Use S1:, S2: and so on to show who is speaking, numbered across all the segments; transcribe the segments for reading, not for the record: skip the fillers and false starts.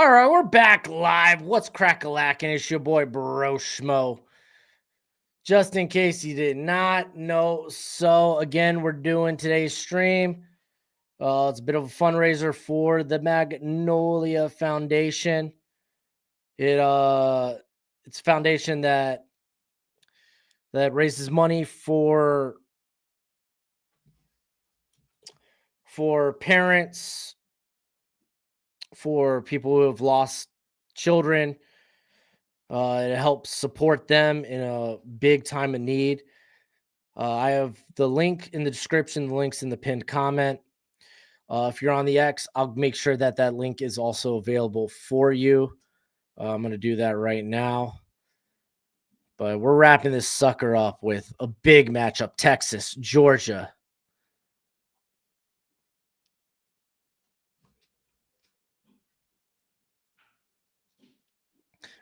S1: All right, we're back live. What's crack-a-lackin'? It's your boy Broshmo. Just in case you did not know. So again, we're doing today's stream. It's a bit of a fundraiser for the Magnolia Foundation. It's a foundation that raises money for parents, for people who have lost children. It helps support them in a big time of need. I have the link in the description, the links in the pinned comment. If you're on the X, I'll make sure that that link is also available for you. I'm going to do that right now. But we're wrapping this sucker up with a big matchup, Texas, Georgia.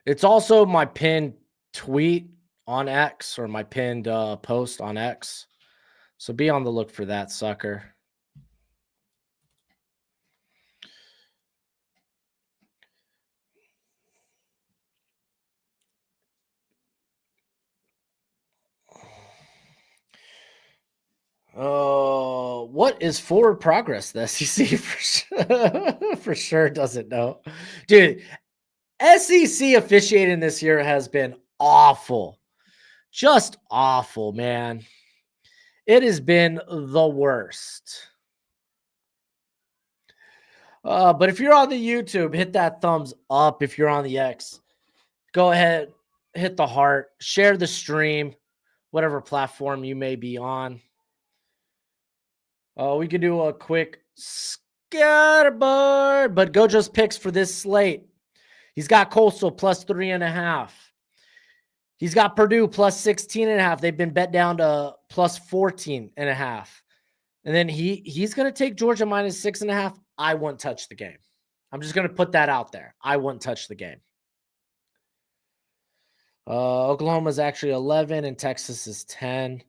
S1: It's also my pinned tweet on X, or my pinned post on X. So be on the look for that sucker. What is forward progress? The SEC for sure doesn't know. Dude, SEC officiating this year has been awful. Just awful, man. It has been the worst. But if you're on the YouTube, hit that thumbs up. If you're on the X, go ahead, hit the heart, share the stream, whatever platform you may be on. We could do a quick scatterboard, but Gojo's picks for this slate. He's got Coastal plus 3.5. He's got Purdue plus 16.5. They've been bet down to plus 14.5. And then he's going to take Georgia minus 6.5. I wouldn't touch the game. I'm just going to put that out there. I wouldn't touch the game. Oklahoma's actually 11 and Texas is 10.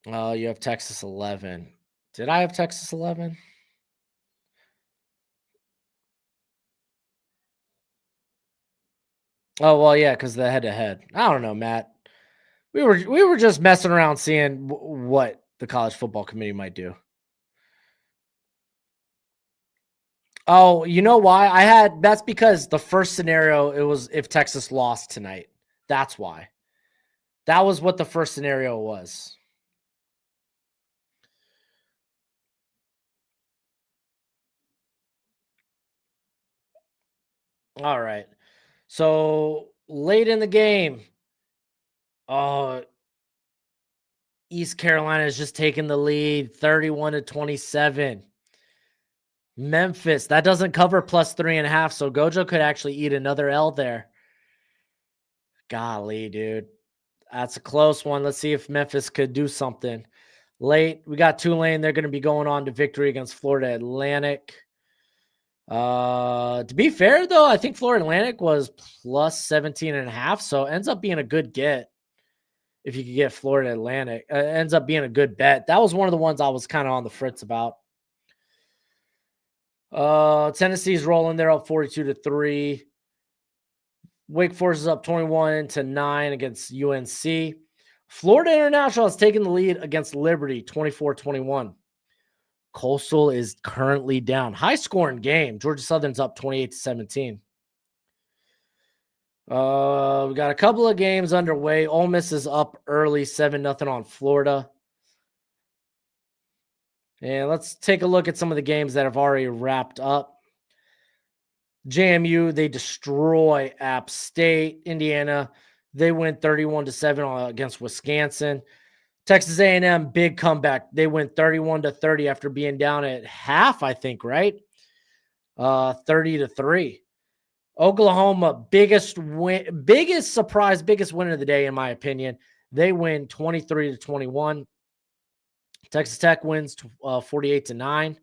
S1: You have Texas 11. Did I have Texas 11? Oh, well, yeah, because the head-to-head. I don't know, Matt. We were just messing around seeing what the college football committee might do. Oh, you know why? That's because the first scenario, it was if Texas lost tonight. That's why. That was what the first scenario was. All right. So late in the game, East Carolina is just taking the lead, 31-27. Memphis, that doesn't cover plus 3.5, so Gojo could actually eat another L there. Golly, dude. That's a close one. Let's see if Memphis could do something. Late, we got Tulane. They're going to be going on to victory against Florida Atlantic. To be fair, though, I think Florida Atlantic was plus 17.5, so ends up being a good get. If you could get Florida Atlantic, ends up being a good bet. That was one of the ones I was kind of on the fritz about. Tennessee's rolling. They're up 42-3. Wake Forest is up 21-9 against UNC. Florida International has taken the lead against Liberty 24-21. Coastal is currently down. High scoring game. Georgia Southern's up 28-17. We got a couple of games underway. Ole Miss is up early, 7-0 on Florida. And let's take a look at some of the games that have already wrapped up. JMU, they destroy App State. Indiana, they win 31-7 against Wisconsin. Texas A&M, big comeback. They win 31-30 after being down at half, I think, right? 30-3. Oklahoma, biggest surprise, biggest win of the day, in my opinion. They win 23-21. Texas Tech wins 48-9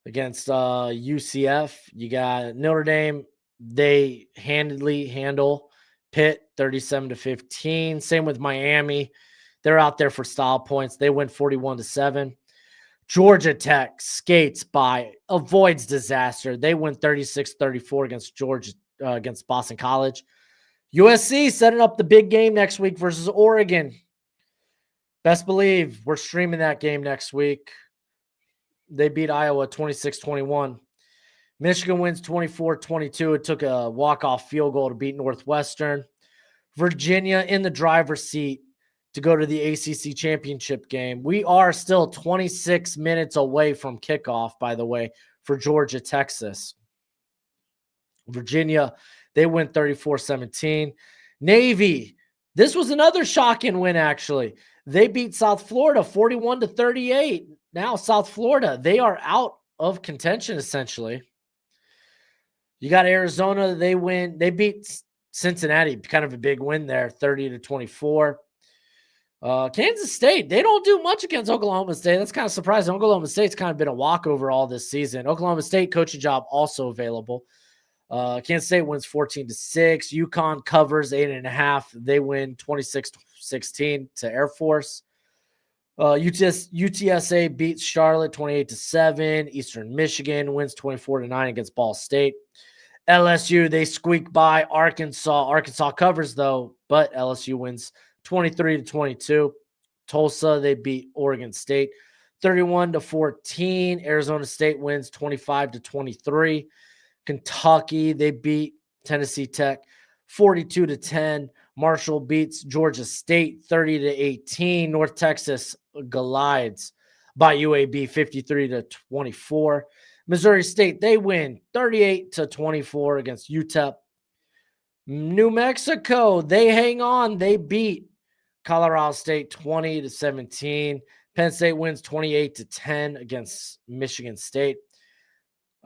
S1: against UCF. You got Notre Dame. They handedly handle Pitt 37-15. Same with Miami. They're out there for style points. They win 41-7. Georgia Tech skates by, avoids disaster. They win 36-34 against against Boston College. USC setting up the big game next week versus Oregon. Best believe we're streaming that game next week. They beat Iowa 26-21. Michigan wins 24-22. It took a walk-off field goal to beat Northwestern. Virginia in the driver's seat to go to the ACC championship game. We are still 26 minutes away from kickoff, by the way, for Georgia, Texas. Virginia, they win 34-17. Navy, this was another shocking win, actually. They beat South Florida 41-38. Now South Florida, they are out of contention, essentially. You got Arizona, they win. They beat Cincinnati, kind of a big win there, 30-24. Kansas State, they don't do much against Oklahoma State. That's kind of surprising. Oklahoma State's kind of been a walkover all this season. Oklahoma State coaching job also available. Kansas State wins 14-6. UConn covers 8.5. They win 26-16 to Air Force. UTSA beats Charlotte 28-7. Eastern Michigan wins 24-9 against Ball State. LSU, they squeak by Arkansas. Arkansas covers, though, but LSU wins 23-22. Tulsa, they beat Oregon State 31-14. Arizona State wins 25-23. Kentucky, they beat Tennessee Tech 42-10. Marshall beats Georgia State 30-18. North Texas glides by UAB 53-24. Missouri State, they win 38-24 against UTEP. New Mexico, they hang on. They beat Colorado State 20-17. Penn State wins 28-10 against Michigan State.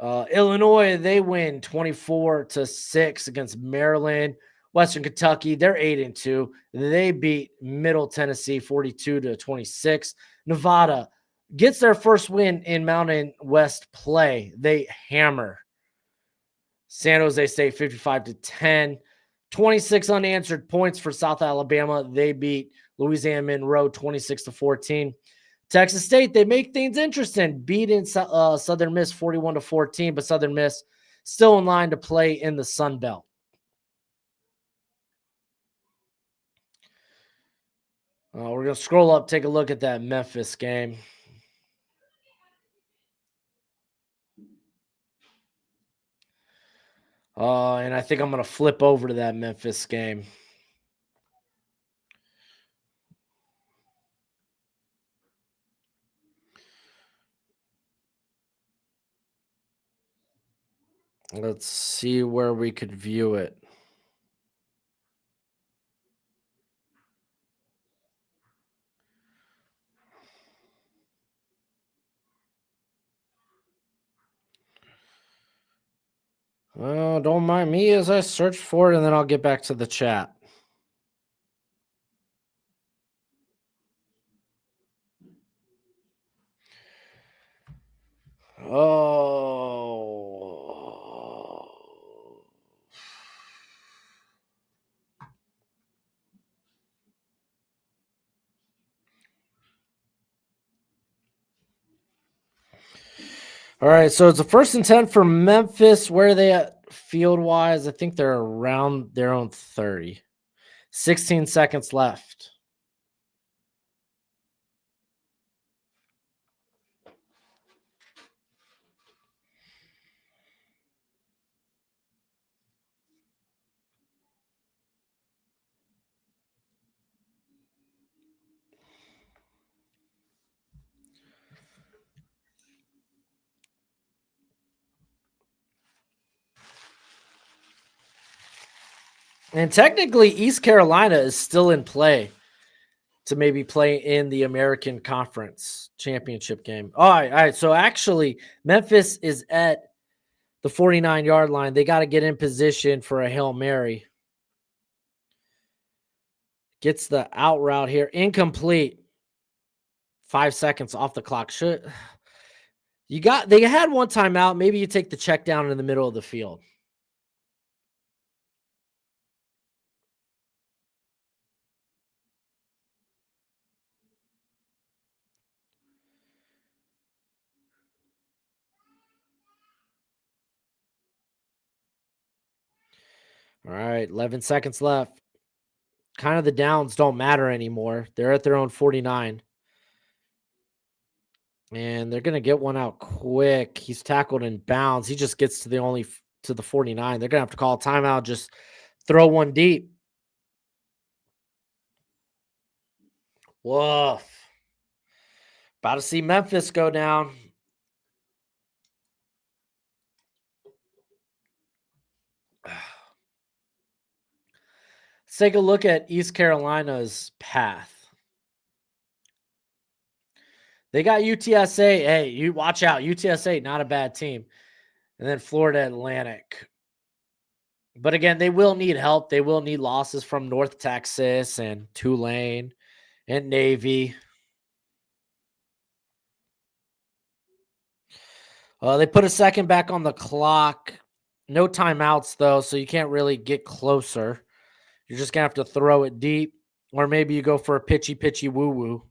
S1: Illinois, they win 24-6 against Maryland. Western Kentucky, they're 8-2. They beat Middle Tennessee 42-26. Nevada gets their first win in Mountain West play. They hammer San Jose State 55-10. 26 unanswered points for South Alabama. They beat Louisiana Monroe 26-14. Texas State, they make things interesting, beating Southern Miss 41-14, but Southern Miss still in line to play in the Sun Belt. We're going to scroll up, take a look at that Memphis game. And I think I'm going to flip over to that Memphis game. Let's see where we could view it. Well, don't mind me as I search for it, and then I'll get back to the chat. Oh. All right, so it's a 1st and 10 for Memphis. Where are they at field-wise? I think they're around their own 30. 16 seconds left. And technically, East Carolina is still in play to maybe play in the American Conference Championship game. All right. So actually, Memphis is at the 49-yard line. They got to get in position for a Hail Mary. Gets the out route here. Incomplete. 5 seconds off the clock. They had one timeout. Maybe you take the check down in the middle of the field. All right, 11 seconds left. Kind of the downs don't matter anymore. They're at their own 49. And they're going to get one out quick. He's tackled in bounds. He just gets to to the 49. They're going to have to call a timeout, just throw one deep. Woof. About to see Memphis go down. Let's take a look at East Carolina's path. They got UTSA. Hey, you watch out. UTSA, not a bad team. And then Florida Atlantic. But again, they will need help. They will need losses from North Texas and Tulane and Navy. They put a second back on the clock. No timeouts, though, so you can't really get closer. You're just going to have to throw it deep, or maybe you go for a pitchy woo-woo.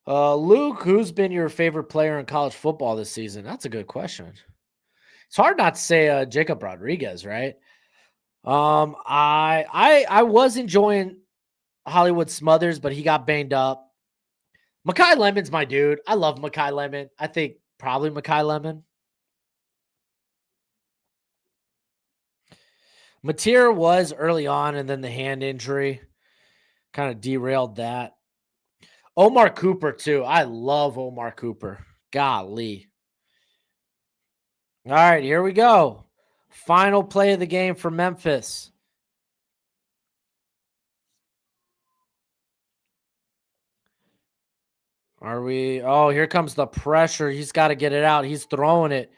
S1: Luke, who's been your favorite player in college football this season? That's a good question. It's hard not to say Jacob Rodriguez, right? I was enjoying Hollywood Smothers, but he got banged up. Makai Lemon's my dude. I love Makai Lemon. I think probably Makai Lemon. Mateer was early on, and then the hand injury kind of derailed that. Omar Cooper, too. I love Omar Cooper. Golly. All right, here we go. Final play of the game for Memphis. Are we? Oh, here comes the pressure. He's got to get it out. He's throwing it.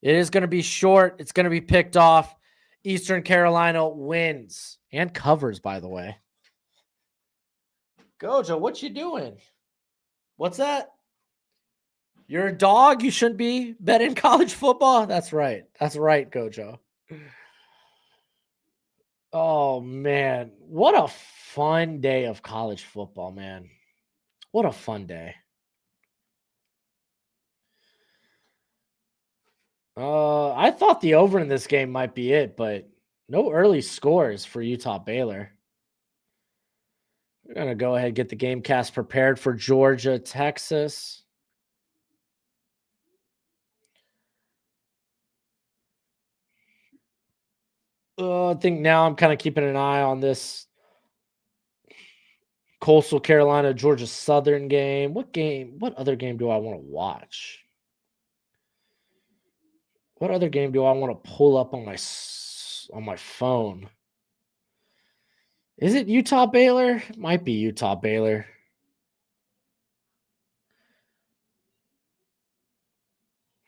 S1: It is going to be short. It's going to be picked off. Eastern Carolina wins and covers, by the way. Gojo, what you doing? What's that? You're a dog? You shouldn't be betting college football? That's right. That's right, Gojo. Oh, man. What a fun day of college football, man. What a fun day. I thought the over in this game might be it, but no early scores for Utah Baylor. We're going to go ahead and get the game cast prepared for Georgia, Texas. I think now I'm kind of keeping an eye on this Coastal Carolina, Georgia Southern game. What other game do I want to watch? What other game do I want to pull up on my phone? Is it Utah Baylor? It might be Utah Baylor.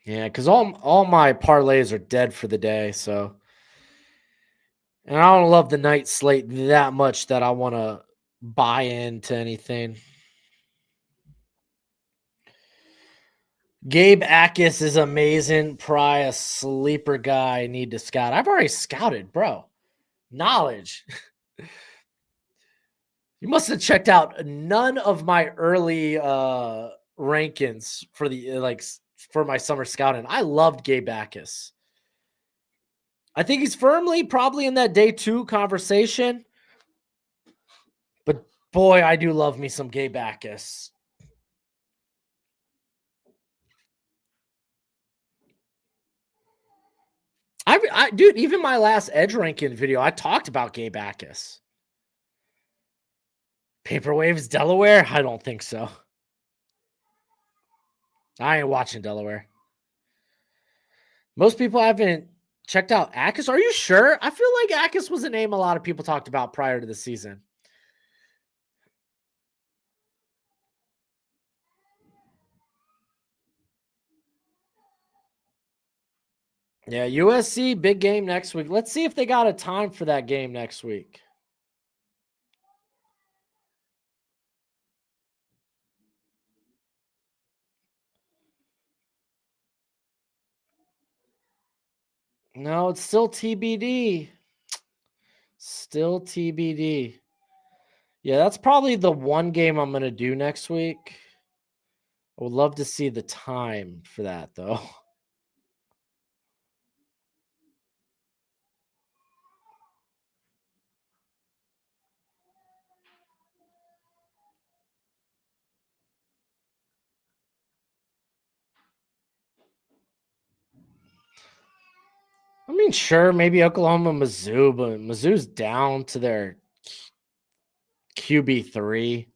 S1: Yeah, because all my parlays are dead for the day, so and I don't love the night slate that much that I want to buy into anything. Gabe Akis is amazing. Probably a sleeper guy I need to scout. I've already scouted, bro. Knowledge. You must have checked out none of my early rankings for the for my summer scouting. I loved Gabe Akis. I think he's firmly probably in that day 2 conversation. But boy, I do love me some Gabe Akis. Dude, even my last edge ranking video, I talked about Gabe Akis. Paper Waves, Delaware? I don't think so. I ain't watching Delaware. Most people haven't checked out Akis. Are you sure? I feel like Akis was a name a lot of people talked about prior to the season. Yeah, USC, big game next week. Let's see if they got a time for that game next week. No, it's still TBD. Still TBD. Yeah, that's probably the one game I'm going to do next week. I would love to see the time for that though. I mean, sure, maybe Oklahoma, Mizzou, but Mizzou's down to their QB3.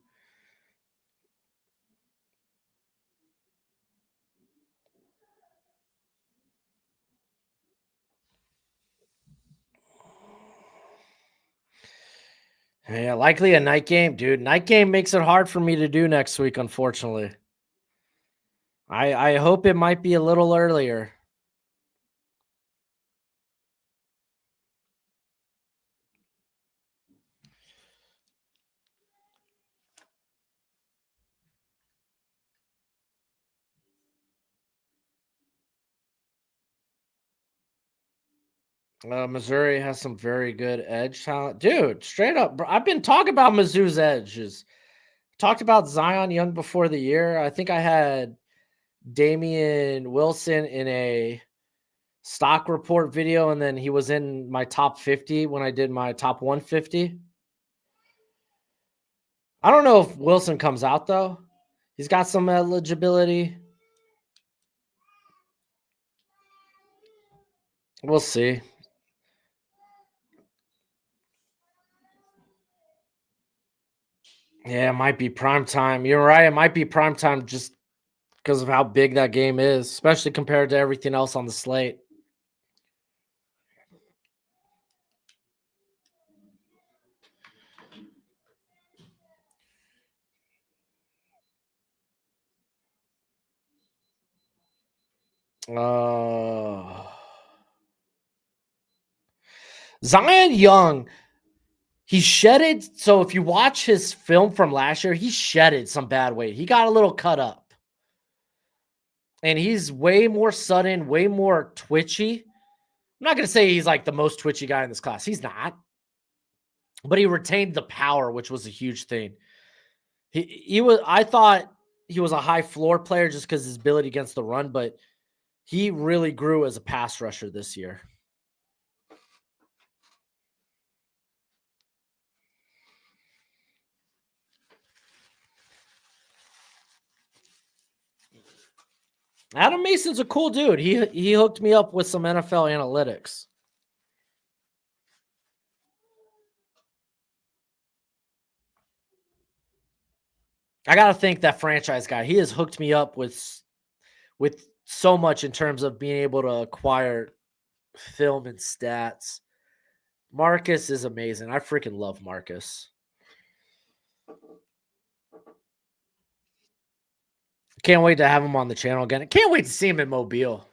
S1: Yeah, likely a night game, dude. Night game makes it hard for me to do next week, unfortunately. I hope it might be a little earlier. Missouri has some very good edge talent, dude. Straight up, bro, I've been talking about Mizzou's edges. Talked about Zion Young before the year. I think I had Damian Wilson in a stock report video, and then he was in my top 50 when I did my top 150. I don't know if Wilson comes out though. He's got some eligibility. We'll see. Yeah, it might be prime time. You're right. It might be prime time just because of how big that game is, especially compared to everything else on the slate. Uh, Zion Young, he shedded. So if you watch his film from last year, he shedded some bad weight. He got a little cut up, and he's way more sudden, way more twitchy. I'm not going to say he's like the most twitchy guy in this class. He's not, but he retained the power, which was a huge thing. He was. I thought he was a high floor player just because his ability against the run, but he really grew as a pass rusher this year. Adam Mason's a cool dude. He hooked me up with some NFL analytics. I gotta thank that franchise guy. He has hooked me up with so much in terms of being able to acquire film and stats. Marcus is amazing. I freaking love Marcus. Can't wait to have him on the channel again. Can't wait to see him in Mobile.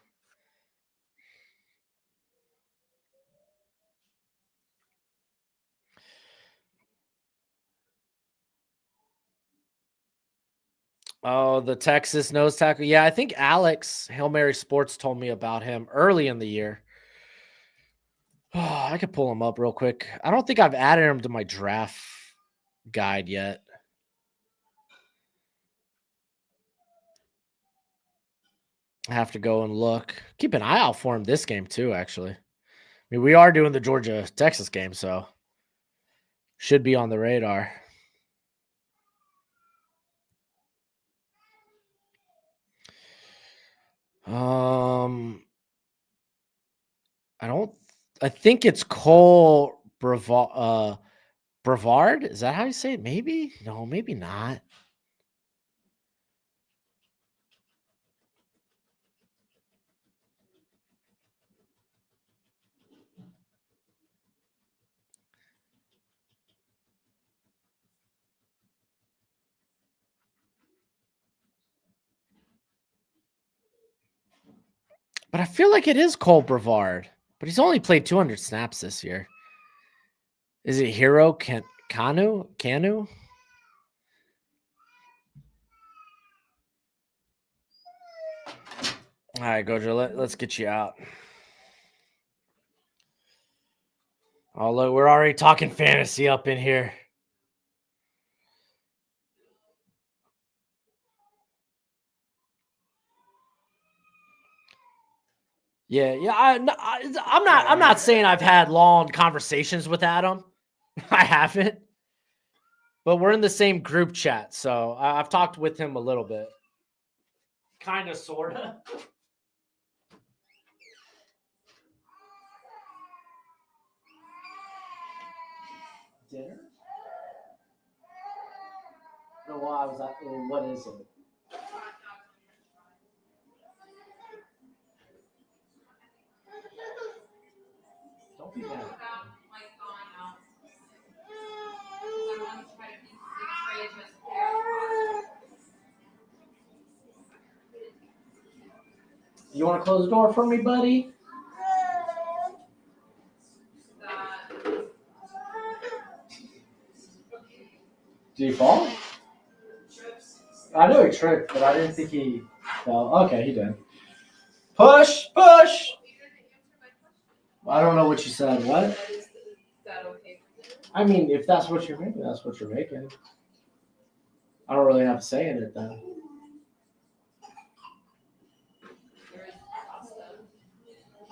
S1: Oh, the Texas nose tackle. Yeah, I think Alex Hail Mary Sports told me about him early in the year. Oh, I could pull him up real quick. I don't think I've added him to my draft guide yet. I have to go and look. Keep an eye out for him this game too, actually. I mean, we are doing the Georgia Texas game, so should be on the radar. Um, I don't. I think it's Cole Brevard. Is that how you say it? Maybe. No, maybe not. But I feel like it is Cole Brevard. But he's only played 200 snaps this year. Is it Hero Kanu? Kanu? All right, Gojo, let's get you out. Oh, look, we're already talking fantasy up in here. Yeah. I'm not saying I've had long conversations with Adam. I haven't, but we're in the same group chat, so I've talked with him a little bit. Kind of, sorta. Dinner? No, why I was at, what is it? Don't be mad. You want to close the door for me, buddy? Did he fall? I know he tripped, but I didn't think he fell. Okay, he did. Push, push. I don't know what you said. What? I mean, if that's what you're making, that's what you're making. I don't really have a say in it, though.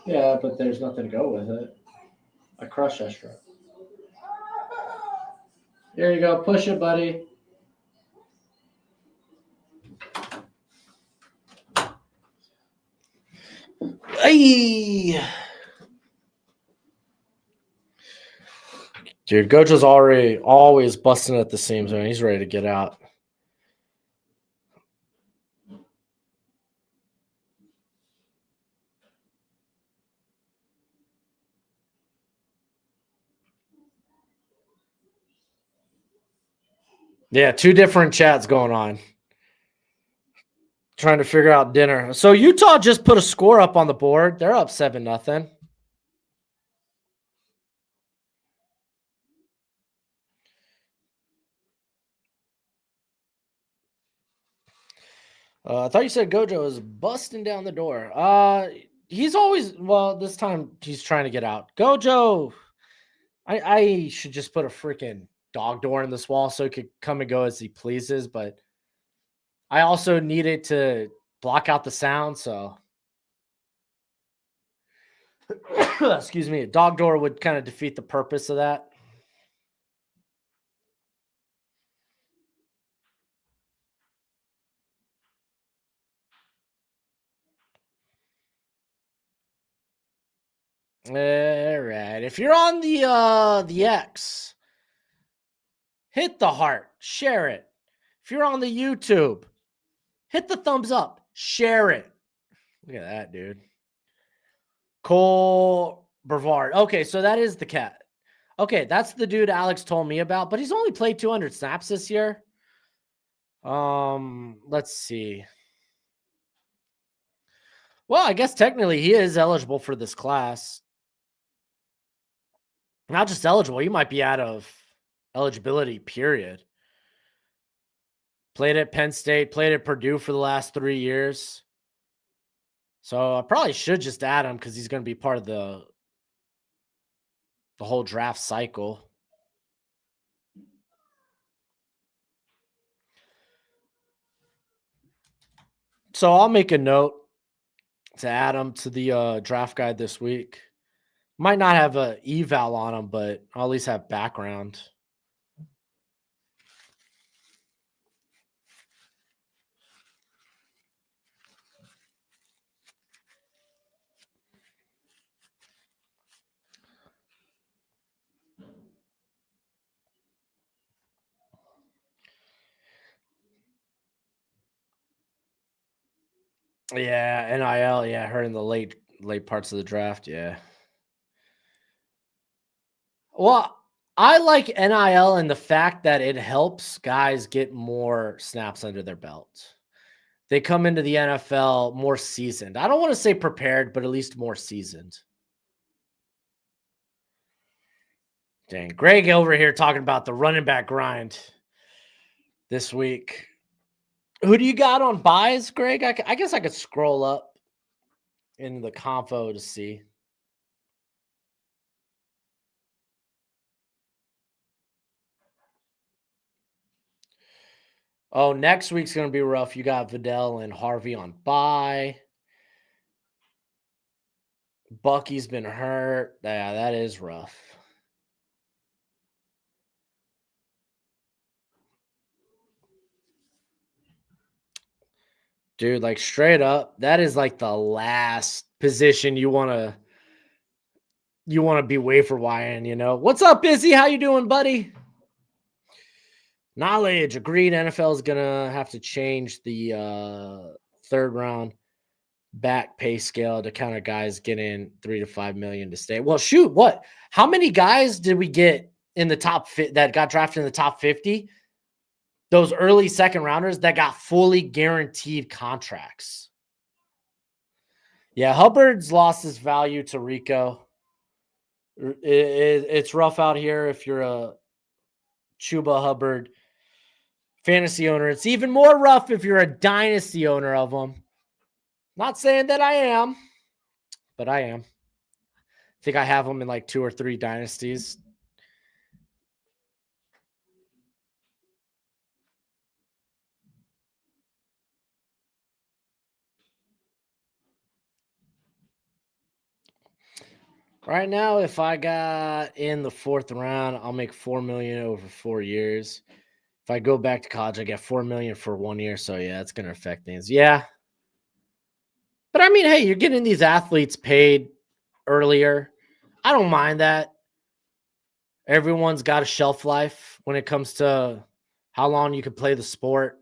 S1: Yeah, but there's nothing to go with it. A crush extra. Here you go. Push it, buddy. Hey! Dude, Gojo's already always busting at the seams, man. He's ready to get out. Yeah, two different chats going on. Trying to figure out dinner. So Utah just put a score up on the board. They're up 7-0. I thought you said Gojo was busting down the door. He's always, well, this time he's trying to get out. Gojo, I should just put a freaking dog door in this wall so he could come and go as he pleases, but I also needed to block out the sound, so excuse me, a dog door would kind of defeat the purpose of that. All right. If you're on the X, hit the heart, share it. If you're on the YouTube, hit the thumbs up, share it. Look at that, dude. Cole Brevard. Okay, so that is the cat. Okay, that's the dude Alex told me about, but he's only played 200 snaps this year. Let's see. Well, I guess technically he is eligible for this class. Not just eligible, he might be out of eligibility, period. Played at Penn State, played at Purdue for the last 3 years. So I probably should just add him because he's going to be part of the whole draft cycle. So I'll make a note to add him to the draft guide this week. Might not have a eval on him, but I'll at least have background. Yeah, NIL. Yeah, her in the late parts of the draft. Yeah. Well, I like NIL and the fact that it helps guys get more snaps under their belt. They come into the NFL more seasoned. I don't want to say prepared, but at least more seasoned. Dang, Greg over here talking about the running back grind this week. Who do you got on buys, Greg? I guess I could scroll up in the convo to see. Oh, next week's going to be rough. You got Vidal and Harvey on bye. Bucky's been hurt. Yeah, that is rough. Dude, like straight up, that is like the last position you wanna be waiver wiring, you know. What's up, Busy? How you doing, buddy? Knowledge, agreed. NFL is gonna have to change the third round back pay scale to counter guys getting 3 to 5 million to stay. Well, shoot, what? How many guys did we get in the that got drafted in the top 50? Those early second rounders that got fully guaranteed contracts. Yeah, Hubbard's lost his value to Rico. It's rough out here if you're a Chuba Hubbard fantasy owner. It's even more rough if you're a dynasty owner of them. Not saying that I am, but I am. I think I have them in like 2 or 3 dynasties. Right now, if I got in the 4th round, I'll make 4 million over 4 years. If I go back to college, I get 4 million for 1 year. So yeah, it's gonna affect things. Yeah. But I mean, hey, you're getting these athletes paid earlier. I don't mind that. Everyone's got a shelf life when it comes to how long you can play the sport.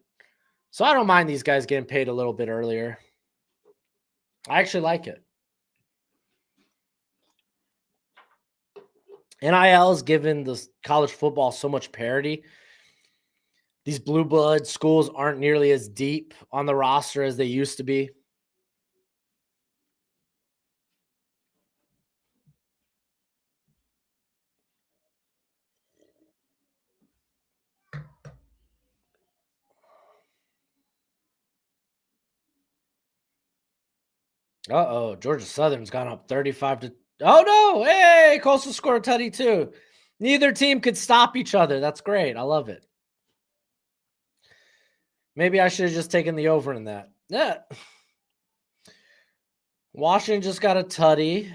S1: So I don't mind these guys getting paid a little bit earlier. I actually like it. NIL has given the college football so much parity. These blue blood schools aren't nearly as deep on the roster as they used to be. Uh-oh, Georgia Southern's gone up 35 to. Oh no! Hey, Coastal scored a tutty too. Neither team could stop each other. That's great. I love it. Maybe I should have just taken the over in that. Yeah. Washington just got a tutty.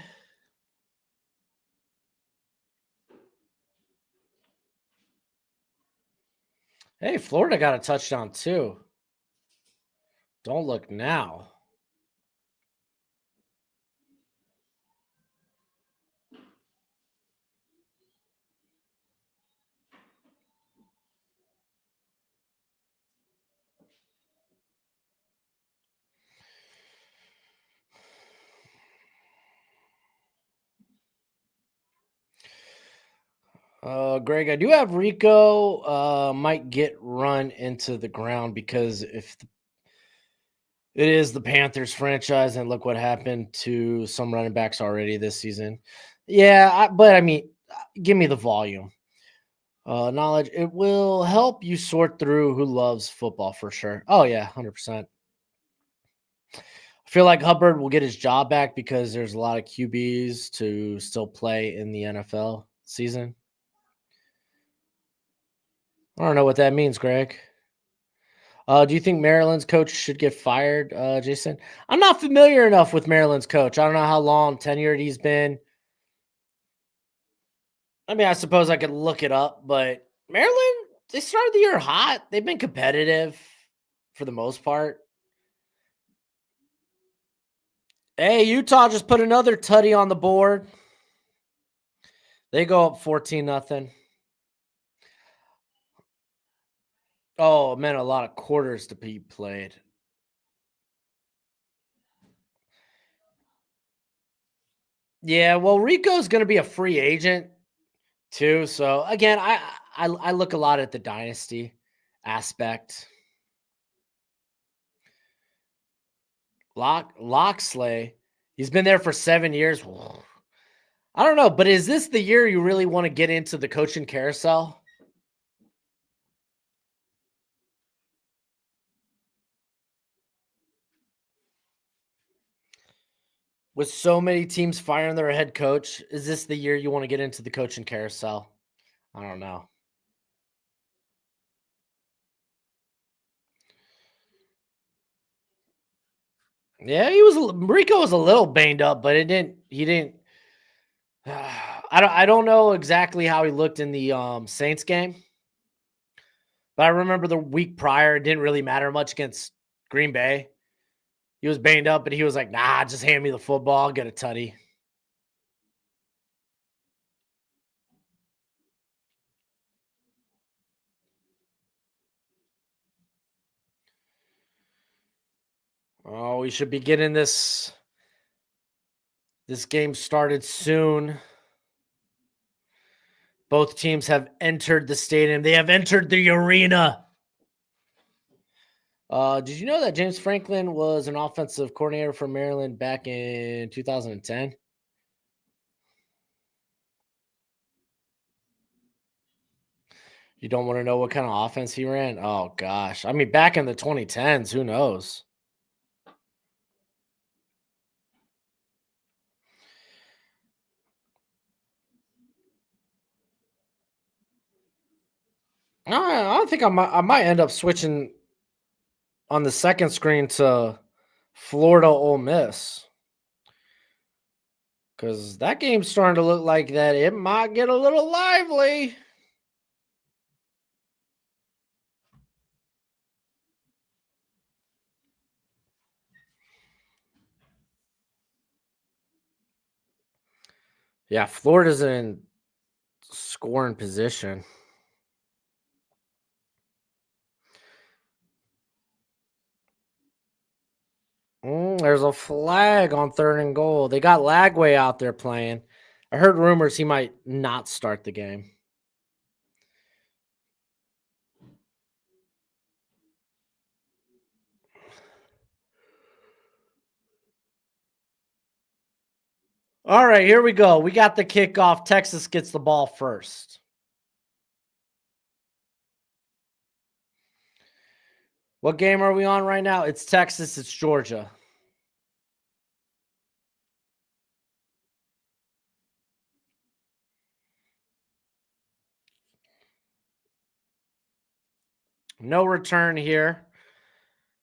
S1: Hey, Florida got a touchdown too. Don't look now. Greg, I do have Rico. Might get run into the ground because if it is the Panthers franchise, and look what happened to some running backs already this season. Yeah, but I mean, give me the volume. Knowledge. It will help you sort through who loves football for sure. Oh yeah, 100%. I feel like Hubbard will get his job back because there's a lot of QBs to still play in the NFL season. I don't know what that means, Greg. Do you think Maryland's coach should get fired, Jason? I'm not familiar enough with Maryland's coach. I don't know how long tenured he's been. I mean, I suppose I could look it up, but Maryland, they started the year hot. They've been competitive for the most part. Hey, Utah just put another tutty on the board. They go up 14-0. Oh, it meant a lot of quarters to be played. Yeah, well, Rico's going to be a free agent too. So again, I look a lot at the dynasty aspect. Locksley, he's been there for 7 years. I don't know, but is this the year you really want to get into the coaching carousel? With so many teams firing their head coach, is this the year you want to get into the coaching carousel? I don't know. Yeah, he was Rico was a little banged up, but it didn't. He didn't. I don't know exactly how he looked in the Saints game, but I remember the week prior it didn't really matter much against Green Bay. He was banged up, but he was like, "Nah, just hand me the football, I'll get a tutty." Oh, we should be getting this game started soon. Both teams have entered the stadium. They have entered the arena. Did you know that James Franklin was an offensive coordinator for Maryland back in 2010? You don't want to know what kind of offense he ran? Oh gosh. I mean, back in the 2010s, who knows? I don't think I might end up switching on the second screen to Florida Ole Miss because that game's starting to look like that. It might get a little lively. Yeah, Florida's in scoring position. There's a flag on 3rd and goal. They got Lagway out there playing. I heard rumors he might not start the game. All right, here we go. We got the kickoff. Texas gets the ball first. What game are we on right now? It's Texas, it's Georgia. No return here.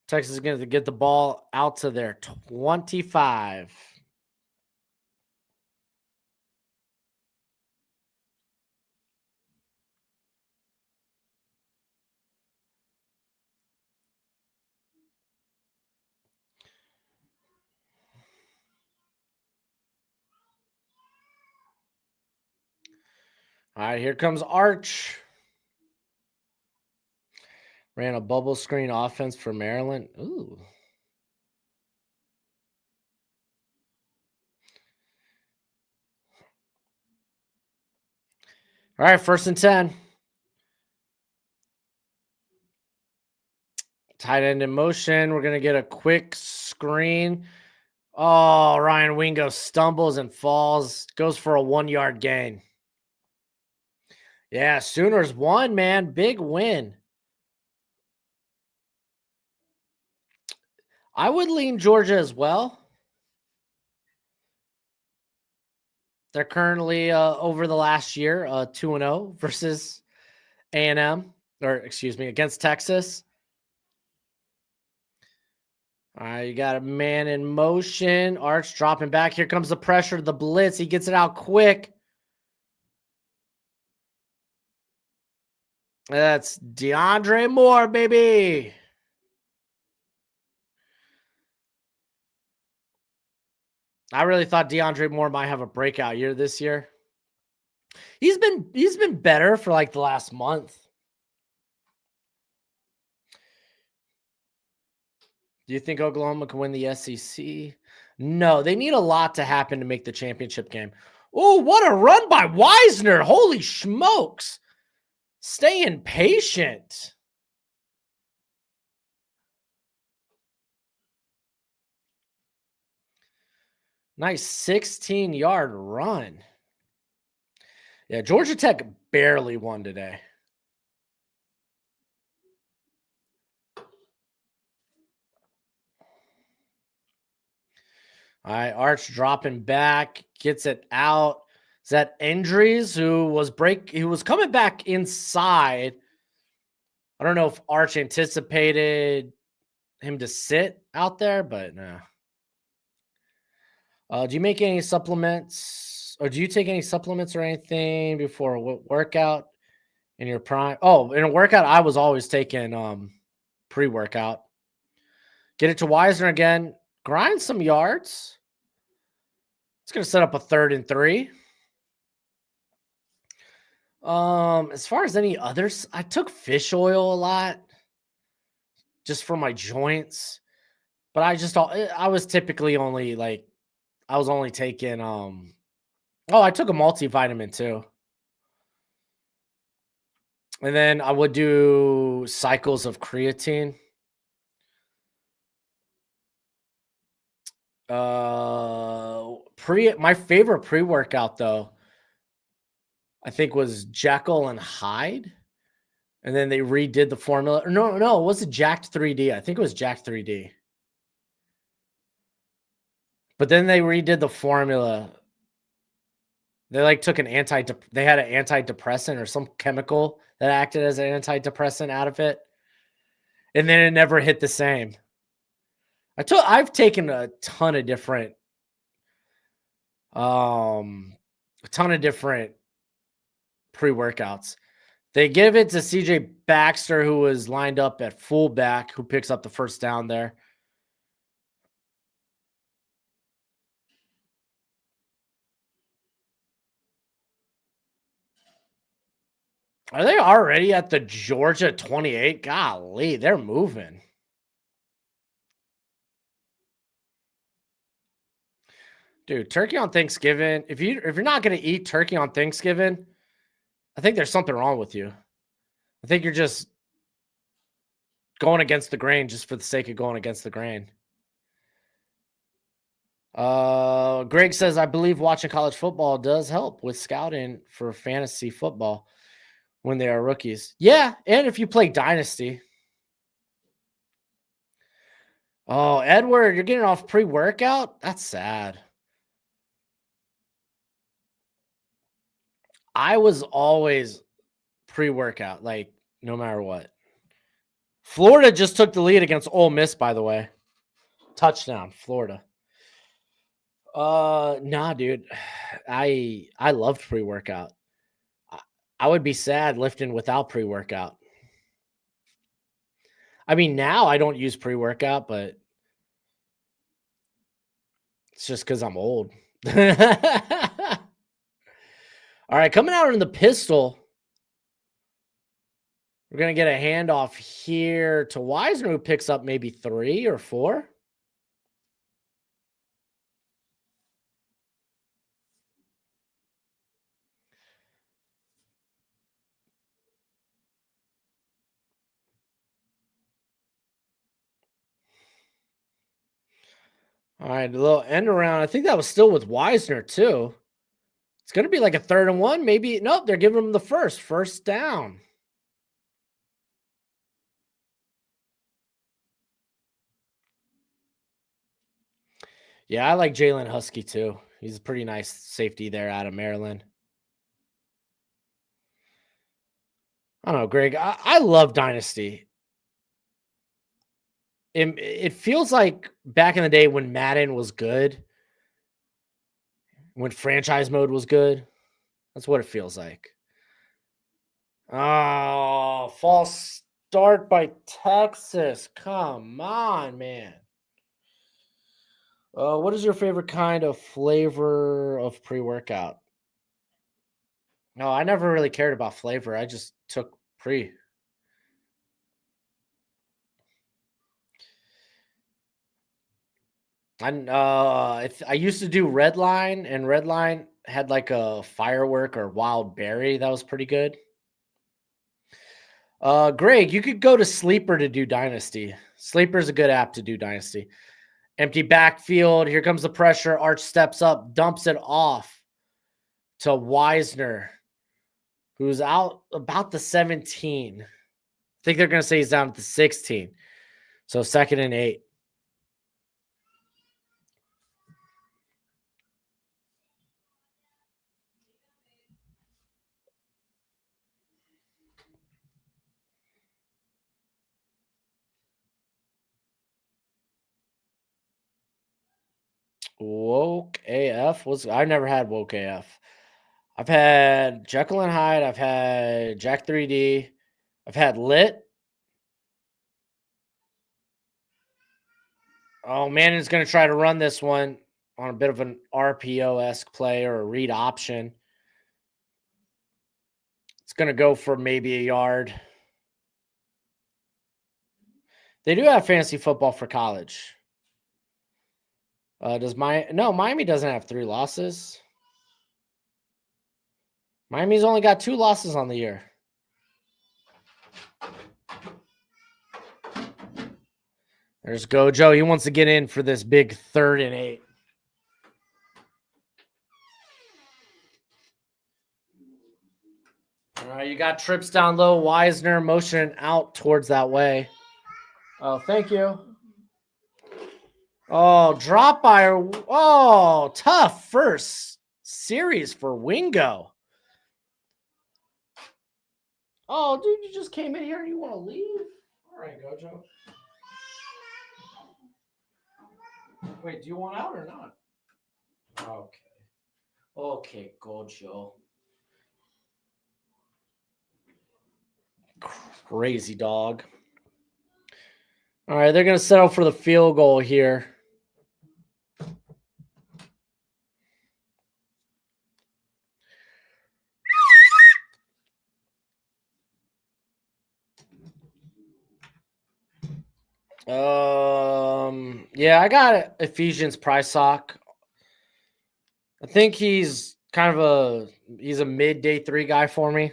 S1: Texas is going to get the ball out to their 25. All right, here comes Arch. Ran a bubble screen offense for Maryland. Ooh. All right, 1st and 10. Tight end in motion. We're going to get a quick screen. Oh, Ryan Wingo stumbles and falls. Goes for a 1-yard gain. Yeah, Sooners won, man. Big win. I would lean Georgia as well. They're currently over the last year 2-0 versus A&M, or excuse me, against Texas. All right, you got a man in motion. Arch dropping back. Here comes the pressure, the blitz. He gets it out quick. That's DeAndre Moore, baby. I really thought DeAndre Moore might have a breakout year this year. He's been better for like the last month. Do you think Oklahoma can win the SEC? No, they need a lot to happen to make the championship game. Oh, what a run by Wisner. Holy smokes. Staying patient. Nice 16-yard run. Yeah, Georgia Tech barely won today. All right, Arch dropping back, gets it out. Is that Endries who was coming back inside? I don't know if Arch anticipated him to sit out there, but no. Do you make any supplements, or do you take any supplements or anything before a workout in your prime? Oh, in a workout, I was always taking pre-workout. Get it to Wisner again. Grind some yards. It's gonna set up a 3rd and 3. As far as any others, I took fish oil a lot just for my joints, but I was typically only like I was only taking oh, I took a multivitamin too. And then I would do cycles of creatine. Pre My favorite pre-workout though, I think was Jekyll and Hyde. And then they redid the formula. Or no, it wasn't Jacked 3D. I think it was Jacked 3D. But then they redid the formula. They like took they had an antidepressant or some chemical that acted as an antidepressant out of it. And then it never hit the same. I've taken um a ton of different pre-workouts. They give it to CJ Baxter, who was lined up at fullback, who picks up the first down there. Are they already at the Georgia 28? Golly, they're moving. Dude, turkey on Thanksgiving. If you're not gonna eat turkey on Thanksgiving, I think there's something wrong with you. I think you're just going against the grain just for the sake of going against the grain. Greg says, I believe watching college football does help with scouting for fantasy football when they are rookies. Yeah, and if you play Dynasty. Oh, Edward, you're getting off pre-workout? That's sad. I was always pre-workout, like no matter what. Florida just took the lead against Ole Miss, by the way. Touchdown, Florida. Nah, dude. I loved pre-workout. I, I would be sad lifting without pre-workout. I mean, now I don't use pre-workout, but it's just because I'm old. All right, coming out in the pistol. We're gonna get a handoff here to Wisner, who picks up maybe 3 or 4. All right, a little end around. I think that was still with Wisner too. It's gonna be like a 3rd and 1, maybe. Nope, they're giving him the first down. Yeah, I like Jalen Husky too. He's a pretty nice safety there out of Maryland. I don't know, Greg. I love Dynasty. It feels like back in the day when Madden was good, when franchise mode was good. That's what it feels like. Oh, false start by Texas. Come on, man. What is your favorite kind of flavor of pre-workout? No, I never really cared about flavor. I just took pre. I used to do red line, and red line had like a firework or wild berry that was pretty good. Greg, you could go to Sleeper to do Dynasty. Sleeper is a good app to do Dynasty. Empty backfield. Here comes the pressure. Arch steps up, dumps it off to Wisner, who's out about the 17. I think they're going to say he's down at the 16. So 2nd and 8. Woke AF was I've never had Woke AF. I've had Jekyll and Hyde. I've had Jack 3D. I've had Lit. Oh, man is going to try to run this one on a bit of an RPO esque play or a read option. It's going to go for maybe a yard. They do have fantasy football for college. Miami doesn't have 3 losses. Miami's only got 2 losses on the year. There's Gojo. He wants to get in for this big 3rd and 8. All right, you got trips down low. Wisner motioning out towards that way. Oh, thank you. Oh, drop by. Oh, tough first series for Wingo. Oh, dude, you just came in here and you want to leave? All right, Gojo. Wait, do you want out or not? Okay. Okay, Gojo. Crazy dog. All right, they're going to settle for the field goal here. Yeah, I got Ephesians price sock. I think he's kind of he's a mid day 3 guy for me.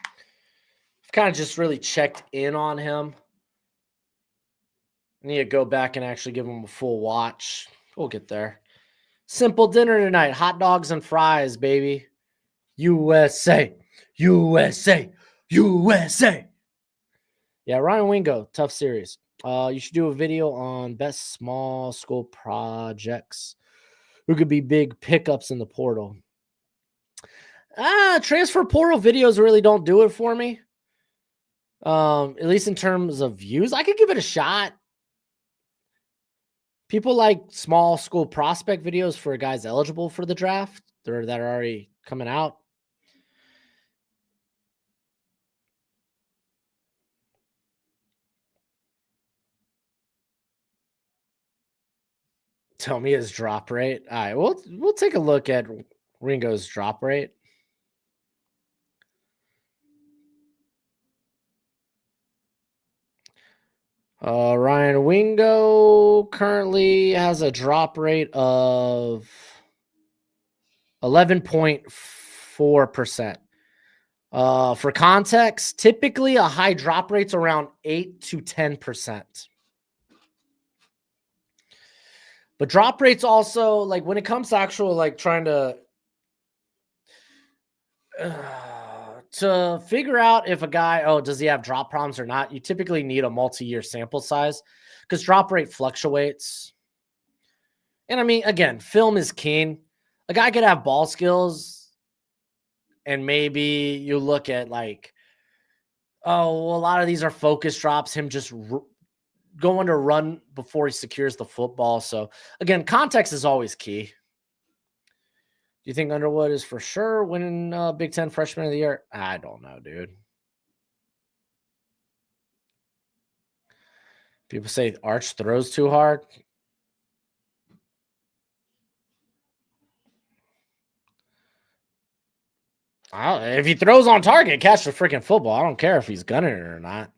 S1: I've kind of just really checked in on him. I need to go back and actually give him a full watch. We'll get there. Simple dinner tonight. Hot dogs and fries, baby. USA. USA. USA. Yeah, Ryan Wingo, tough series. You should do a video on best small school projects who could be big pickups in the portal. Transfer portal videos really don't do it for me. At least in terms of views, I could give it a shot. People like small school prospect videos for guys eligible for the draft that are already coming out. Tell me his drop rate. All right, we'll take a look at Ringo's drop rate. Ryan Wingo currently has a drop rate of 11.4%. For context, typically a high drop rate's around 8 to 10%. But drop rates also, like when it comes to actual like trying to figure out if a guy, does he have drop problems or not, you typically need a multi-year sample size because drop rate fluctuates. And I mean, again, film is king. A guy could have ball skills and maybe you look at like, oh, well, a lot of these are focus drops, him just going to run before he secures the football. So again, context is always key. Do you think Underwood is for sure winning Big Ten Freshman of the Year? I don't know, dude. People say Arch throws too hard. If he throws on target, catch the freaking football. I don't care if he's gunning it or not.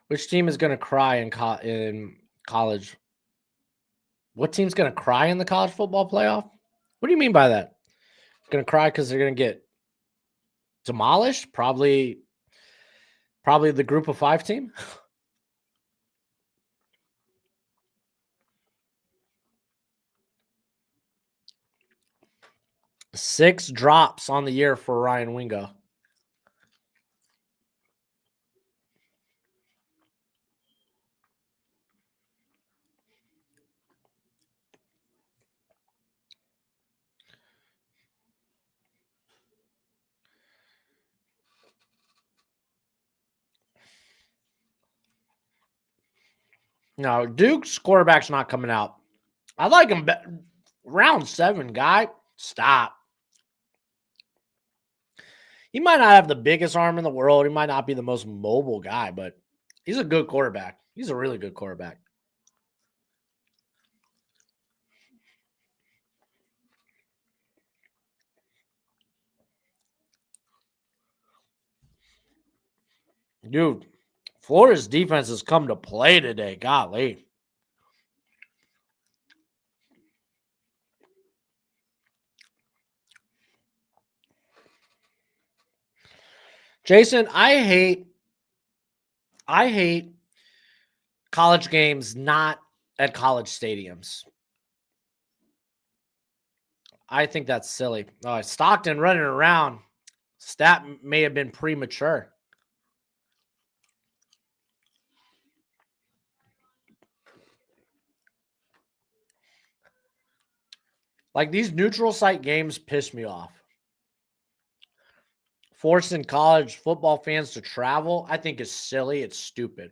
S1: Which team is going to cry in college? What team's going to cry in the college football playoff? What do you mean by that? Going to cry because they're going to get demolished? Probably the group of 5 team. 6 drops on the year for Ryan Wingo. No, Duke's quarterback's not coming out. I like him. Round 7, guy. Stop. He might not have the biggest arm in the world. He might not be the most mobile guy, but he's a good quarterback. He's a really good quarterback. Dude, Florida's defense has come to play today. Golly. Jason, I hate college games not at college stadiums. I think that's silly. Stockton running around. Stat may have been premature. Like these neutral site games piss me off. Forcing college football fans to travel, I think is silly. It's stupid.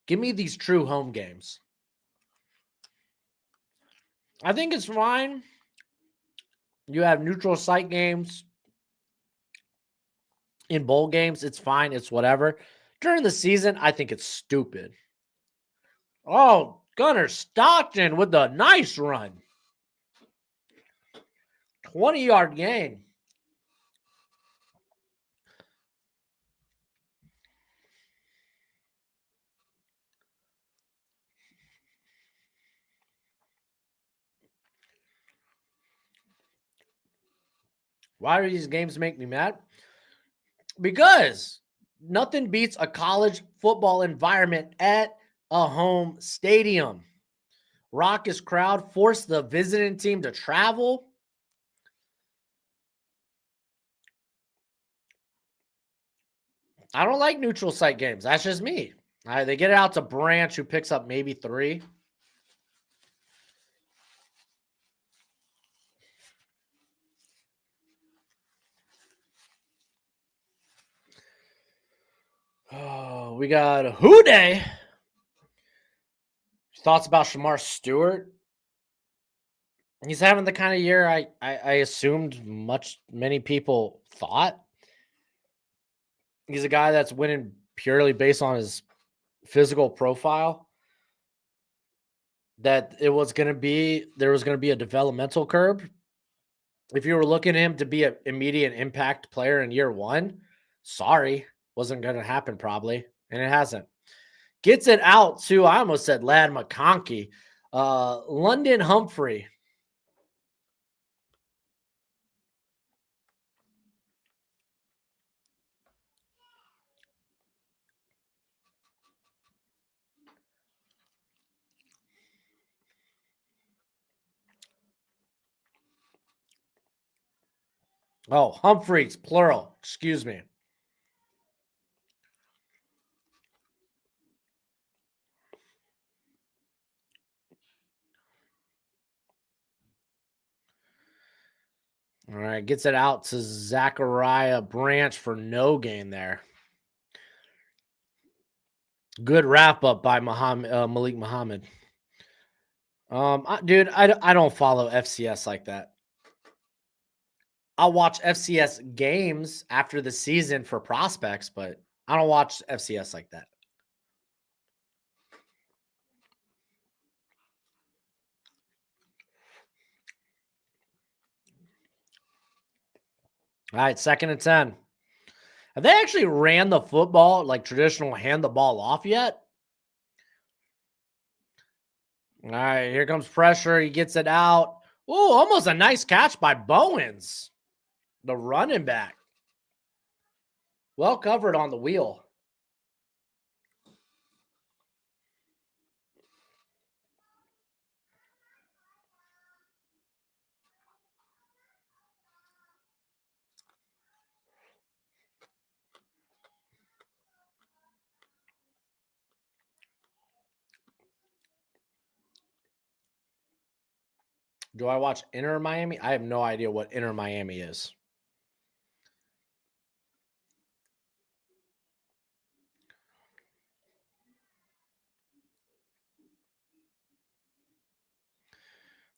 S1: Give me these true home games. I think it's fine. You have neutral site games in bowl games. It's fine. It's whatever. During the season, I think it's stupid. Oh, Gunnar Stockton with a nice run. 20-yard gain. Why do these games make me mad? Because nothing beats a college football environment at a home stadium. Raucous crowd force the visiting team to travel. I don't like neutral site games. That's just me. They get it out to Branch, who picks up maybe 3. Oh, we got a Who Day. Thoughts about Shamar Stewart? He's having the kind of year I assumed many people thought. He's a guy that's winning purely based on his physical profile. That there was going to be a developmental curve. If you were looking at him to be an immediate impact player in year 1, sorry, wasn't going to happen probably, and it hasn't. Gets it out to, I almost said Lad McConkey, London Humphrey. Oh, Humphreys, plural. Excuse me. All right, gets it out to Zachariah Branch for no gain there. Good wrap up by Malik Muhammad. Dude, I don't follow FCS like that. I'll watch FCS games after the season for prospects, but I don't watch FCS like that. All right, 2nd and 10. Have they actually ran the football like traditional hand the ball off yet? All right, here comes pressure. He gets it out. Ooh, almost a nice catch by Bowens, the running back. Well covered on the wheel. Do I watch Inter Miami? I have no idea what Inter Miami is.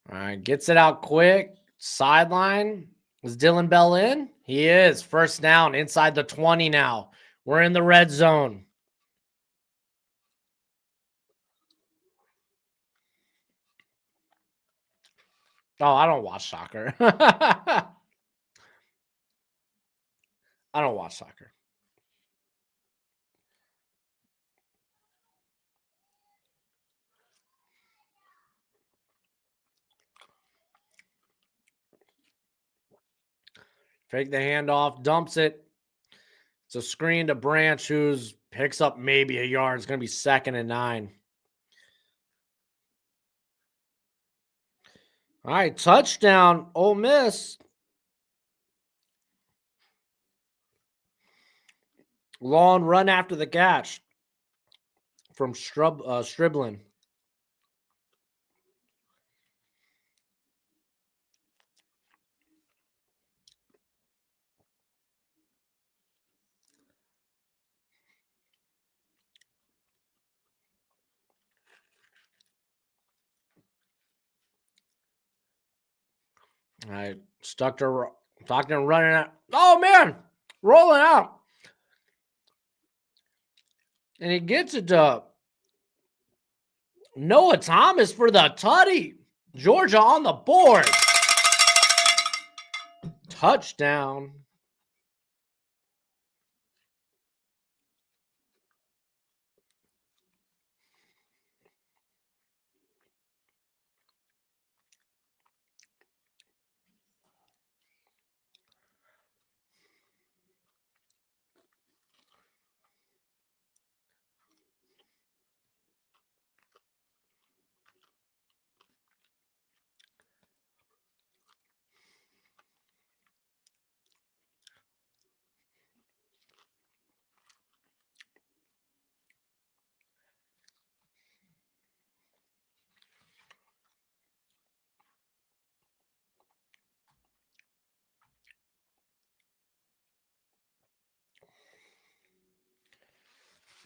S1: All right, gets it out quick. Sideline. Is Dylan Bell in? He is. First down inside the 20 now. We're in the red zone. Oh, I don't watch soccer. I don't watch soccer. Fake the handoff, dumps it. It's a screen to Branch, who's picks up maybe a yard. It's going to be 2nd and 9. All right, touchdown, Ole Miss. Long run after the catch from Striblin. All right, Stockton running out. Oh, man, rolling out. And he gets it to Noah Thomas for the tutty. Georgia on the board. Touchdown.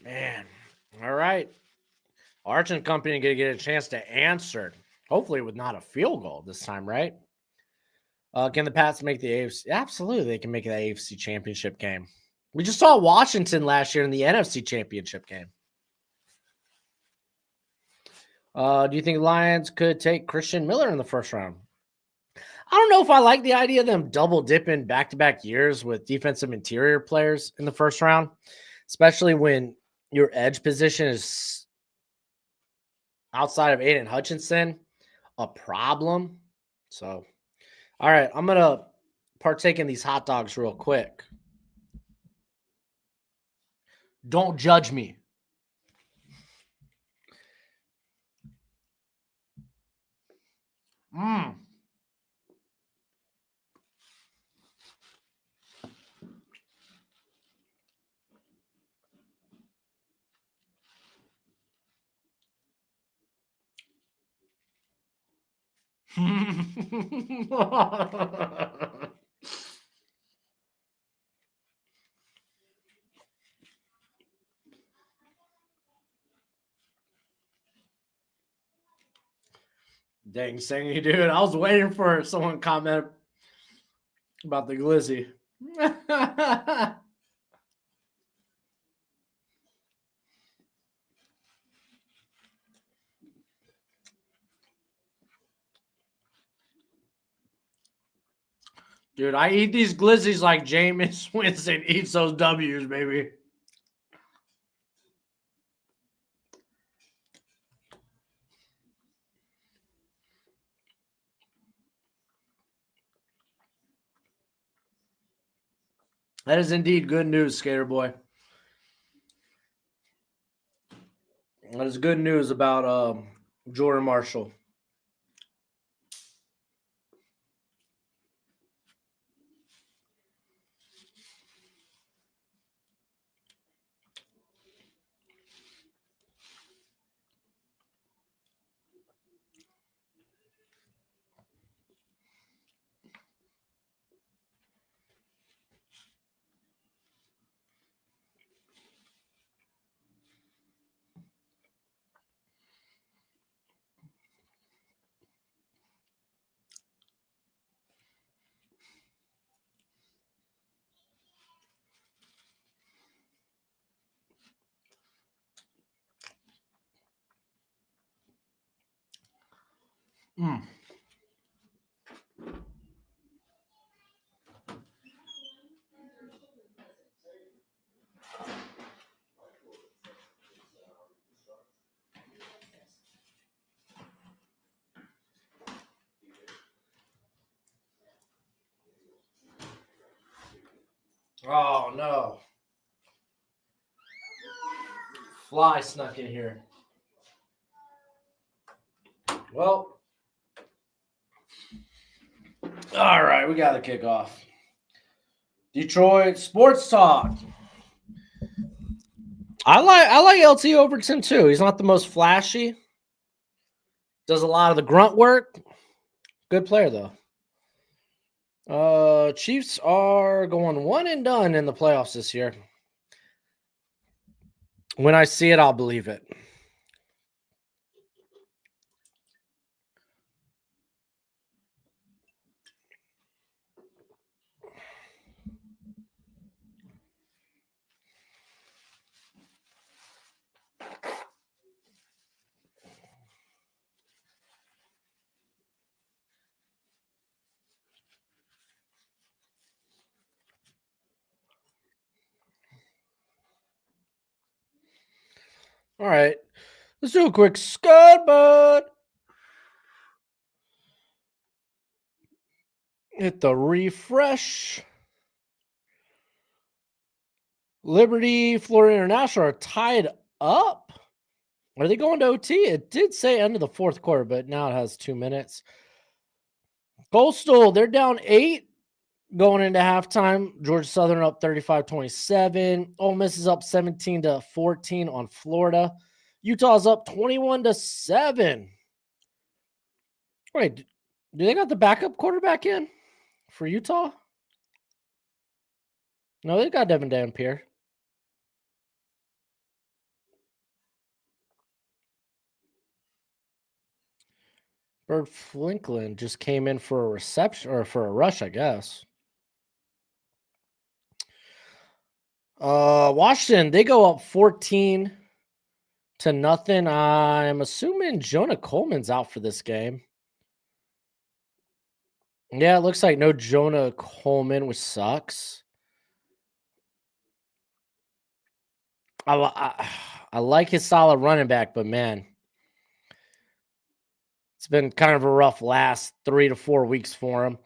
S1: Man, all right. Arch and Company going to get a chance to answer, hopefully with not a field goal this time, right? Can the Pats make the AFC? Absolutely, they can make the AFC Championship game. We just saw Washington last year in the NFC Championship game. Do you think Lions could take Christian Miller in the first round? I don't know if I like the idea of them double dipping back-to-back years with defensive interior players in the first round, especially when your edge position is outside of Aiden Hutchinson a problem. So, all right, I'm going to partake in these hot dogs real quick. Don't judge me. Mmm. Dang, Sangy, dude. I was waiting for someone to comment about the glizzy. Dude, I eat these glizzies like Jameis Winston eats those W's, baby. That is indeed good news, Skater Boy. That is good news about Jordan Marshall. Mm. Oh no. Fly snuck in here. Well, all right, we got to kick off. Detroit Sports Talk. I like LT Overton too. He's not the most flashy. Does a lot of the grunt work. Good player though. Chiefs are going one and done in the playoffs this year. When I see it, I'll believe it. All right. Let's do a quick scuttlebutt. Hit the refresh. Liberty, Florida International are tied up. Are they going to OT? It did say end of the fourth quarter, but now it has 2 minutes. Coastal, they're down 8 going into halftime. Georgia Southern up 35-27. Ole Miss is up 17-14 on Florida. Utah's up 21-7. Wait, do they got the backup quarterback in for Utah? No, they got Devin Dampier. Bird Flinklin just came in for a reception or for a rush, I guess. Washington, they go up 14-0. I'm assuming Jonah Coleman's out for this game. Yeah, it looks like no Jonah Coleman, which sucks. I like his solid running back, but man, it's been kind of a rough last 3 to 4 weeks for him.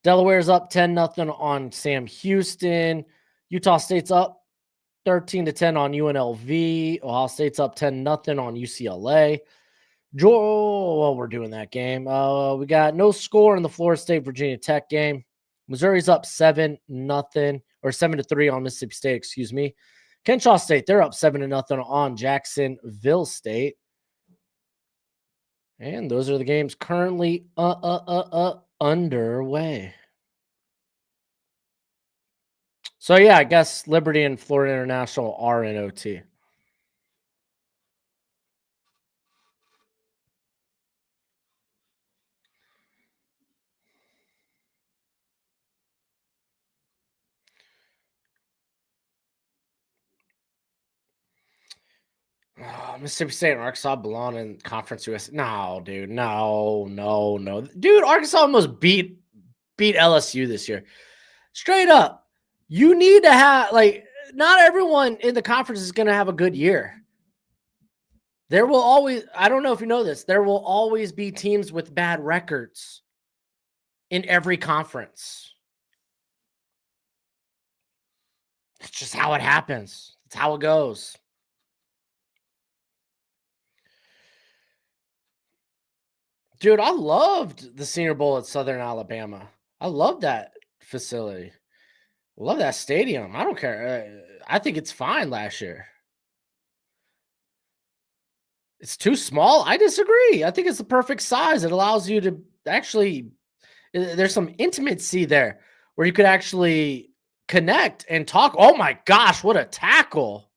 S1: Delaware's up 10-0 on Sam Houston. Utah State's up 13-10 on UNLV. Ohio State's up 10-0 on UCLA. Well, we're doing that game. We got no score in the Florida State Virginia Tech game. Missouri's up 7-0 or 7-3 on Mississippi State. Excuse me. Kennesaw State, they're up 7-0 on Jacksonville State. And those are the games currently underway. So yeah, I guess Liberty and Florida International are in OT. Oh, Mississippi State and Arkansas belong in Conference US. No, dude. No. Dude, Arkansas almost beat LSU this year. Straight up. You need to have, like, not everyone in the conference is going to have a good year. There will always, I don't know if you know this, there will always be teams with bad records in every conference. It's just how it happens. It's how it goes. Dude, I loved the Senior Bowl at Southern Alabama. I love that facility. I love that stadium. I don't care. I think it's fine last year. It's too small. I disagree. I think it's the perfect size. It allows you to actually, there's some intimacy there where you could actually connect and talk. Oh my gosh, what a tackle.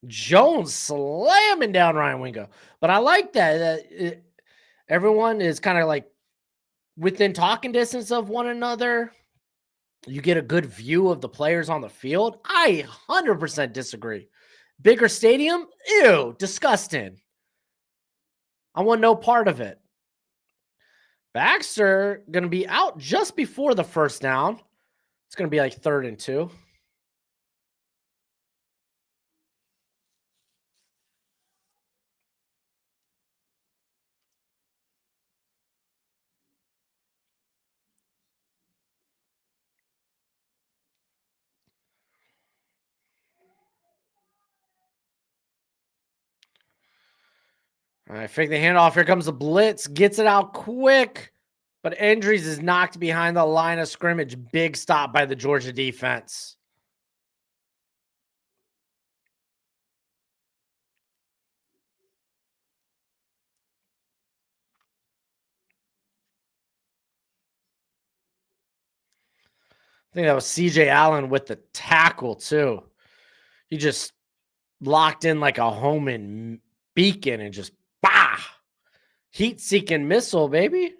S1: Jones slamming down Ryan Wingo. But I like that. Everyone is kind of like within talking distance of one another. You get a good view of the players on the field. I 100% disagree. Bigger stadium? Ew, disgusting. I want no part of it. Baxter going to be out just before the first down. It's going to be like 3rd and 2. All right, fake the handoff. Here comes the blitz. Gets it out quick. But Andrews is knocked behind the line of scrimmage. Big stop by the Georgia defense. I think that was CJ Allen with the tackle, too. He just locked in like a homing beacon and just, bah! Heat-seeking missile, baby.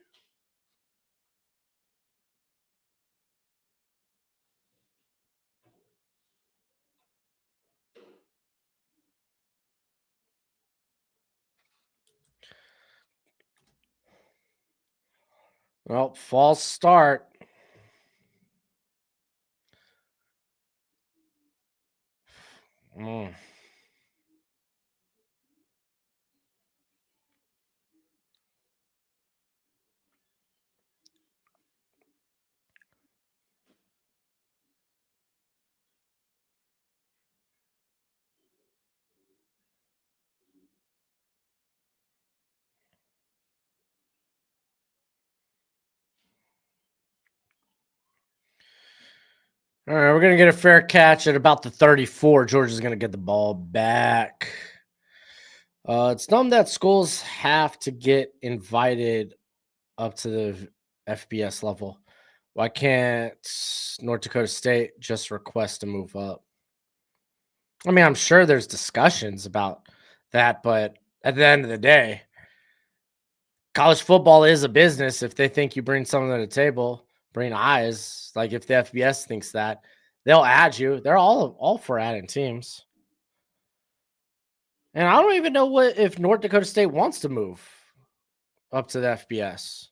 S1: Well, false start. Mm. All right, we're going to get a fair catch at about the 34. Georgia's going to get the ball back. It's dumb that schools have to get invited up to the FBS level. Why can't North Dakota State just request to move up? I mean, I'm sure there's discussions about that, but at the end of the day, college football is a business. If they think you bring something to the table, bring eyes. Like if the FBS thinks that, they'll add you. They're all for adding teams. And I don't even know what if North Dakota State wants to move up to the FBS.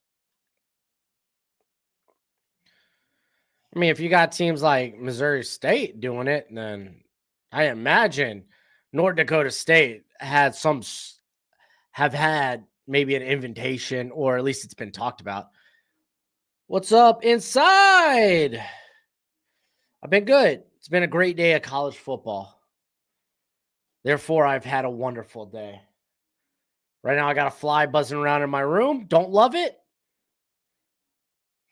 S1: I mean, if you got teams like Missouri State doing it, then I imagine North Dakota State have had maybe an invitation, or at least it's been talked about. What's up inside? I've been good. It's been a great day of college football. Therefore, I've had a wonderful day. Right now, I got a fly buzzing around in my room. Don't love it,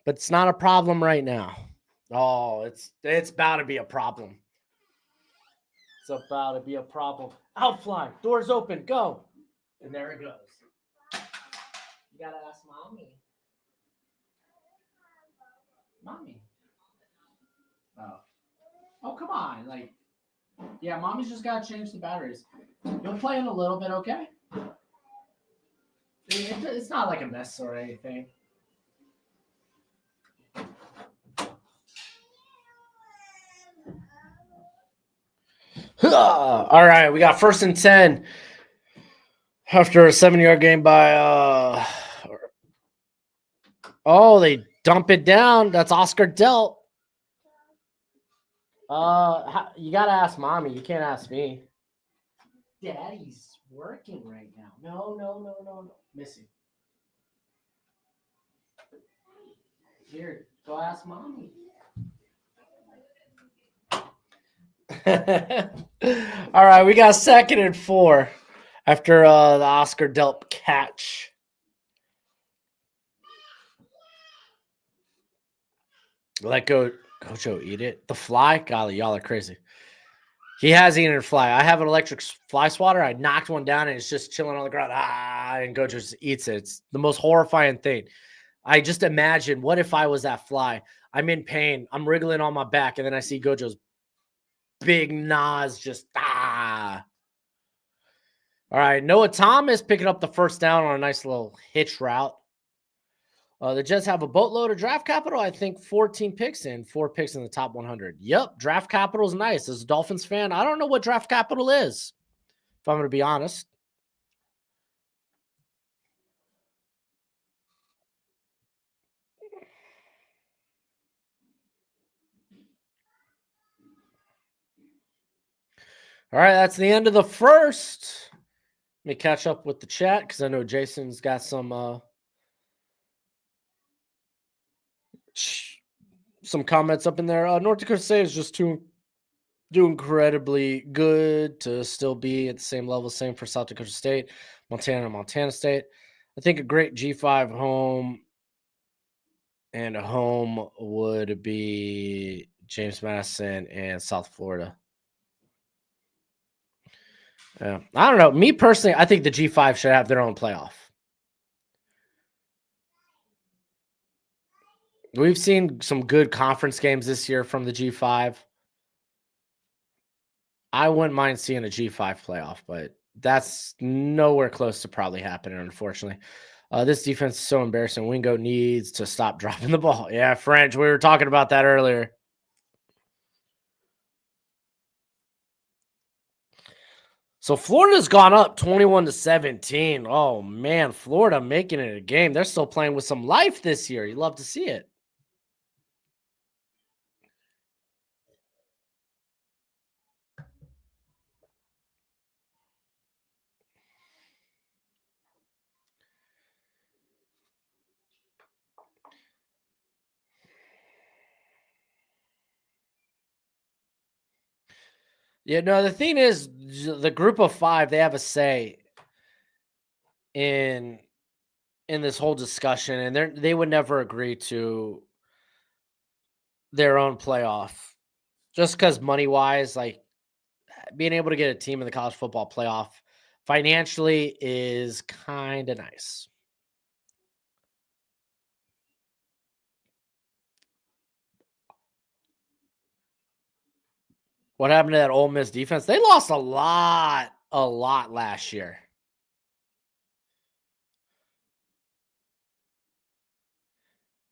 S1: but it's not a problem right now. Oh, it's about to be a problem. It's about to be a problem. Out fly. Doors open. Go. And there it goes. You gotta ask mommy. Mommy. Oh. Oh, come on. Like, yeah, mommy's just gotta change the batteries. You'll play in a little bit, okay? It's not like a mess or anything. All right, we got 1st and 10 after a 7-yard gain by oh, they dump it down. That's Oscar Delt. You gotta ask mommy. You can't ask me. Daddy's working right now. No. Missy. Here, go ask mommy. All right, we got 2nd and 4 after the Oscar Delp catch. Let Gojo eat it. The fly? Golly, y'all are crazy. He has eaten a fly. I have an electric fly swatter. I knocked one down and it's just chilling on the ground. And Gojo just eats it. It's the most horrifying thing. I just imagine, what if I was that fly? I'm in pain. I'm wriggling on my back, and then I see Gojo's big nose just All right, Noah Thomas picking up the 1st down on a nice little hitch route. The Jets have a boatload of draft capital. I think 14 picks in, 4 picks in the top 100. Yep, draft capital is nice. As a Dolphins fan, I don't know what draft capital is, if I'm going to be honest. All right, that's the end of the first. Let me catch up with the chat because I know Jason's got sh- some comments up in there. North Dakota State is just too do incredibly good to still be at the same level. Same for South Dakota State, Montana State. I think a great G5 home and a home would be James Madison and South Florida. Yeah. I don't know. Me personally, I think the G5 should have their own playoff. We've seen some good conference games this year from the G5. I wouldn't mind seeing a G5 playoff, but that's nowhere close to probably happening, unfortunately. This defense is so embarrassing. Wingo needs to stop dropping the ball. Yeah, French. We were talking about that earlier. So Florida's gone up 21-17. Oh man, Florida making it a game. They're still playing with some life this year. You love to see it. Yeah, no, the thing is the group of 5, they have a say in this whole discussion, and they would never agree to their own playoff. Just because money wise, like being able to get a team in the college football playoff financially is kind of nice. What happened to that Ole Miss defense? They lost a lot last year.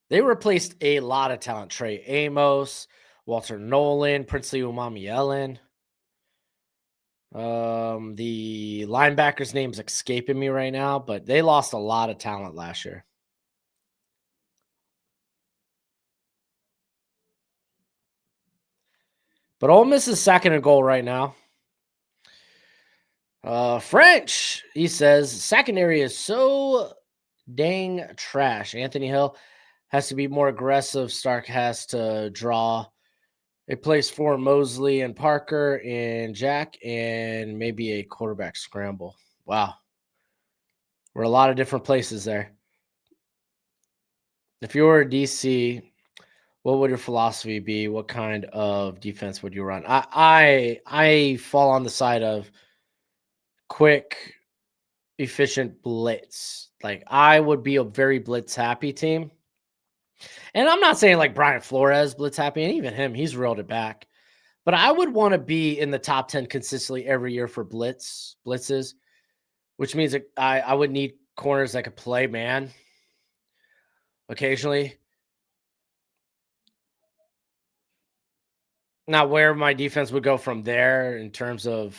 S1: They replaced a lot of talent. Trey Amos, Walter Nolan, Princely Umami. The linebacker's name's escaping me right now, but they lost a lot of talent last year. But Ole Miss is second in goal right now. French, he says, secondary is so dang trash. Anthony Hill has to be more aggressive. Stark has to draw a place for Mosley and Parker and Jack and maybe a quarterback scramble. Wow. We're a lot of different places there. If you were a DC, what would your philosophy be? What kind of defense would you run? I fall on the side of quick, efficient blitz. Like I would be a very blitz happy team. And I'm not saying like Brian Flores blitz happy, and even him, he's reeled it back. But I would want to be in the top 10 consistently every year for blitzes, which means that I would need corners that could play man occasionally. Now, where my defense would go from there in terms of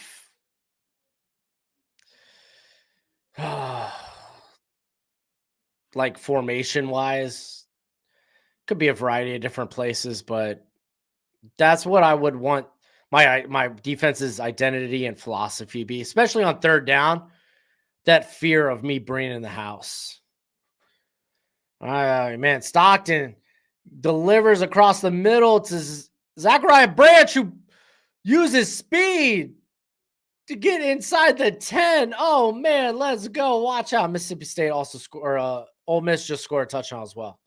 S1: like formation wise, could be a variety of different places, but that's what I would want my defense's identity and philosophy be, especially on third down. That fear of me bringing in the house. Man, Stockton delivers across the middle to Zachariah Branch, who uses speed to get inside the 10. Oh man, let's go. Watch out. Mississippi State also score. Ole Miss just scored a touchdown as well.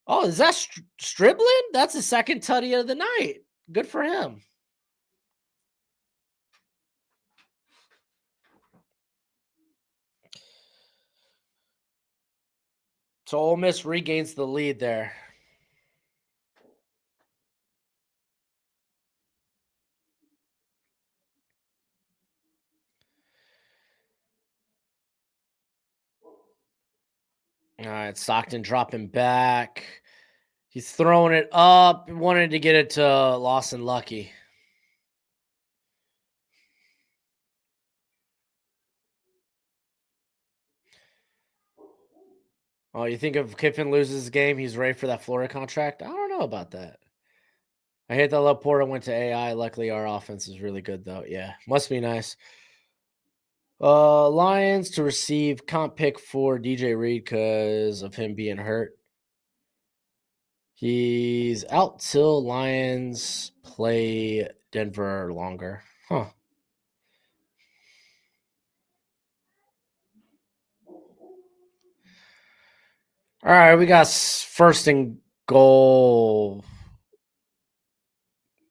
S1: Oh, is that Striblin? That's the second tutty of the night. Good for him. So Ole Miss regains the lead there. All right, Stockton dropping back. He's throwing it up. Wanted to get it to Lawson Lucky. Oh, you think if Kiffin loses the game, he's ready for that Florida contract? I don't know about that. I hate that Laporta went to AI. Luckily, our offense is really good, though. Yeah, must be nice. Lions to receive comp pick for DJ Reed because of him being hurt. He's out till Lions play Denver longer. Huh. All right, we got first and goal.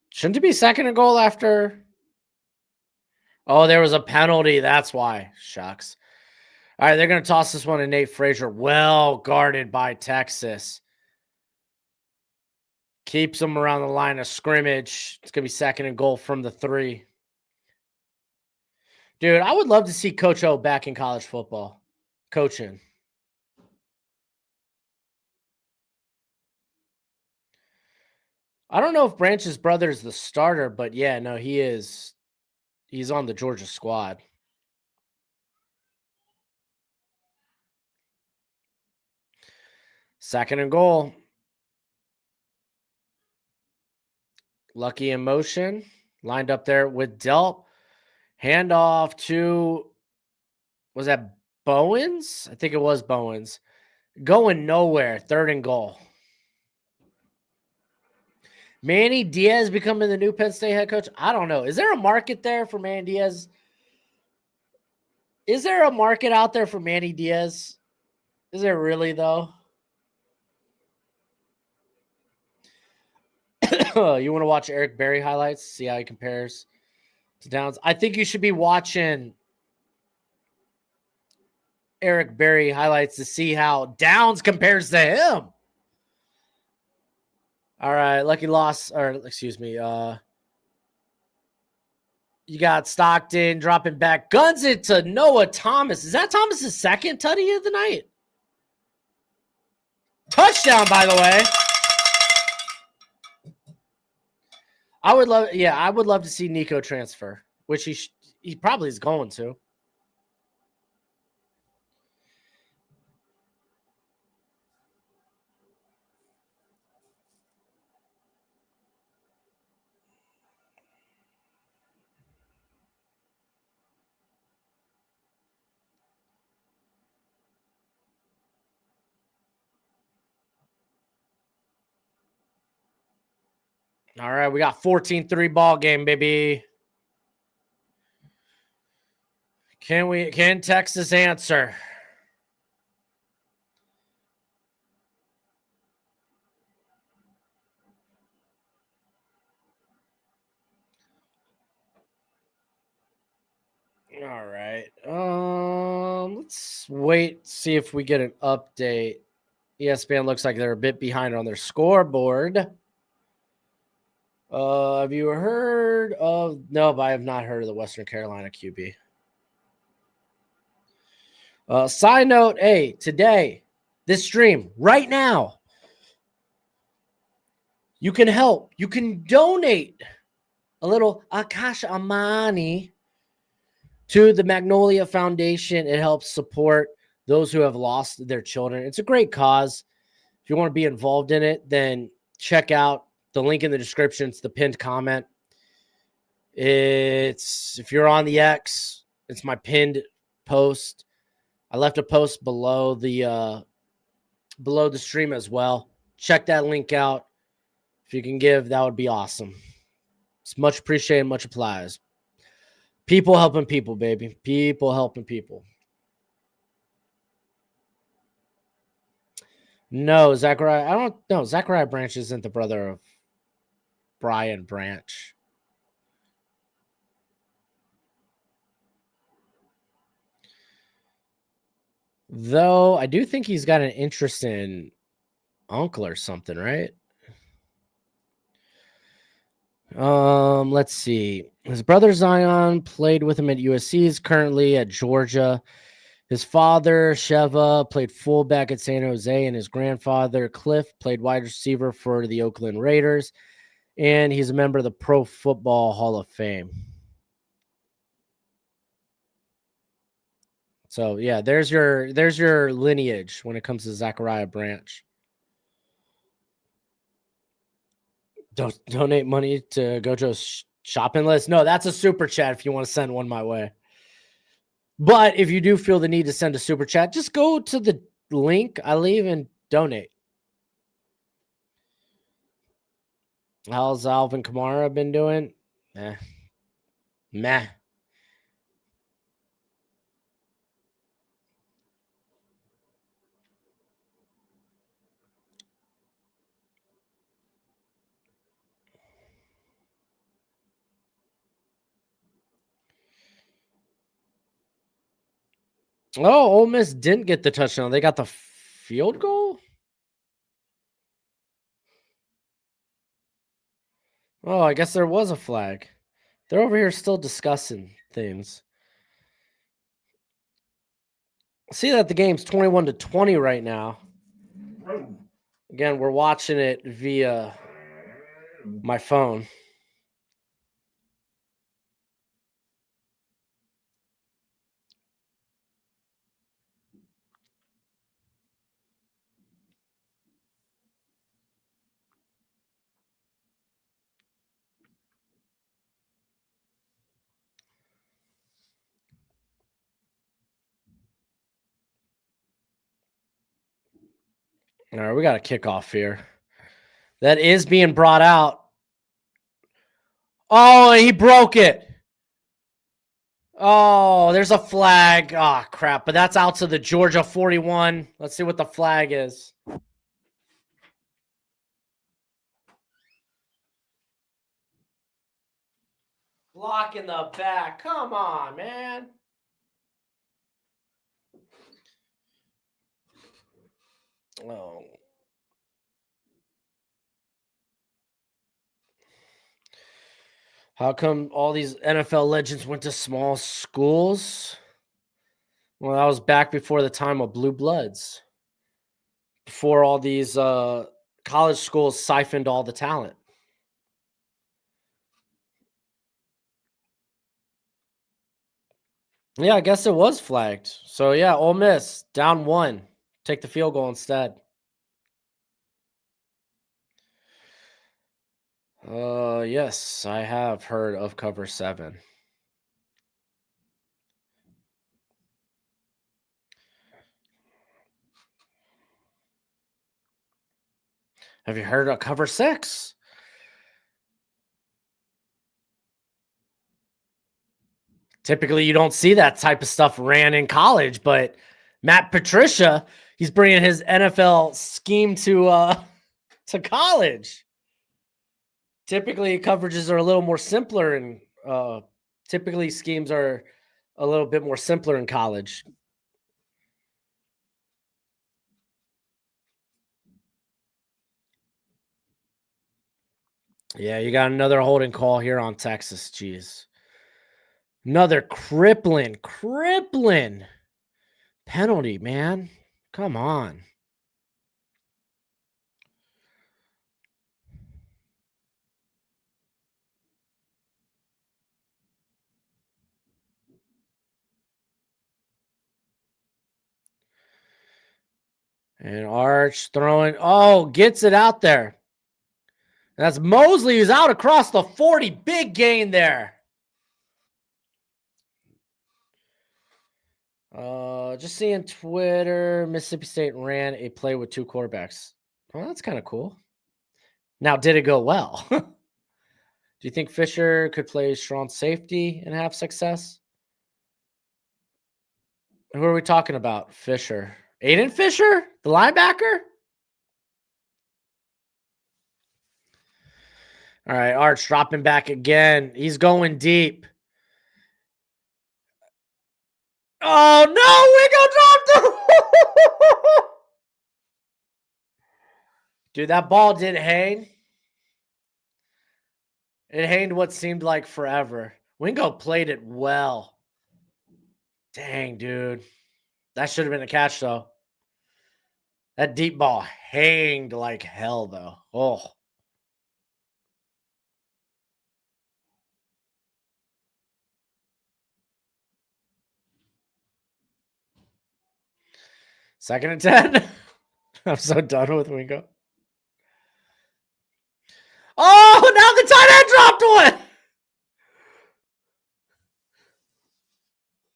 S1: Shouldn't it be second and goal after? Oh, there was a penalty. That's why. Shucks. All right, they're going to toss this one to Nate Frazier. Well guarded by Texas. Keeps them around the line of scrimmage. It's going to be second and goal from the 3. Dude, I would love to see Coach O back in college football. Coaching. I don't know if Branch's brother is the starter, but yeah, no, he is. He's on the Georgia squad. Second and goal. Lucky in motion. Lined up there with Delp. Handoff to, was that Bowens? I think it was Bowens. Going nowhere. Third and goal. Manny Diaz becoming the new Penn State head coach? I don't know. Is there a market there for Manny Diaz? Is there a market out there for Manny Diaz? Is there really, though? You want to watch Eric Berry highlights? See how he compares to Downs? I think you should be watching Eric Berry highlights to see how Downs compares to him. All right, lucky loss, or excuse me. You got Stockton dropping back, guns it to Noah Thomas. Is that Thomas's second tutty of the night? Touchdown, by the way. I would love to see Nico transfer, which he probably is going to. All right, we got 14-3 ball game, baby. Can Texas answer? All right. Let's wait, see if we get an update. ESPN looks like they're a bit behind on their scoreboard. Have you heard of? No, but I have not heard of the Western Carolina QB. Side note, hey, today, this stream, right now, you can help. You can donate a little Akasha Amani to the Magnolia Foundation. It helps support those who have lost their children. It's a great cause. If you want to be involved in it, then check out the link in the description. It's the pinned comment. If you're on the X, it's my pinned post. I left a post below the stream as well. Check that link out. If you can give, that would be awesome. It's much appreciated, much applies. People helping people, baby. People helping people. No, Zachariah. I don't know. Zachariah Branch isn't the brother of Brian Branch. Though I do think he's got an interest in uncle or something, right? Let's see. His brother Zion played with him at USC. He's currently at Georgia. His father, Sheva, played fullback at San Jose, and his grandfather, Cliff, played wide receiver for the Oakland Raiders. And he's a member of the Pro Football Hall of Fame. So yeah, there's your lineage when it comes to Zachariah Branch. Donate money to go to a shopping list. No, that's a super chat if you want to send one my way. But if you do feel the need to send a super chat, just go to the link I leave and donate. How's Alvin Kamara been doing? Meh. Oh, Ole Miss didn't get the touchdown. They got the field goal? Oh, I guess there was a flag. They're over here still discussing things. See that the game's 21-20 right now. Again, we're watching it via my phone. All right, we got a kickoff here. That is being brought out. Oh, he broke it. Oh, there's a flag. Oh, crap. But that's out to the Georgia 41. Let's see what the flag is. Block in the back. Come on, man. Oh. How come all these NFL legends went to small schools? Well, that was back before the time of blue bloods. Before all these college schools siphoned all the talent. Yeah, I guess it was flagged. So yeah, Ole Miss down 1. Take the field goal instead. Yes, I have heard of cover 7. Have you heard of cover 6? Typically, you don't see that type of stuff ran in college, but Matt Patricia, he's bringing his NFL scheme to college. Typically, coverages are a little more simpler, and typically schemes are a little bit more simpler in college. Yeah, you got another holding call here on Texas. Jeez. Another crippling penalty, man. Come on. And Arch throwing. Oh, gets it out there. That's Mosley who's out across the 40. Big gain there. Just seeing Twitter. Mississippi State ran a play with 2 quarterbacks. Well, that's kind of cool. Now, did it go well? Do you think Fisher could play strong safety and have success? Who are we talking about? Fisher. Aiden Fisher? The linebacker? All right, Arch dropping back again. He's going deep. Oh, no, Wingo dropped him. Dude, that ball did hang. It hanged what seemed like forever. Wingo played it well. Dang, dude. That should have been a catch, though. That deep ball hanged like hell, though. Oh. Second and 10. I'm so done with Wingo. Oh! now the tight end dropped one.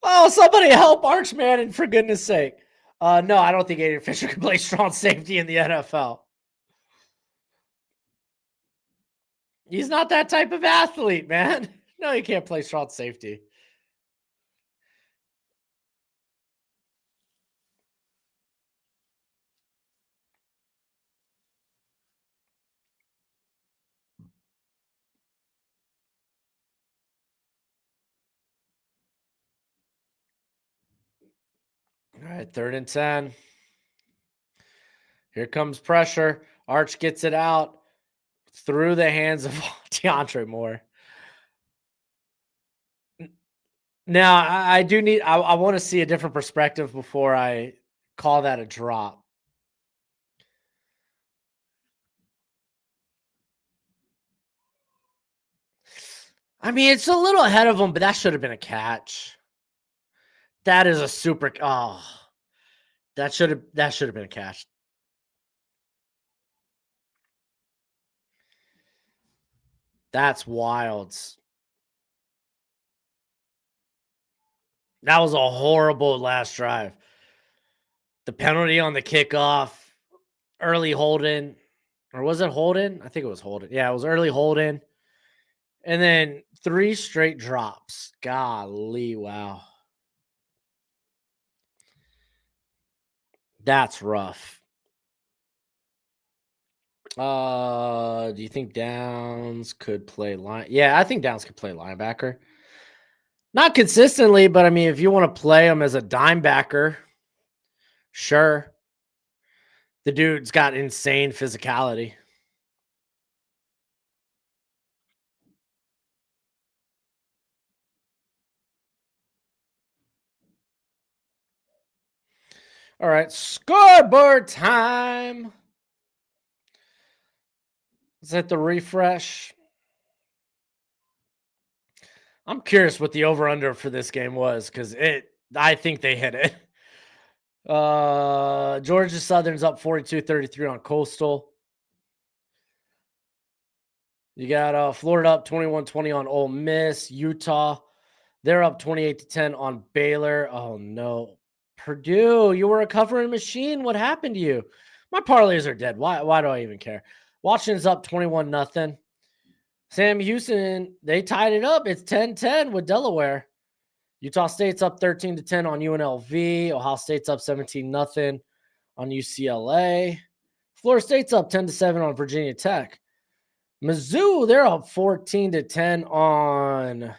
S1: Oh, somebody help Arch Manning, for goodness sake. No, I don't think Adrian Fisher can play strong safety in the NFL. He's not that type of athlete, man. No, he can't play strong safety. All right, 3rd and 10. Here comes pressure. Arch gets it out through the hands of DeAndre Moore. Now, I do need, I want to see a different perspective before I call that a drop. I mean, it's a little ahead of him, but that should have been a catch. That is a super, oh, that should have been a catch. That's wild. That was a horrible last drive. The penalty on the kickoff, early holding, or was it holding? I think it was holding. Yeah, it was early holding. And then 3 straight drops. Golly, wow. That's rough. Do you think Downs could play line? Yeah, I think Downs could play linebacker. Not consistently, but I mean, if you want to play him as a dime backer, sure. The dude's got insane physicality. All right, scoreboard time. Is that the refresh? I'm curious what the over-under for this game was because I think they hit it. Georgia Southern's up 42-33 on Coastal. You got Florida up 21-20 on Ole Miss. Utah, they're up 28-10 on Baylor. Oh no. Purdue, you were a covering machine. What happened to you? My parlays are dead. Why do I even care? Washington's up 21-0. Sam Houston, they tied it up. It's 10-10 with Delaware. Utah State's up 13-10 on UNLV. Ohio State's up 17-0 on UCLA. Florida State's up 10-7 on Virginia Tech. Mizzou, they're up 14-10 on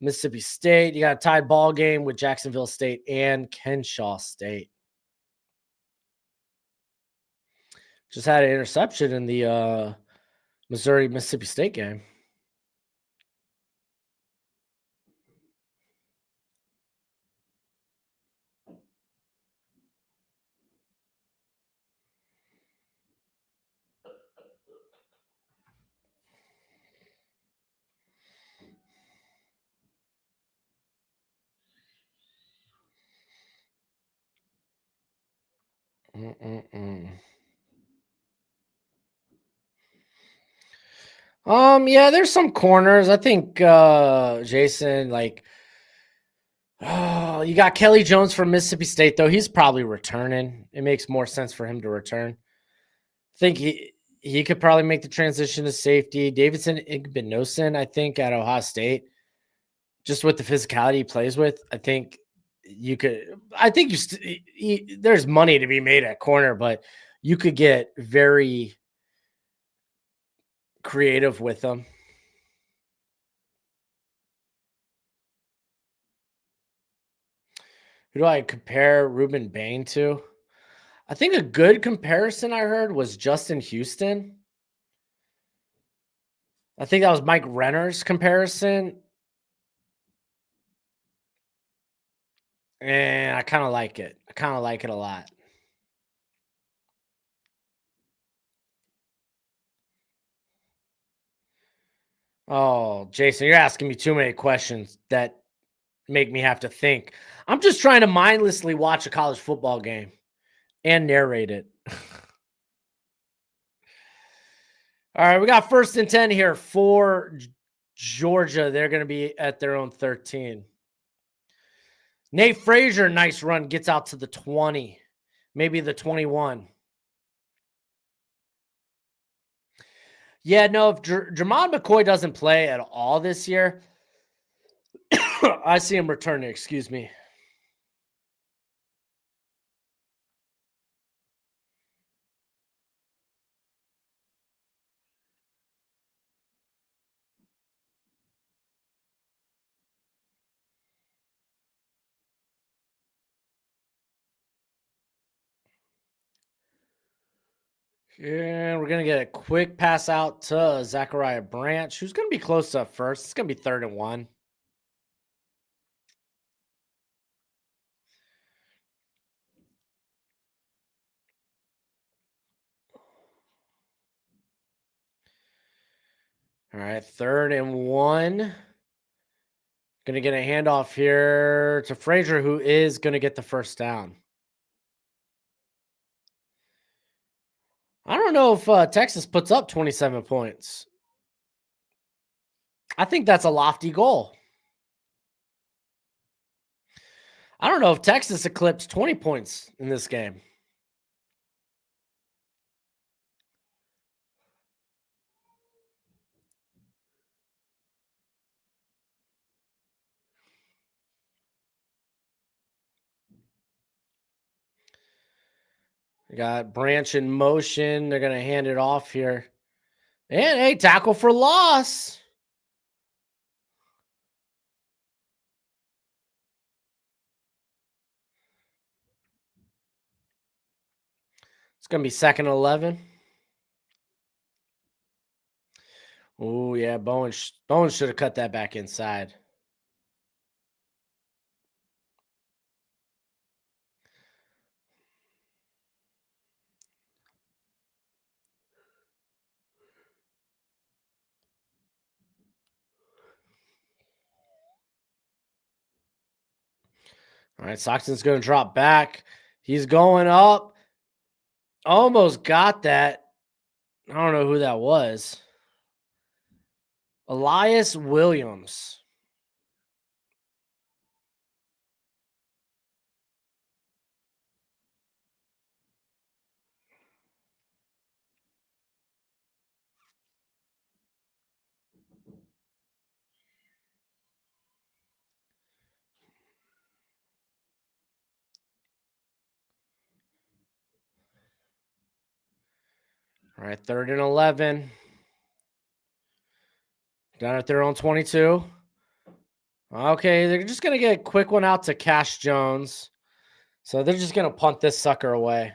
S1: Mississippi State. You got a tied ball game with Jacksonville State and Kenshaw State. Just had an interception in the Missouri-Mississippi State game. Yeah, there's some corners. I think Jason, like, oh, you got Kelly Jones from Mississippi State, though. He's probably returning. It makes more sense for him to return. I think he could probably make the transition to safety. Davidson Igbinosun, I think, at Ohio State, just with the physicality he plays with, I think you could. I think there's money to be made at corner, but you could get very creative with them. Who do I compare Ruben Bain to? I think a good comparison I heard was Justin Houston. I think that was Mike Renner's comparison. And I kind of like it. I kind of like it a lot. Oh, Jason, you're asking me too many questions that make me have to think. I'm just trying to mindlessly watch a college football game and narrate it. All right, we got first and 10 here for Georgia. They're going to be at their own 13. Nate Frazier, nice run, gets out to the 20, maybe the 21. Yeah, no, if Jermon McCoy doesn't play at all this year, I see him returning, excuse me. And we're going to get a quick pass out to Zachariah Branch, who's going to be close up first. It's going to be 3rd and 1. All right, 3rd and 1. Going to get a handoff here to Frazier, who is going to get the first down. I don't know if Texas puts up 27 points. I think that's a lofty goal. I don't know if Texas eclipsed 20 points in this game. We got Branch in motion. They're going to hand it off here. And a tackle for loss. It's going to be 2nd and 11. Oh, yeah. Bowen should have cut that back inside. All right. Soxton's going to drop back. He's going up. Almost got that. I don't know who that was. Elias Williams. All right, 3rd and 11. Down at their own 22. Okay, they're just going to get a quick one out to Cash Jones. So they're just going to punt this sucker away.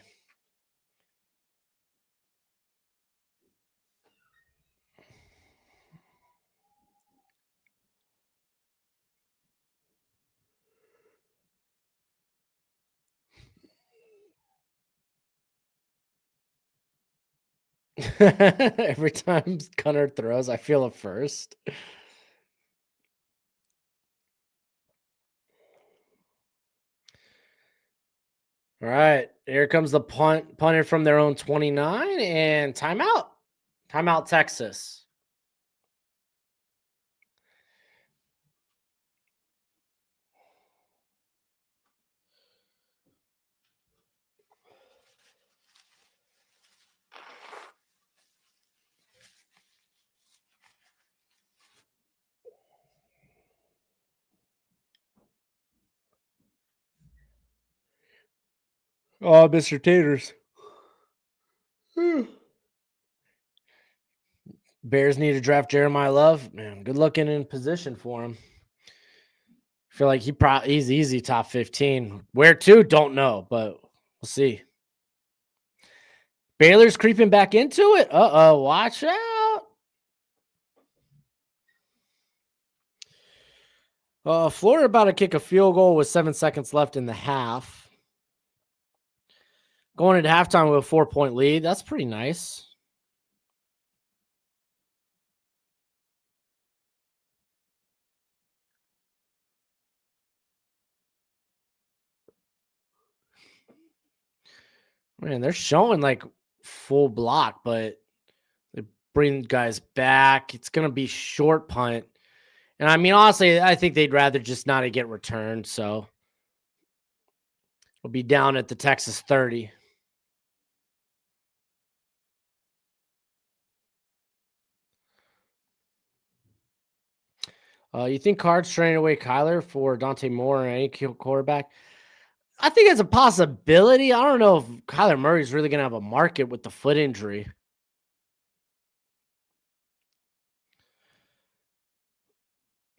S1: Every time Gunner throws, I feel it first. All right, here comes the punt, punted from their own 29, and timeout. Timeout, Texas. Oh, Mr. Taters. Bears need to draft Jeremiah Love. Man, good looking in position for him. I feel like he's easy top 15. Where to? Don't know, but we'll see. Baylor's creeping back into it. Uh-oh, watch out. Florida about to kick a field goal with 7 seconds left in the half. Going into halftime with a 4-point lead. That's pretty nice. Man, they're showing like full block, but bring guys back. It's gonna be short punt. And I mean, honestly, I think they'd rather just not get returned. So we'll be down at the Texas 30. You think Cards trading away Kyler for Dante Moore or any quarterback? I think it's a possibility. I don't know if Kyler Murray's really going to have a market with the foot injury.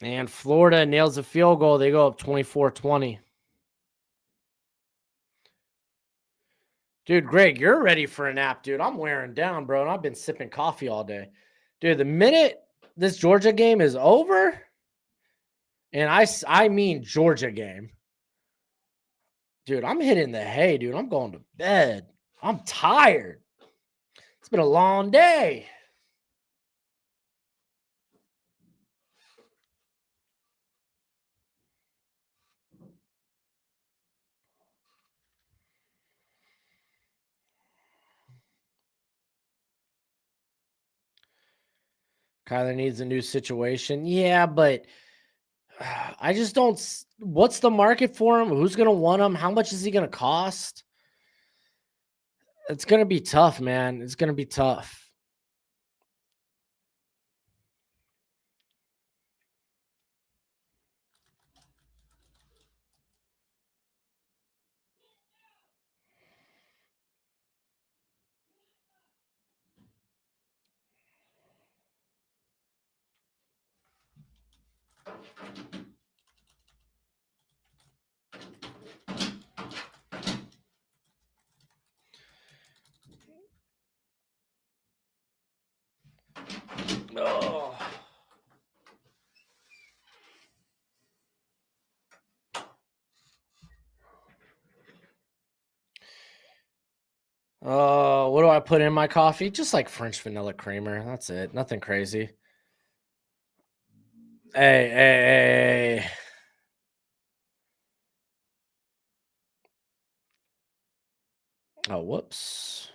S1: And Florida nails a field goal. They go up 24-20. Dude, Greg, you're ready for a nap, dude. I'm wearing down, bro, and I've been sipping coffee all day. Dude, the minute this Georgia game is over, and I mean Georgia game, dude, I'm hitting the hay, dude. I'm going to bed. I'm tired. It's been a long day. Kyler needs a new situation. Yeah, but I just don't. What's the market for him? Who's going to want him? How much is he going to cost? It's going to be tough, man. It's going to be tough. Oh. What do I put in my coffee? Just like French vanilla creamer. That's it. Nothing crazy. Hey. Oh, whoops.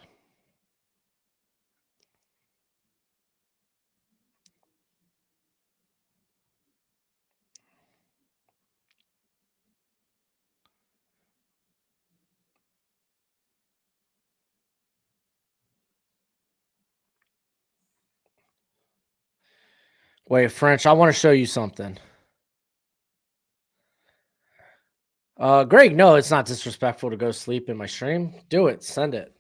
S1: Wait, French, I want to show you something. Greg, no, it's not disrespectful to go sleep in my stream. Do it. Send it.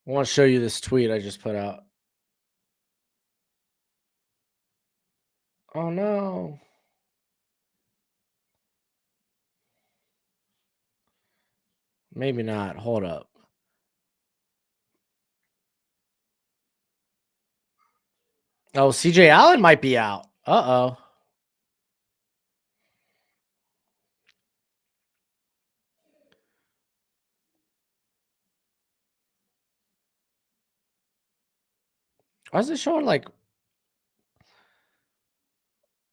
S1: I want to show you this tweet I just put out. Oh, no. Maybe not. Hold up. Oh, CJ Allen might be out. Uh-oh. Why is it showing like...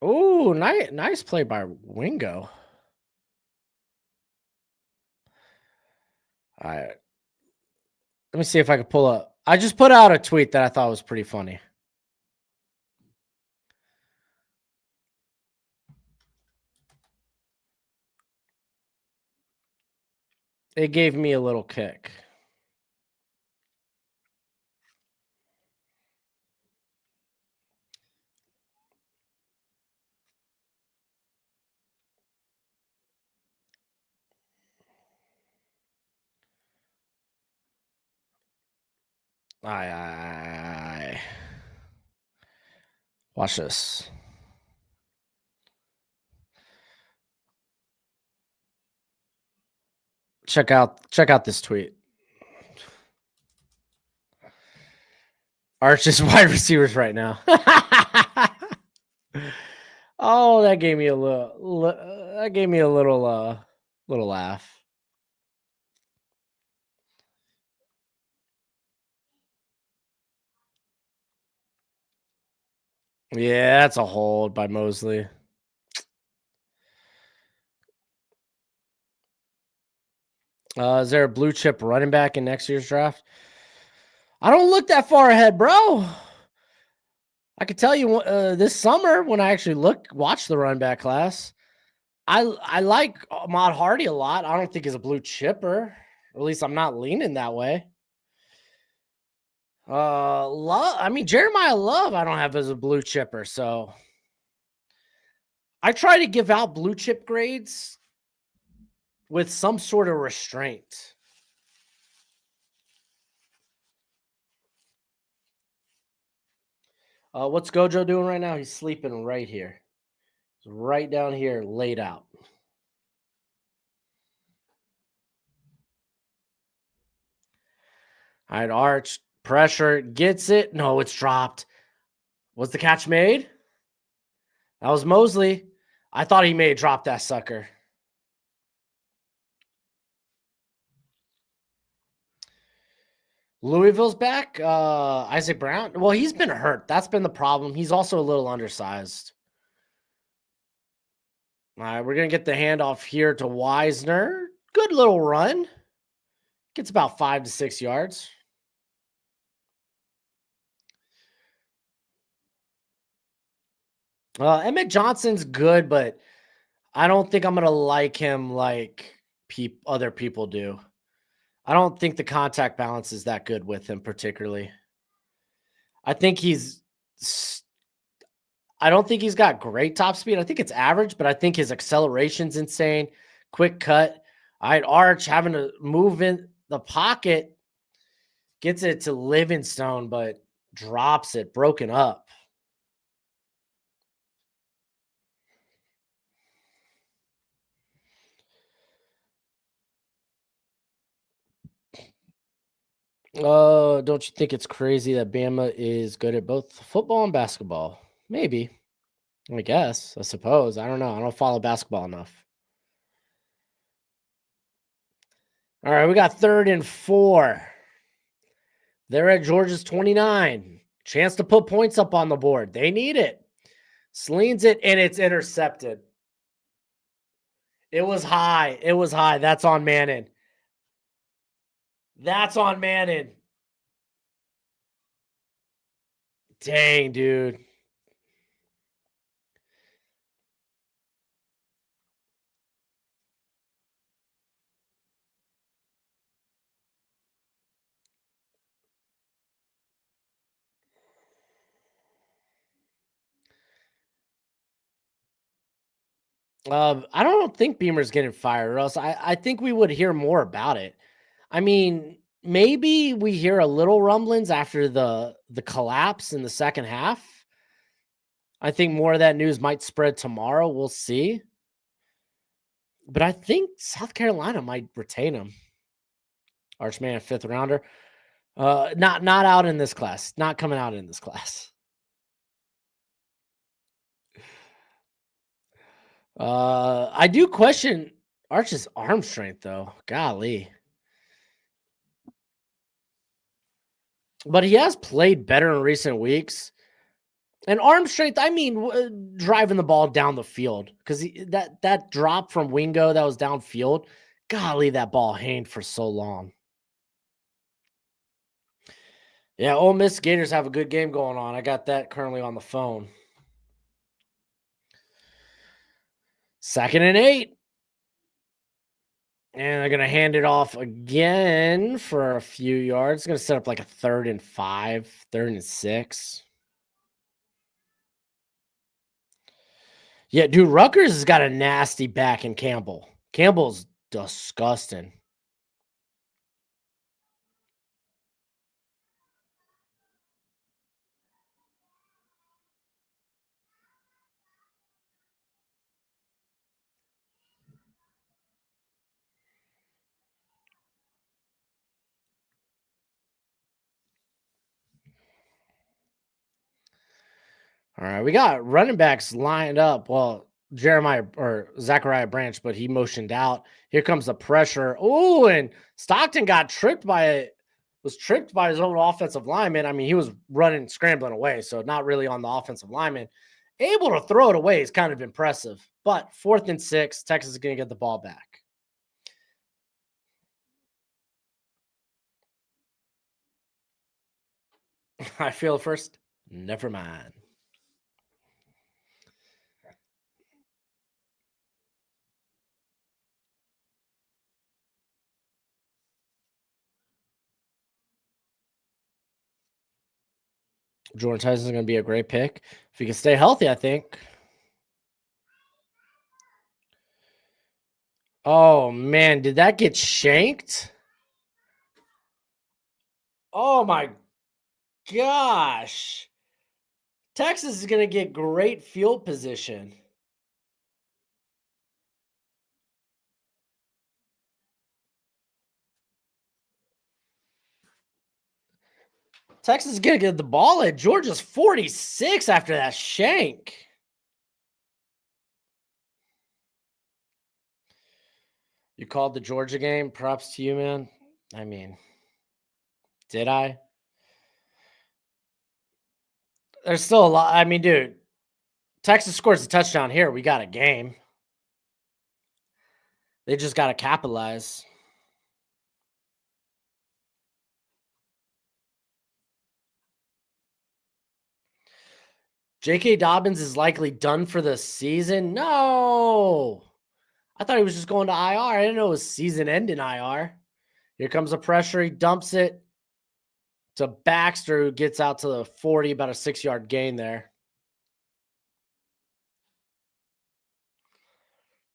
S1: Oh, nice play by Wingo. All right. Let me see if I can pull up. I just put out a tweet that I thought was pretty funny. It gave me a little kick. Aye. Watch this. Check out this tweet. Arch's wide receivers right now. Oh, that gave me a little laugh. Yeah, that's a hold by Mosley. Is there a blue chip running back in next year's draft? I don't look that far ahead, bro. I could tell you this summer when I actually watch the run back class. I like Ahmad Hardy a lot. I don't think he's a blue chipper. Or at least I'm not leaning that way. Love. I mean Jeremiah Love. I don't have as a blue chipper, so I try to give out blue chip grades with some sort of restraint. What's Gojo doing right now? He's sleeping right here. He's right down here, laid out. All right, Arch pressure gets it. No, it's dropped. Was the catch made? That was Mosley. I thought he may have dropped that sucker. Louisville's back. Isaac Brown. Well, he's been hurt. That's been the problem. He's also a little undersized. All right, we're going to get the handoff here to Wisner. Good little run. Gets about 5 to 6 yards. Emmett Johnson's good, but I don't think I'm going to like him like other people do. I don't think the contact balance is that good with him particularly. I think I don't think he's got great top speed. I think it's average, but I think his acceleration's insane. Quick cut. All right, Arch having to move in the pocket, gets it to Livingstone, but drops it, broken up. Don't you think it's crazy that Bama is good at both football and basketball? Maybe. I guess. I suppose. I don't know. I don't follow basketball enough. All right, we got 3rd and 4. They're at Georgia's 29. Chance to put points up on the board. They need it. Sleens it, and it's intercepted. It was high. It was high. That's on Manning. That's on Manning. Dang, dude. I don't think Beamer's getting fired, or else I think we would hear more about it. I mean, maybe we hear a little rumblings after the collapse in the second half. I think more of that news might spread tomorrow. We'll see. But I think South Carolina might retain him. Archman, 5th rounder. Not out in this class. Not coming out in this class. I do question Arch's arm strength though. Golly. But he has played better in recent weeks. And arm strength, I mean, driving the ball down the field because that drop from Wingo that was downfield, golly, that ball hanged for so long. Yeah, Ole Miss Gators have a good game going on. I got that currently on the phone. 2nd and 8. And they're going to hand it off again for a few yards. It's going to set up like a 3rd and 5, 3rd and 6. Yeah, dude, Rutgers has got a nasty back in Campbell. Campbell's disgusting. All right, we got running backs lined up. Well, Jeremiah or Zachariah Branch, but he motioned out. Here comes the pressure. Oh, and Stockton was tripped by his own offensive lineman. I mean, he was running, scrambling away, so not really on the offensive lineman. Able to throw it away is kind of impressive. But 4th and 6, Texas is going to get the ball back. I feel first. Never mind. Jordan Tyson's going to be a great pick if he can stay healthy. I think. Oh man, did that get shanked? Oh my gosh. Texas is going to get great field position. Texas is going to get the ball at Georgia's 46 after that shank. You called the Georgia game. Props to you, man. I mean, did I? There's still a lot. I mean, dude, Texas scores a touchdown here. We got a game. They just got to capitalize. J.K. Dobbins is likely done for the season. No. I thought he was just going to IR. I didn't know it was season ending IR. Here comes the pressure. He dumps it to Baxter, who gets out to the 40, about a 6-yard gain there.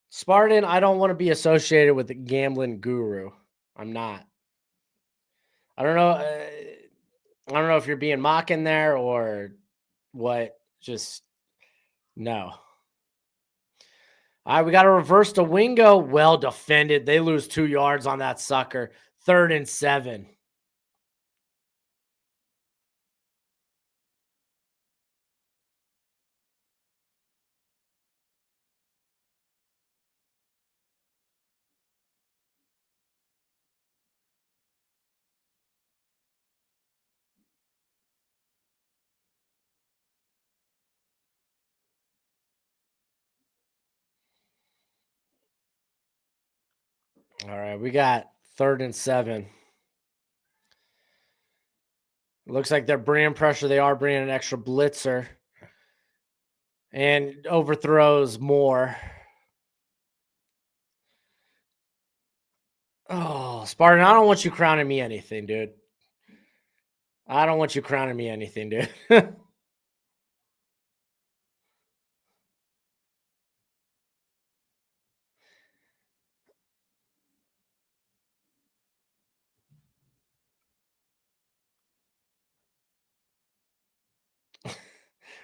S1: Spartan, I don't want to be associated with the gambling guru. I'm not. I don't know. I don't know if you're being mocking there or what. Just no. All right, we got to reverse to Wingo. Well defended. They lose 2 yards on that sucker. 3rd and 7. All right, we got 3rd and 7. Looks like they're bringing pressure. They are bringing an extra blitzer and overthrows more. Oh, Spartan, I don't want you crowning me anything, dude. I don't want you crowning me anything, dude.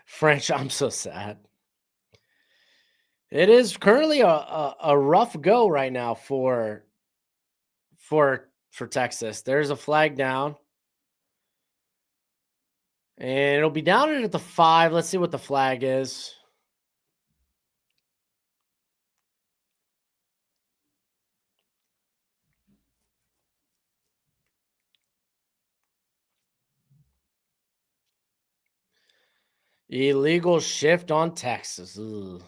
S1: French, I'm so sad. It is currently a rough go right now for Texas. There's a flag down. And it'll be down at the 5. Let's see what the flag is. Illegal shift on Texas. Ugh.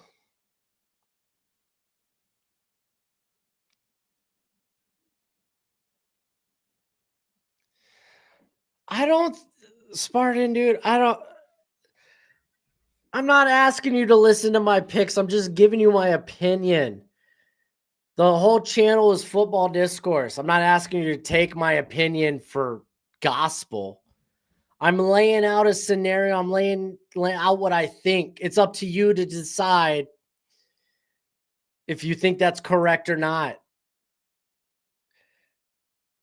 S1: I don't Spartan, dude. I'm not asking you to listen to my picks. I'm just giving you my opinion. The whole channel is football discourse. I'm not asking you to take my opinion for gospel. I'm laying out a scenario. I'm laying out what I think. It's up to you to decide if you think that's correct or not.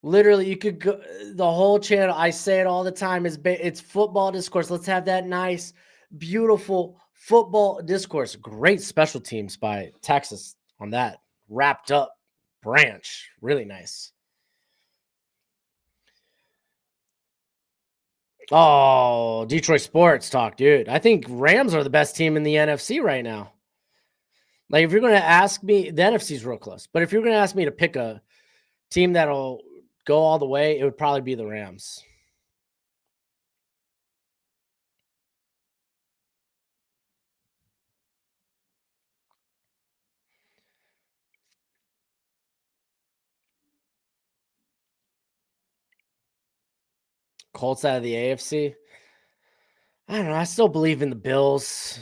S1: Literally, you could go the whole channel. I say it all the time. It's football discourse. Let's have that nice, beautiful football discourse. Great special teams by Texas on that wrapped up branch. Really nice. Oh, Detroit sports talk, dude. I think Rams are the best team in the NFC right now. Like, if you're going to ask me, the NFC's real close. But if you're going to ask me to pick a team that'll go all the way, it would probably be the Rams. Colts out of the AFC. I don't know. I still believe in the Bills.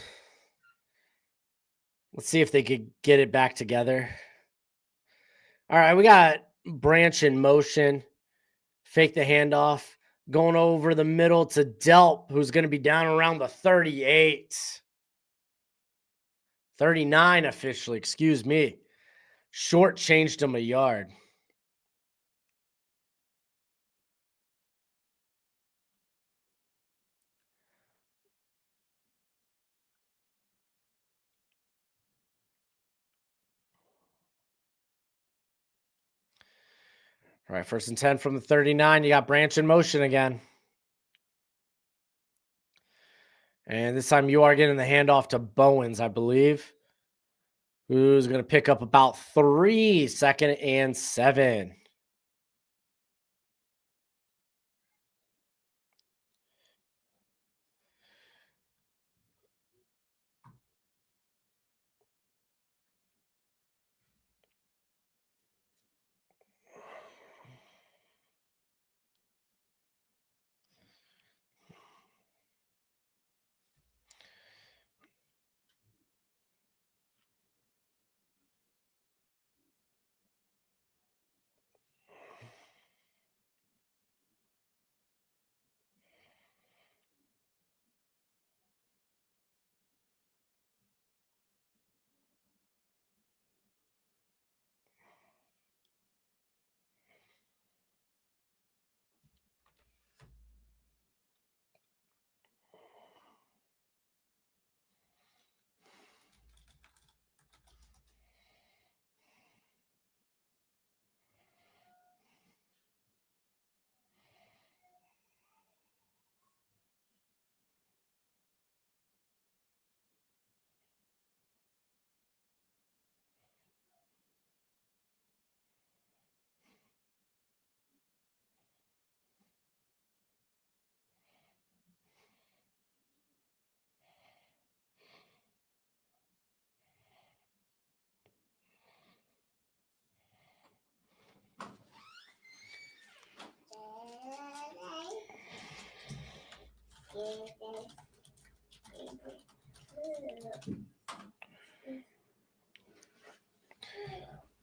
S1: Let's see if they could get it back together. All right, we got Branch in motion. Fake the handoff. Going over the middle to Delp, who's going to be down around the 38. 39 officially, excuse me. Short changed him a yard. All right, 1st and 10 from the 39. You got Branch in motion again. And this time you are getting the handoff to Bowens, I believe, who's going to pick up about 3, 2nd and 7.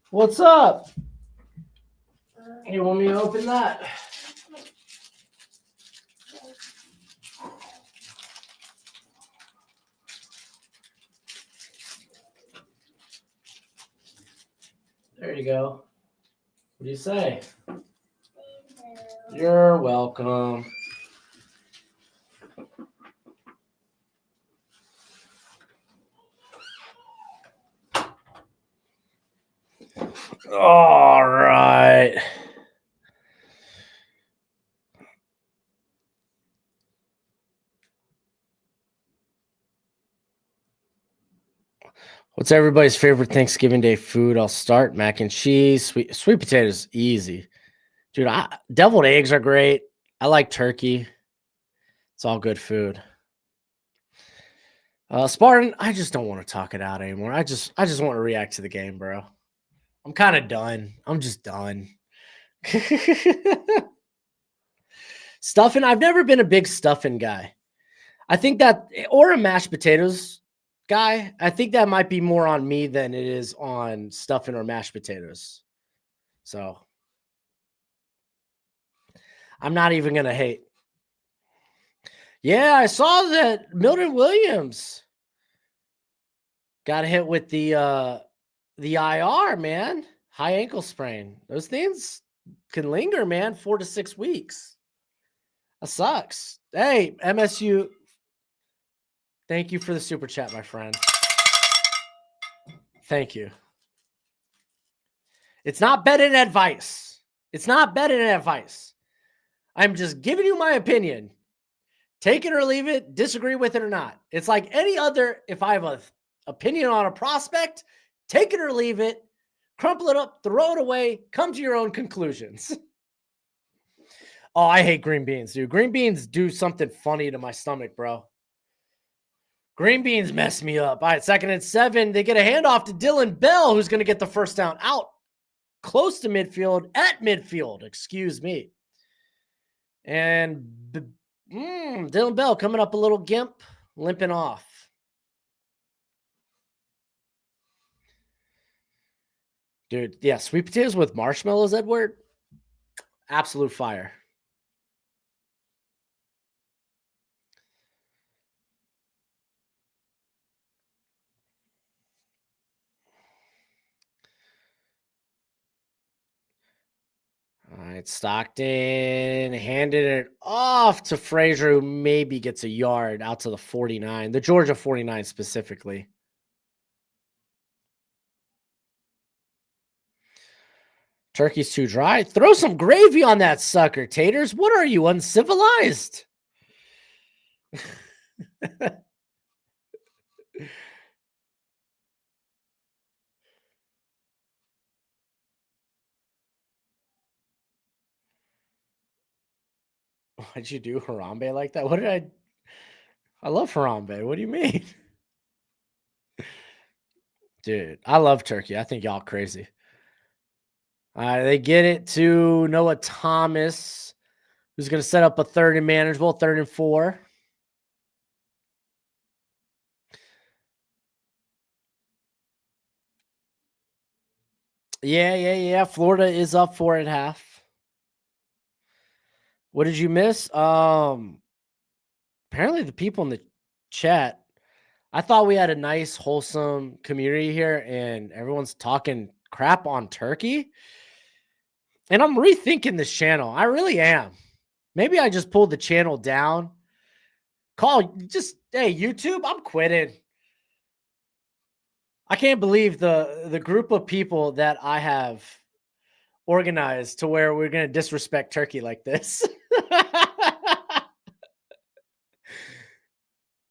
S1: What's up? You want me to open that? There you go. What do you say? You're welcome. All right. What's everybody's favorite Thanksgiving Day food? I'll start mac and cheese, sweet potatoes, easy, dude. Deviled eggs are great. I like turkey. It's all good food. Spartan, I just don't want to talk it out anymore. I just want to react to the game, bro. I'm kind of done. I'm just done. Stuffing, I've never been a big stuffing guy. I think that, or a mashed potatoes guy, I think that might be more on me than it is on stuffing or mashed potatoes. So I'm not even going to hate. Yeah, I saw that Milton Williams got hit with the IR, man. High ankle sprain. Those things can linger, man, 4 to 6 weeks. That sucks. Hey, MSU, thank you for the super chat, my friend. Thank you. It's not betting advice. It's not betting advice. I'm just giving you my opinion. Take it or leave it, disagree with it or not. It's like any other, if I have an opinion on a prospect, take it or leave it, crumple it up, throw it away, come to your own conclusions. Oh, I hate green beans, dude. Green beans do something funny to my stomach, bro. Green beans mess me up. All right, 2nd and 7. They get a handoff to Dylan Bell, who's going to get the first down out close to midfield, at midfield, excuse me. And Dylan Bell coming up a little gimp, limping off. Dude, yeah, sweet potatoes with marshmallows, Edward. Absolute fire. All right, Stockton handed it off to Frazier, who maybe gets a yard out to the 49, the Georgia 49 specifically. Turkey's too dry. Throw some gravy on that sucker, Taters. What are you, uncivilized? Why'd you do Harambe like that? What did I love Harambe. What do you mean? Dude, I love turkey. I think y'all crazy. They get it to Noah Thomas, who's going to set up a third and manageable, 3rd and 4. Yeah. Florida is up 4 at half. What did you miss? Apparently the people in the chat, I thought we had a nice, wholesome community here, and everyone's talking crap on turkey. And I'm rethinking this channel. I really am. Maybe I just pulled the channel down. Hey, YouTube, I'm quitting. I can't believe the group of people that I have organized to where we're going to disrespect turkey like this.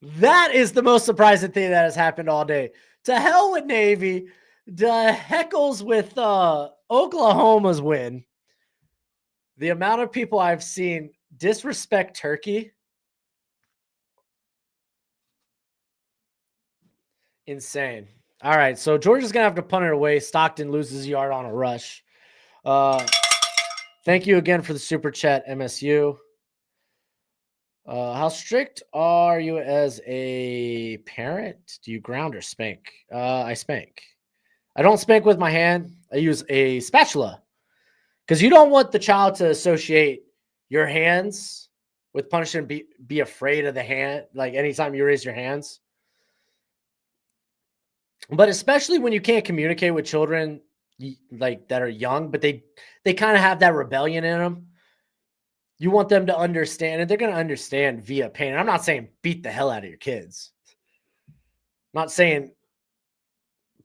S1: That is the most surprising thing that has happened all day. To hell with Navy. The heckles with Oklahoma's win. The amount of people I've seen disrespect turkey. Insane. All right, so Georgia's going to have to punt it away. Stockton loses a yard on a rush. Thank you again for the super chat, MSU. How strict are you as a parent? Do you ground or spank? I spank. I don't spank with my hand. I use a spatula because you don't want the child to associate your hands with punishment. Be afraid of the hand. Like anytime you raise your hands. But especially when you can't communicate with children like that are young, but they kind of have that rebellion in them. You want them to understand, and they're going to understand via pain. And I'm not saying beat the hell out of your kids. I'm not saying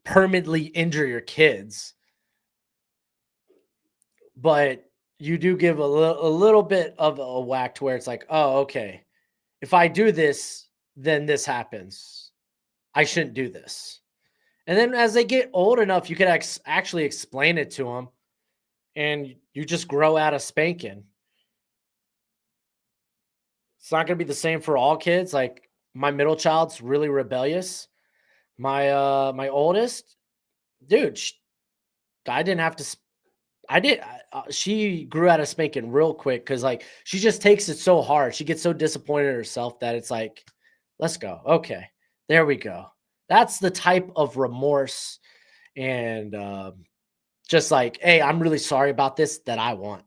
S1: permanently injure your kids, but you do give a little bit of a whack to where it's like, oh, okay, if I do this, then this happens. I shouldn't do this. And then as they get old enough, you can actually explain it to them, and you just grow out of spanking. It's not going to be the same for all kids. Like my middle child's really rebellious. My oldest, dude, I didn't have to. I did. She grew out of spanking real quick because like she just takes it so hard. She gets so disappointed in herself that it's like, let's go. Okay, there we go. That's the type of remorse and just like, hey, I'm really sorry about this that I want.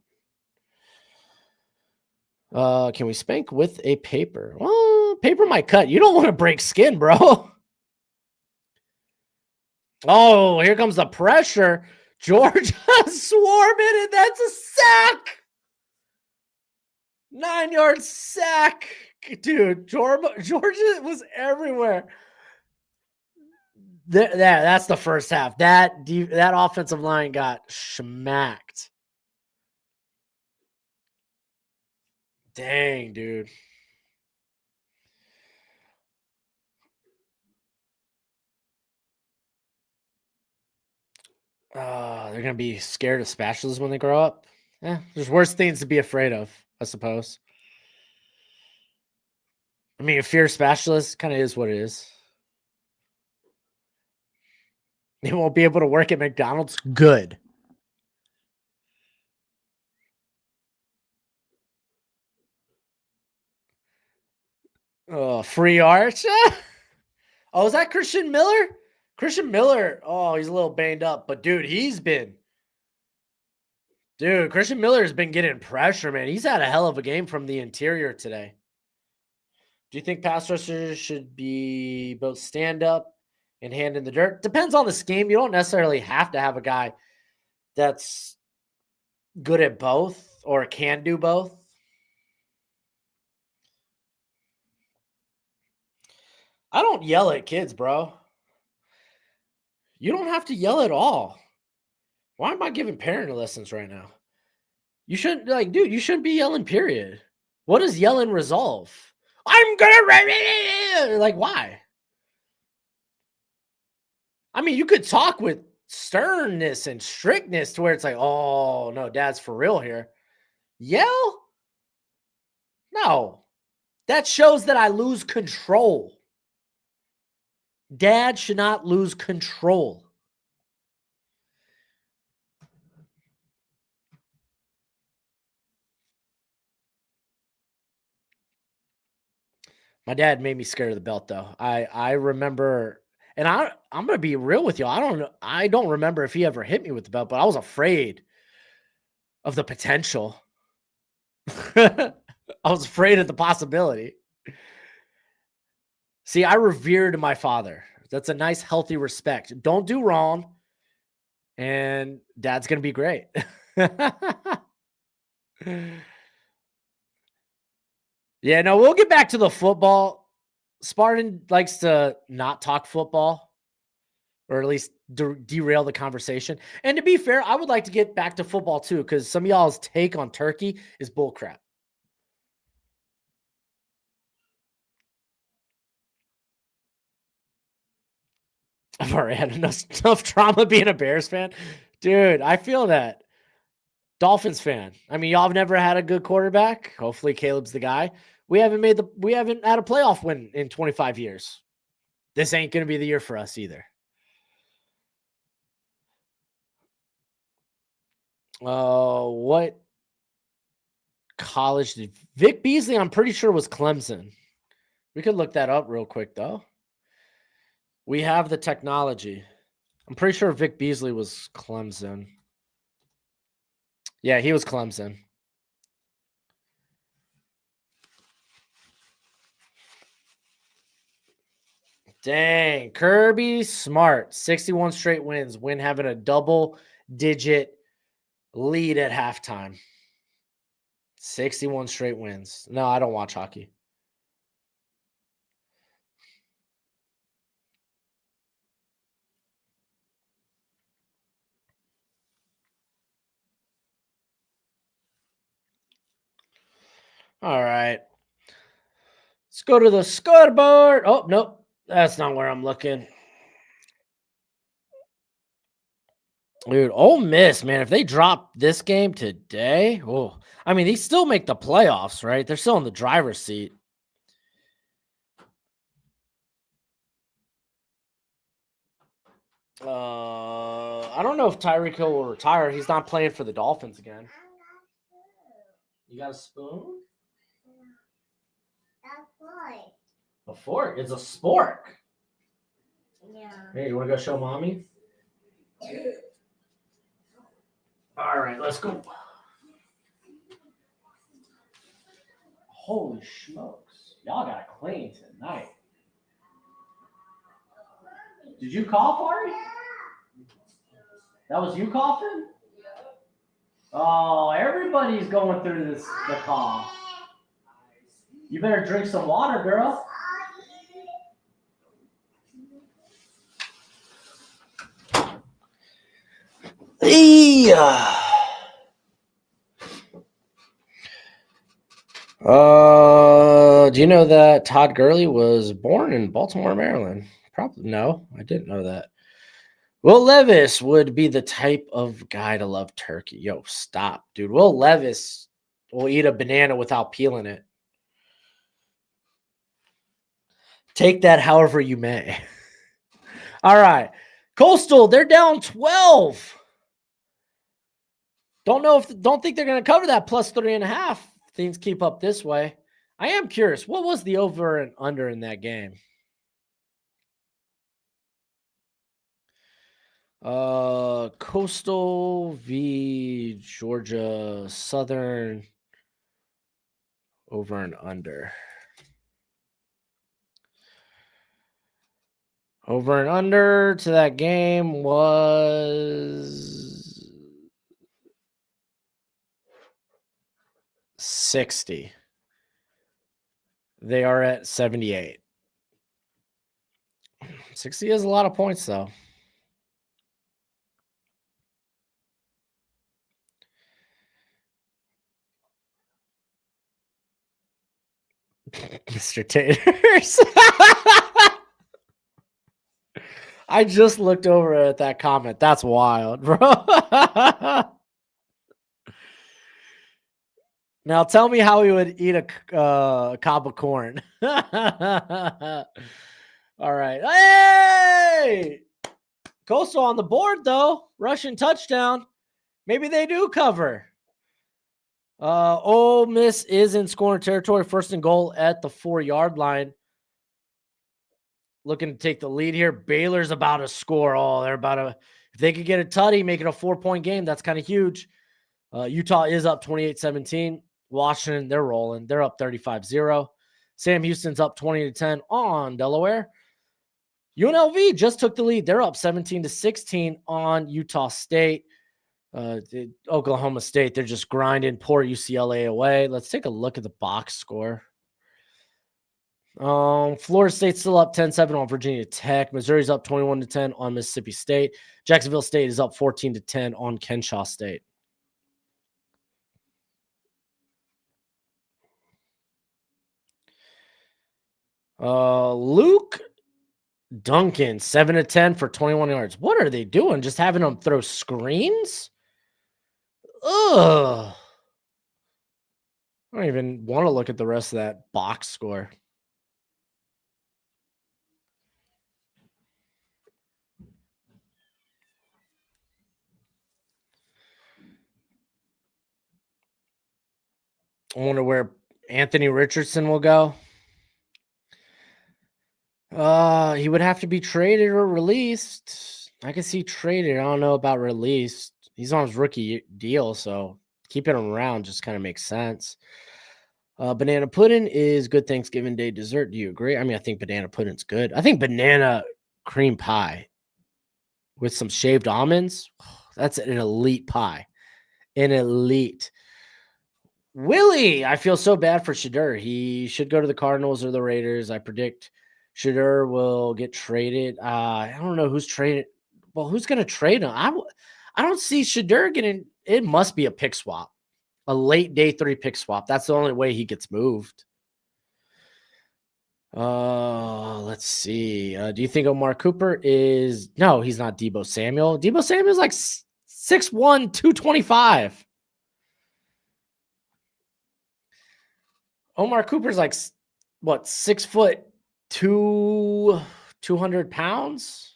S1: Can we spank with a paper? Well, paper might cut. You don't want to break skin, bro. Oh, here comes the pressure. Georgia swarming, and that's a sack. 9-yard sack. Dude, Georgia was everywhere. That's the first half. That offensive line got smacked. Dang, dude. They're gonna be scared of spatulas when they grow up. There's worse things to be afraid of, I suppose. I mean, fear of spatulas kind of is what it is. They won't be able to work at McDonald's. Good. Oh, free arch. Oh, is that Christian Miller? Christian Miller. Oh, he's a little banged up, but dude, Christian Miller has been getting pressure, man. He's had a hell of a game from the interior today. Do you think pass rushers should be both stand up and hand in the dirt? Depends on the scheme. You don't necessarily have to have a guy that's good at both or can do both. I don't yell at kids, bro. You don't have to yell at all. Why am I giving parenting lessons right now? You shouldn't, like, dude, you shouldn't be yelling, period. What does yelling resolve? I'm gonna, like, why? I mean, you could talk with sternness and strictness to where it's like, oh, no, dad's for real here. Yell? No. That shows that I lose control. Dad should not lose control. My dad made me scared of the belt, though. I remember, and I'm gonna be real with you. I don't remember if he ever hit me with the belt, but I was afraid of the potential. I was afraid of the possibility. See, I revered my father. That's a nice, healthy respect. Don't do wrong, and dad's gonna be great. Yeah, no, we'll get back to the football. Spartan likes to not talk football, or at least derail the conversation. And to be fair, I would like to get back to football too, because some of y'all's take on Turkey is bullcrap. I've already had enough trauma being a Bears fan. Dude, I feel that. Dolphins fan. I mean, y'all have never had a good quarterback. Hopefully Caleb's the guy. We haven't had a playoff win in 25 years. This ain't going to be the year for us either. What college did Vic Beasley? I'm pretty sure was Clemson. We could look that up real quick though. We have the technology. I'm pretty sure Vic Beasley was Clemson. Yeah, he was Clemson. Dang, Kirby Smart, 61 straight wins, when having a double-digit lead at halftime. 61 straight wins. No, I don't watch hockey. All right. Let's go to the scoreboard. Oh, nope. That's not where I'm looking. Dude, Ole Miss, man, if they drop this game today, oh, I mean, they still make the playoffs, right? They're still in the driver's seat. I don't know if Tyreek Hill will retire. He's not playing for the Dolphins again. You got a spoon? A fork. It's a spork. Yeah. Hey, you want to go show mommy? All right, let's go. Holy smokes. Y'all got to clean tonight. Did you cough, Ari? That was you coughing? Oh, everybody's going through the cough. You better drink some water, girl. Yeah. Do you know that Todd Gurley was born in Baltimore, Maryland? Probably no, I didn't know that. Will Levis would be the type of guy to love turkey. Yo, stop, dude. Will Levis will eat a banana without peeling it. Take that however you may. All right. Coastal, they're down 12. Don't think they're going to cover that plus 3.5. Things keep up this way. I am curious. What was the over and under in that game? Coastal v Georgia Southern over and under. Over and under to that game was 60. They are at 78. 60 is a lot of points, though. Mr. Taters. I just looked over at that comment. That's wild, bro. Now tell me how he would eat a cob of corn. All right. Hey! Coastal on the board, though. Russian touchdown. Maybe they do cover. Ole Miss is in scoring territory. First and goal at the 4-yard line. Looking to take the lead here. Baylor's about to score. Oh, they're about to. If they could get a tutty, make it a 4-point game, that's kind of huge. Utah is up 28-17. Washington, they're rolling. They're up 35-0. Sam Houston's up 20-10 on Delaware. UNLV just took the lead. They're up 17-16 on Utah State. Oklahoma State, they're just grinding poor UCLA away. Let's take a look at the box score. Florida State's still up 10-7 on Virginia Tech. Missouri's up 21-10 on Mississippi State. Jacksonville State is up 14-10 on Kennesaw State. Luke Duncan, 7-10 for 21 yards. What are they doing? Just having them throw screens? Ugh. I don't even want to look at the rest of that box score. I wonder where Anthony Richardson will go. He would have to be traded or released. I can see traded. I don't know about released. He's on his rookie deal, so keeping him around just kind of makes sense. Banana pudding is good Thanksgiving Day dessert. Do you agree? I mean, I think banana pudding's good. I think banana cream pie with some shaved almonds, that's an elite pie. An elite. Willie, I feel so bad for Shadur. He should go to the Cardinals or the Raiders. I predict Shadur will get traded. I don't know who's traded. Well, who's going to trade him? I don't see Shadur getting. It must be a pick swap, a late day 3 pick swap. That's the only way he gets moved. Let's see. Do you think Omar Cooper is? No, he's not Debo Samuel. Debo Samuel's like 6'1", 225. Omar Cooper's like what, 6 foot 200 pounds?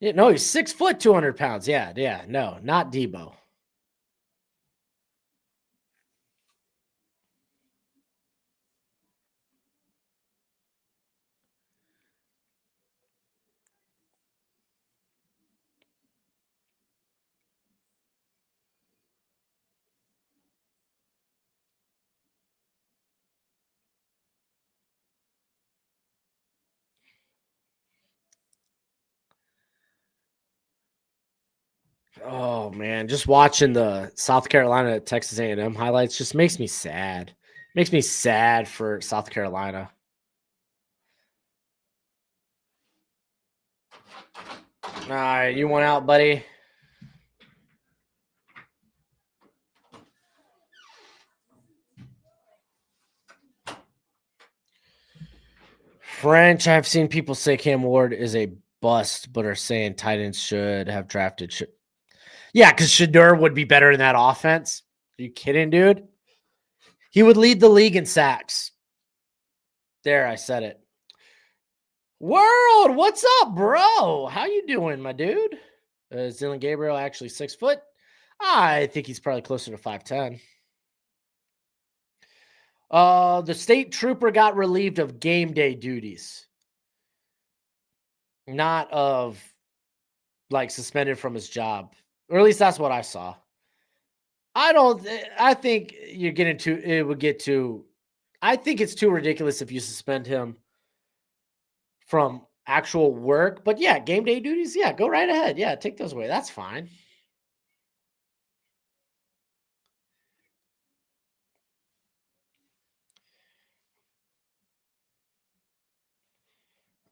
S1: Yeah, no, he's 6 foot 200 pounds. Yeah. No, not Debo. Oh man, just watching the South Carolina Texas A&M highlights just makes me sad. Makes me sad for South Carolina. All right, you want out, buddy? French, I've seen people say Cam Ward is a bust, but are saying Titans should have drafted. Yeah, because Shadur would be better in that offense. Are you kidding, dude? He would lead the league in sacks. There, I said it. World, what's up, bro? How you doing, my dude? Is Dylan Gabriel actually 6 foot? I think he's probably closer to 5'10". The state trooper got relieved of game day duties, not of like suspended from his job. Or at least that's what I saw. I don't I think you're getting too it would get too I think it's too ridiculous if you suspend him from actual work. But yeah, game day duties, yeah, go right ahead. Yeah, take those away. That's fine.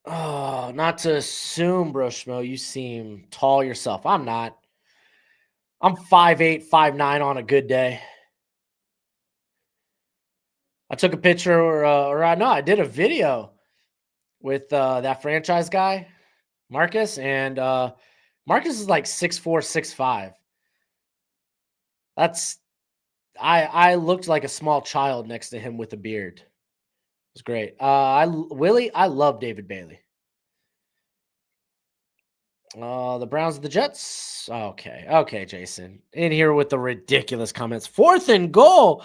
S1: Oh, not to assume, Broshmo, you seem tall yourself. I'm not. I'm 5'8", 5'9" on a good day. I took a picture, no, I did a video with that franchise guy, Marcus, and Marcus is like 6'4", 6'5". That's I looked like a small child next to him with a beard. It was great. Willie, I love David Bailey. The Browns and the Jets. Okay, okay, Jason. In here with the ridiculous comments. 4th and goal.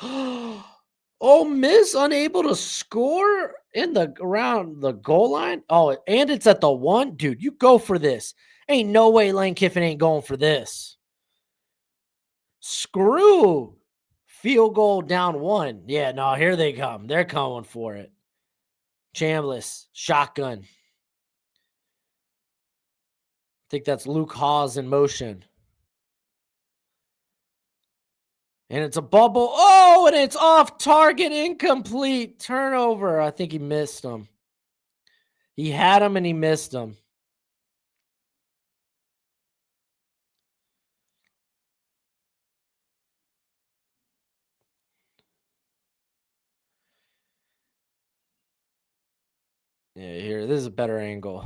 S1: Oh, Miss unable to score in the around the goal line. Oh, and it's at the 1. Dude, you go for this. Ain't no way Lane Kiffin ain't going for this. Screw field goal down 1. Yeah, no, here they come. They're coming for it. Chambliss, shotgun. I think that's Luke Hawes in motion. And it's a bubble. Oh, and it's off target, incomplete. Turnover. I think he missed him. He had him and he missed him. Yeah, here. This is a better angle.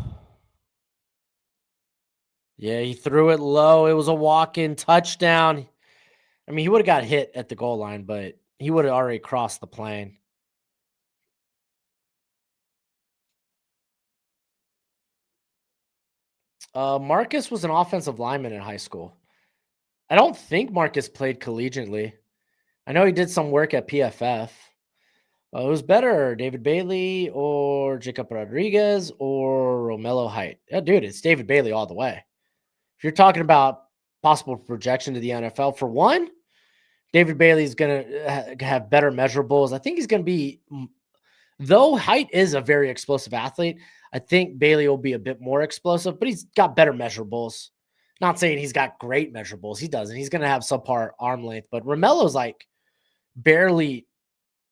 S1: Yeah, he threw it low. It was a walk-in touchdown. I mean, he would have got hit at the goal line, but he would have already crossed the plane. Marcus was an offensive lineman in high school. I don't think Marcus played collegiately. I know he did some work at PFF. Who's better, David Bailey or Jacob Rodriguez or Romello Height? Yeah, dude, it's David Bailey all the way. If you're talking about possible projection to the NFL, for one, David Bailey is going to have better measurables. I think he's going to be, though Height is a very explosive athlete, I think Bailey will be a bit more explosive, but he's got better measurables. Not saying he's got great measurables. He doesn't. He's going to have subpar arm length, but Romello's like barely,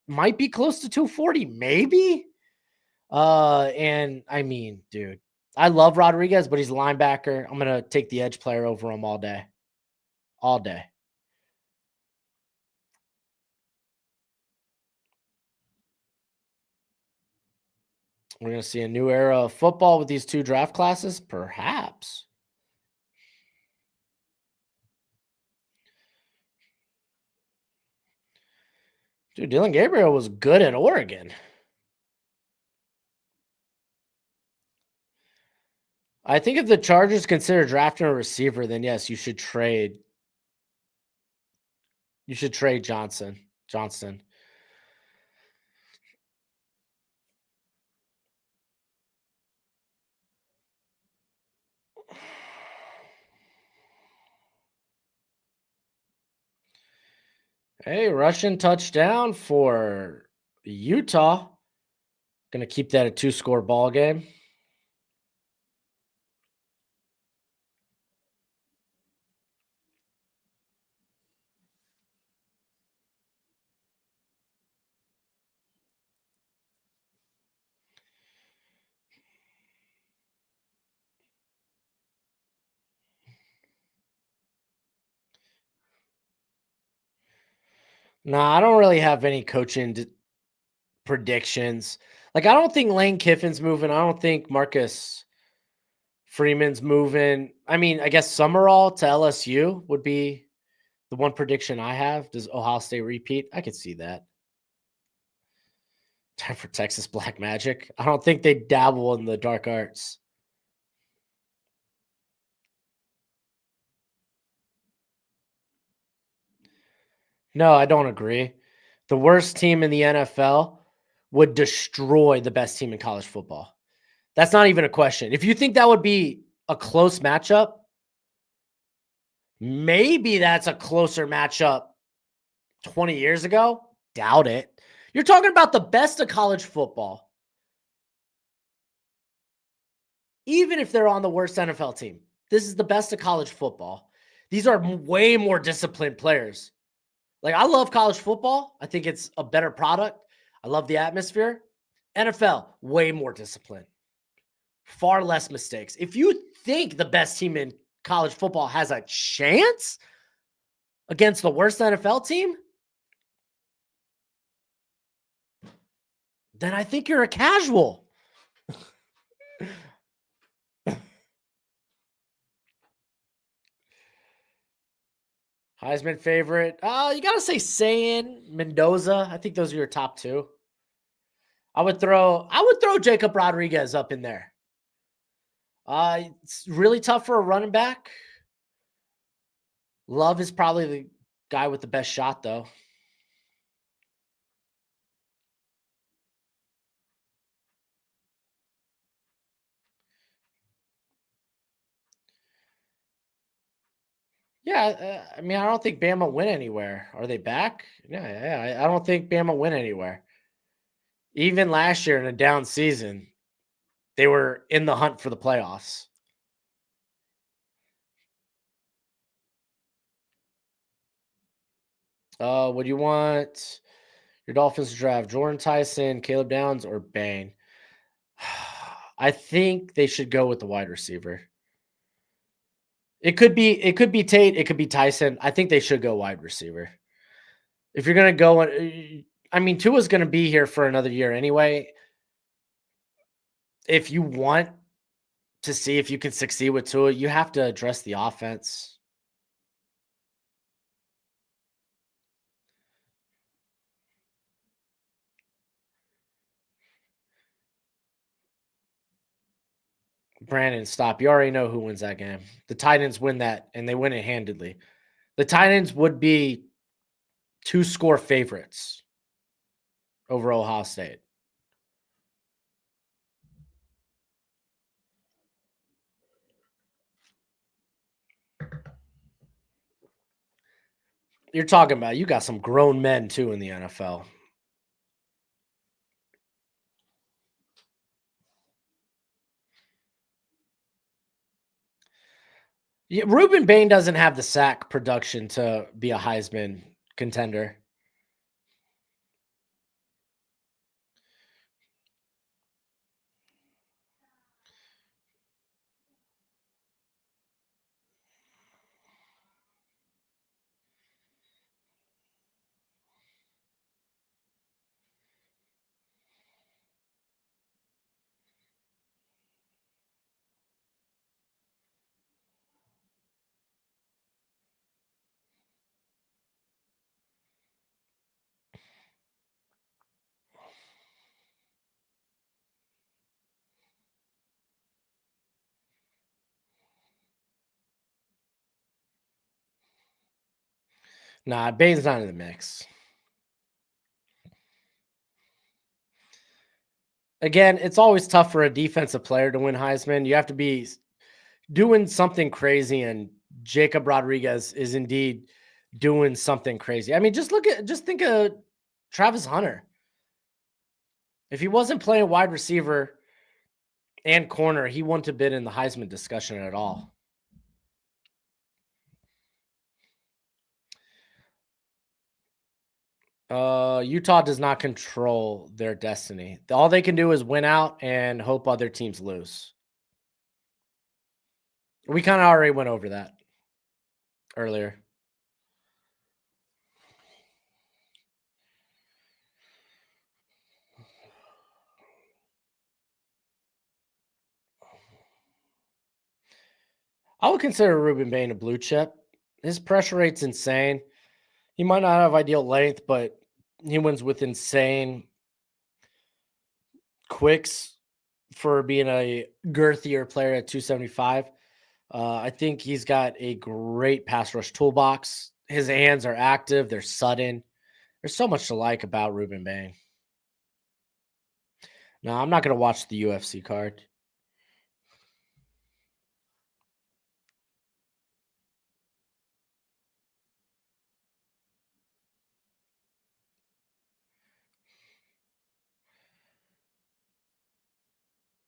S1: might be close to 240, maybe. And I mean, dude, I love Rodriguez, but he's a linebacker. I'm gonna take the edge player over him all day. All day. We're gonna see a new era of football with these two draft classes, perhaps. Dude, Dylan Gabriel was good at Oregon. I think if the Chargers consider drafting a receiver, then yes, you should trade. You should trade Johnston. Hey, Russian touchdown for Utah. Gonna keep that a 2-score ball game. Nah, I don't really have any coaching predictions. Like, I don't think Lane Kiffin's moving. I don't think Marcus Freeman's moving. I mean, I guess Summerall to LSU would be the one prediction I have. Does Ohio State repeat? I could see that. Time for Texas Black Magic. I don't think they dabble in the dark arts. No, I don't agree. The worst team in the NFL would destroy the best team in college football. That's not even a question. If you think that would be a close matchup, maybe that's a closer matchup 20 years ago. Doubt it. You're talking about the best of college football, even if they're on the worst NFL team. This is the best of college football. These are way more disciplined players. Like, I love college football. I think it's a better product. I love the atmosphere. NFL, way more discipline, far less mistakes. If you think the best team in college football has a chance against the worst NFL team, then I think you're a casual. Heisman favorite. You got to say Sayin, Mendoza. I think those are your top two. I would throw Jacob Rodriguez up in there. It's really tough for a running back. Love is probably the guy with the best shot, though. Yeah, I mean, I don't think Bama went anywhere. Are they back? Yeah. I don't think Bama went anywhere. Even last year in a down season, they were in the hunt for the playoffs. Would you want your Dolphins to draft Jordan Tyson, Caleb Downs, or Bain? I think they should go with the wide receiver. It could be Tate, it could be Tyson. I think they should go wide receiver. If you're gonna go, I mean, Tua's gonna be here for another year anyway. If you want to see if you can succeed with Tua, you have to address the offense. Brandon, stop. You already know who wins that game. The Titans win that, and they win it handedly. The Titans would be 2-score favorites over Ohio State. You're talking about you got some grown men too in the NFL. Yeah, Ruben Bain doesn't have the sack production to be a Heisman contender. Nah, Bain's not in the mix. Again, it's always tough for a defensive player to win Heisman. You have to be doing something crazy, and Jacob Rodriguez is indeed doing something crazy. I mean, just think of Travis Hunter. If he wasn't playing wide receiver and corner, he wouldn't have been in the Heisman discussion at all. Utah does not control their destiny. All they can do is win out and hope other teams lose. We kind of already went over that earlier. I would consider Ruben Bain a blue chip. His pressure rate's insane. He might not have ideal length, but he wins with insane quicks for being a girthier player at 275. I think he's got a great pass rush toolbox. His hands are active, they're sudden, There's so much to like about Ruben Bang. No, I'm not gonna watch the UFC card.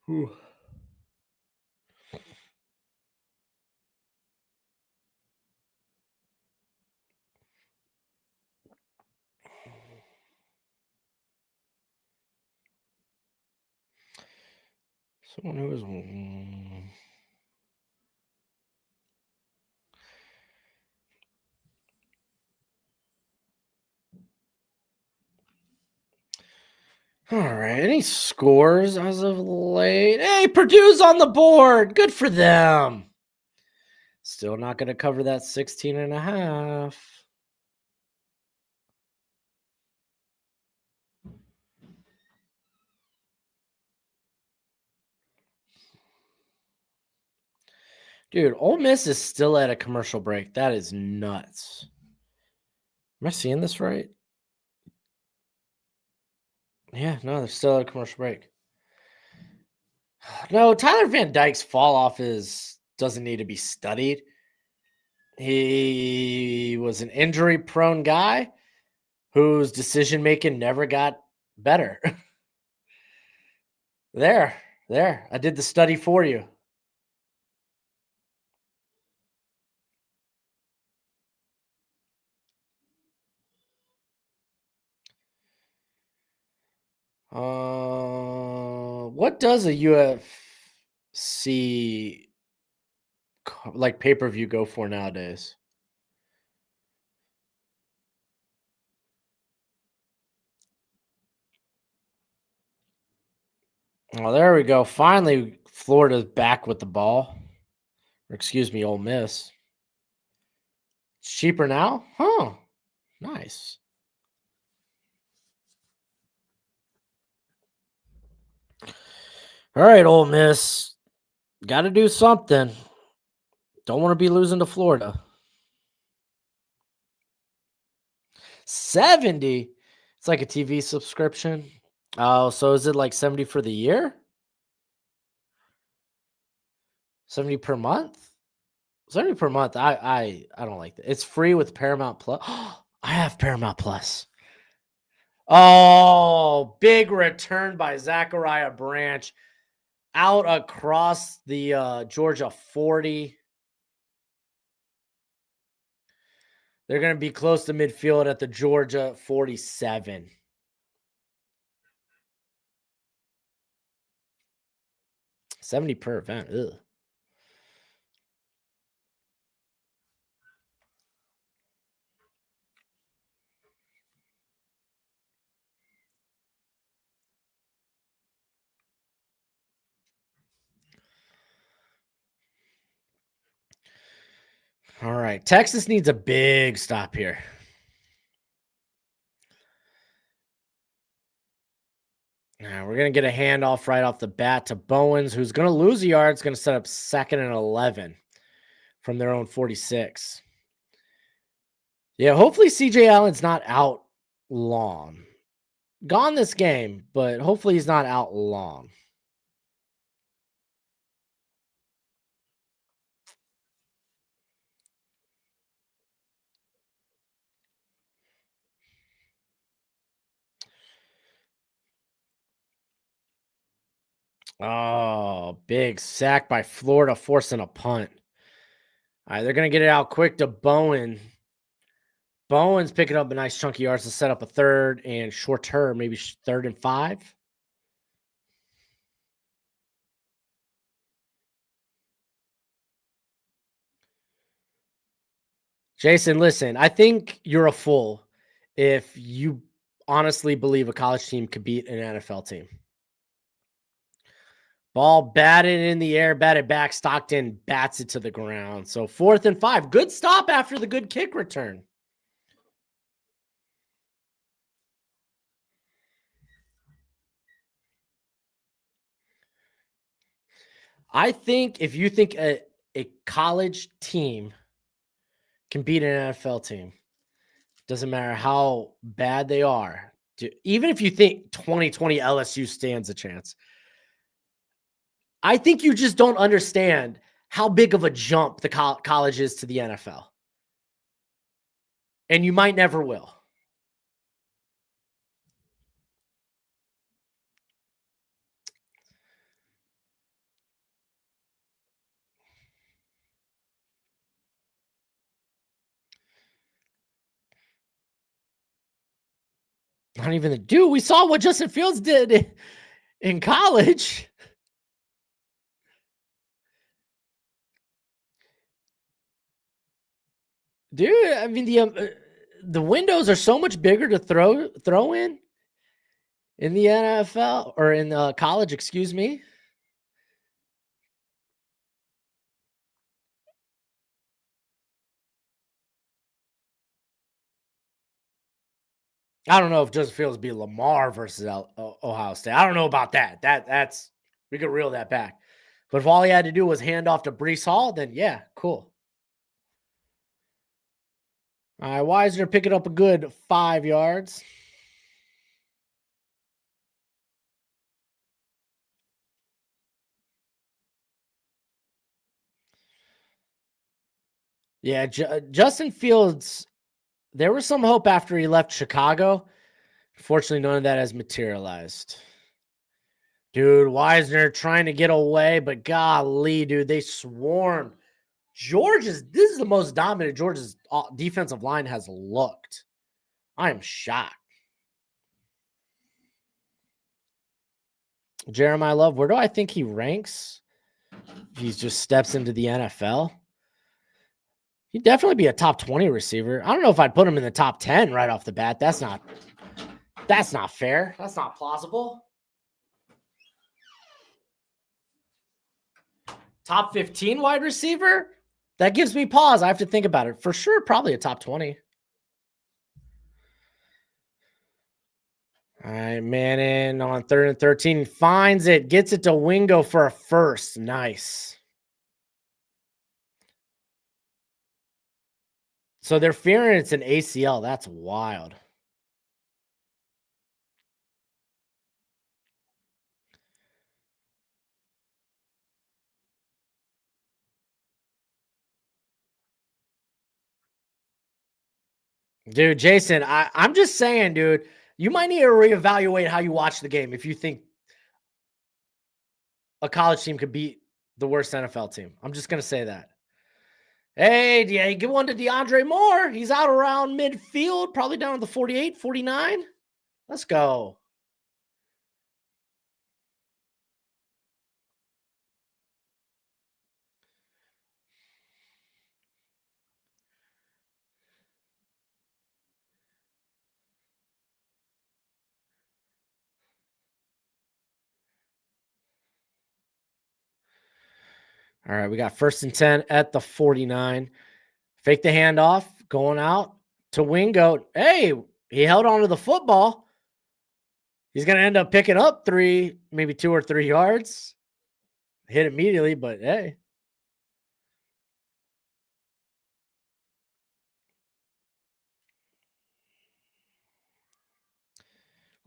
S1: Whew. Someone who is. All right. Any scores as of late? Hey, Purdue's on the board. Good for them. Still not going to cover that 16 and a half. Dude, Ole Miss is still at a commercial break. That is nuts. Am I seeing this right? Yeah, no, they're still at a commercial break. No, Tyler Van Dyke's fall off is doesn't need to be studied. He was an injury prone guy whose decision making never got better. there. I did the study for you. What does a UFC like pay per view go for nowadays? Oh, there we go. Finally, Florida's back with the ball. Or excuse me, Ole Miss. It's cheaper now? Huh. Nice. All right, Ole Miss. Got to do something. Don't want to be losing to Florida. 70? It's like a TV subscription. Oh, so is it like 70 for the year? 70 per month? 70 per month. I don't like that. It's free with Paramount Plus. I have Paramount Plus. Oh, big return by Zachariah Branch out across the Georgia 40. They're going to be close to midfield at the Georgia 47. $70 per event. Ugh. All right. Texas needs a big stop here. Now we're going to get a handoff right off the bat to Bowens, who's going to lose a yard. It's going to set up 2nd and 11 from their own 46. Yeah, hopefully CJ Allen's not out long. Gone this game, but hopefully he's not out long. Oh, big sack by Florida, forcing a punt. All right, they're going to get it out quick to Bowen. Bowen's picking up a nice chunky yards to set up a 3rd and shorter, maybe 3rd and 5. Jason, listen, I think you're a fool if you honestly believe a college team could beat an NFL team. Ball batted in the air, batted back. Stockton bats it to the ground. So 4th and 5. Good stop after the good kick return. I think if you think a college team can beat an NFL team, Doesn't matter how bad they are. Even if you think 2020 LSU stands a chance, I think you just don't understand how big of a jump the college is to the NFL. And you might never will. Not even the dude. We saw what Justin Fields did in college. Dude, I mean the windows are so much bigger to throw in the NFL or in college, excuse me. I don't know if Justin Fields be Lamar versus Ohio State. I don't know about that. That's we could reel that back. But if all he had to do was hand off to Brees Hall, then yeah, cool. All right, Wisner picking up a good 5 yards. Yeah, Justin Fields, there was some hope after he left Chicago. Fortunately, none of that has materialized. Dude, Wisner trying to get away, but golly, dude, they swarmed. This is the most dominant Georgia's defensive line has looked. I am shocked. Jeremiah Love, where do I think he ranks? If he just steps into the NFL. He'd definitely be a top 20 receiver. I don't know if I'd put him in the top 10 right off the bat. That's not fair. That's not plausible. Top 15 wide receiver? That gives me pause. I have to think about it. For sure, probably a top 20. All right, Manning on 3rd and 13. Finds it. Gets it to Wingo for a first. Nice. So they're fearing it's an ACL. That's wild. Dude, Jason, I'm just saying, dude, you might need to reevaluate how you watch the game if you think a college team could beat the worst NFL team. I'm just going to say that. Hey, yeah, give one to DeAndre Moore. He's out around midfield, probably down at the 48, 49. Let's go. All right, we got 1st and 10 at the 49. Fake the handoff, going out to Wingo. Hey, he held on to the football. He's going to end up picking up 3, maybe 2 or 3 yards. Hit immediately, but hey.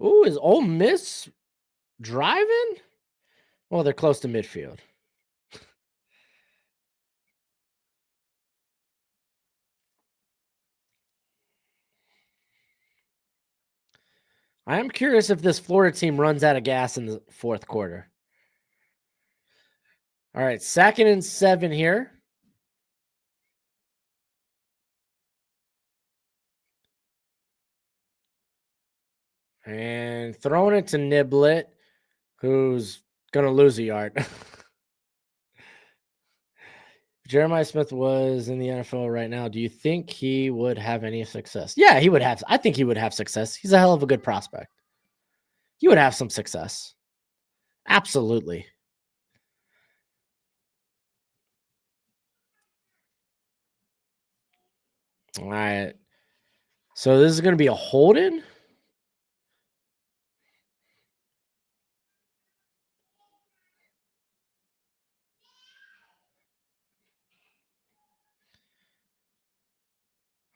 S1: Ooh, is Ole Miss driving? Well, they're close to midfield. I am curious if this Florida team runs out of gas in the 4th quarter. All right, 2nd and 7 here. And throwing it to Niblet, who's going to lose a yard. Jeremiah Smith was in the NFL right now. Do you think he would have any success? Yeah, he would have. I think he would have success. He's a hell of a good prospect. He would have some success. Absolutely. All right. So this is going to be a holding.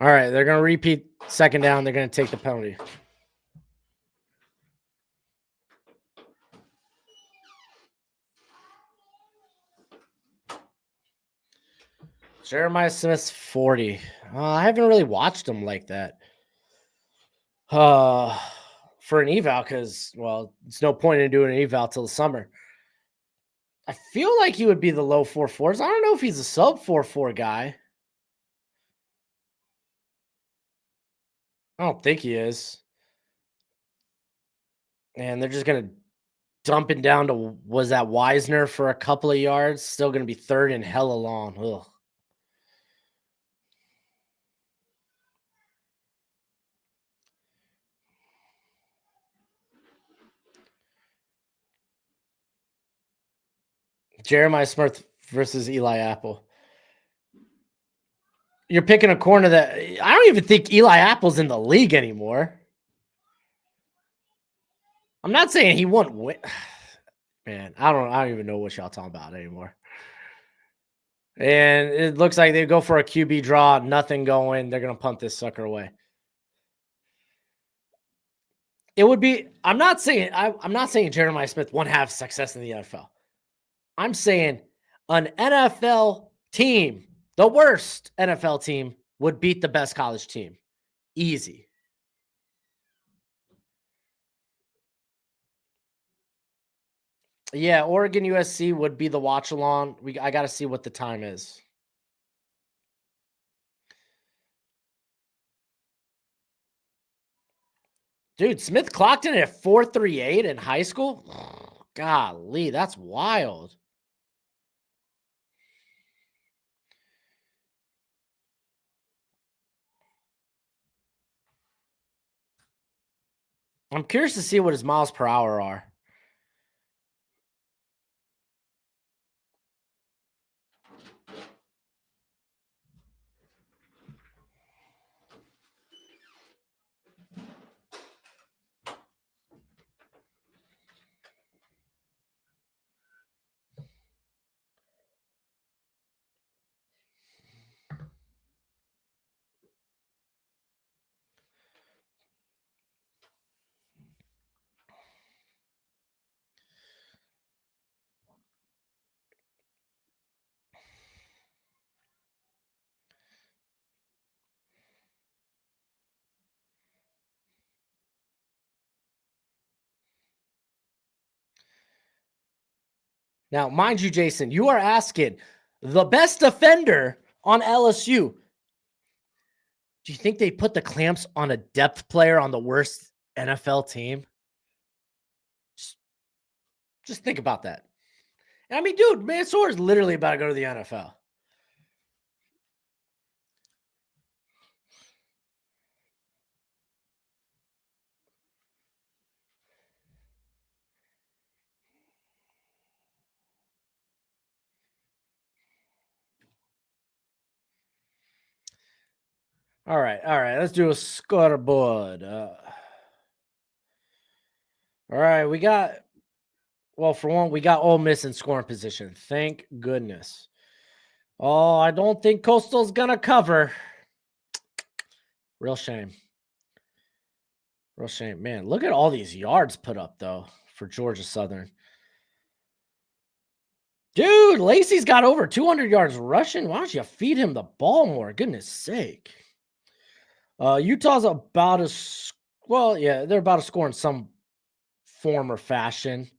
S1: All right, they're going to repeat second down. They're going to take the penalty. Jeremiah Smith's 40. I haven't really watched him like that. For an eval, because, well, it's no point in doing an eval till the summer. I feel like he would be the low 4.4s. I don't know if he's a sub 4.4 guy. I don't think he is. And they're just going to dump it down to, was that Wisner for a couple of yards? Still going to be third and hella long. Ugh. Jeremiah Smith versus Eli Apple. You're picking a corner that I don't even think Eli Apple's in the league anymore. I'm not saying he won't win. Man, I don't even know what y'all talking about anymore. And it looks like they go for a QB draw, nothing going. They're gonna punt this sucker away. It would be. I'm not saying. I'm not saying Jeremiah Smith won't have success in the NFL. I'm saying an NFL team, the worst NFL team, would beat the best college team. Easy. Yeah, Oregon USC would be the watch along. I got to see what the time is. Dude, Smith clocked in at 4.38 in high school. Oh, golly, that's wild. I'm curious to see what his miles per hour are. Now, mind you, Jason, you are asking the best defender on LSU. Do you think they put the clamps on a depth player on the worst NFL team? Just think about that. I mean, dude, Mansoor is literally about to go to the NFL. All right. Let's do a scoreboard. All right, we got. Well, for one, we got Ole Miss in scoring position. Thank goodness. Oh, I don't think Coastal's gonna cover. Real shame. Real shame, man. Look at all these yards put up though for Georgia Southern. Dude, Lacey's got over 200 yards rushing. Why don't you feed him the ball more? Goodness sake. Utah's about as well, yeah, they're about to score in some form or fashion.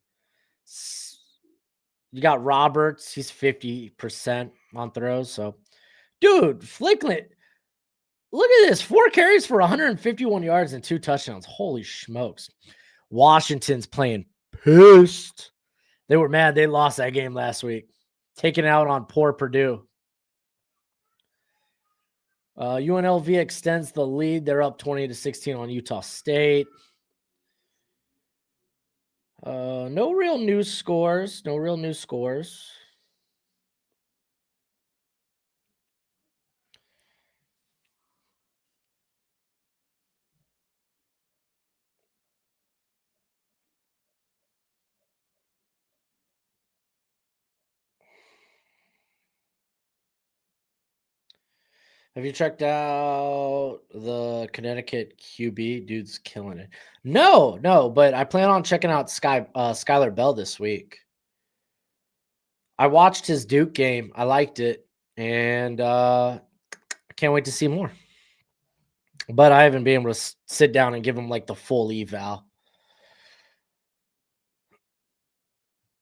S1: You got Roberts, he's 50% on throws. So, dude, Flickland, look at this 4 carries for 151 yards and 2 touchdowns. Holy smokes. Washington's playing pissed. They were mad they lost that game last week, taking out on poor Purdue. UNLV extends the lead. They're up 20-16 on Utah State. No real news scores. No real news scores. Have you checked out the Connecticut QB? Dude's killing it. No, no, but I plan on checking out Skylar Bell this week. I watched his Duke game. I liked it, and I can't wait to see more. But I haven't been able to sit down and give him like the full eval.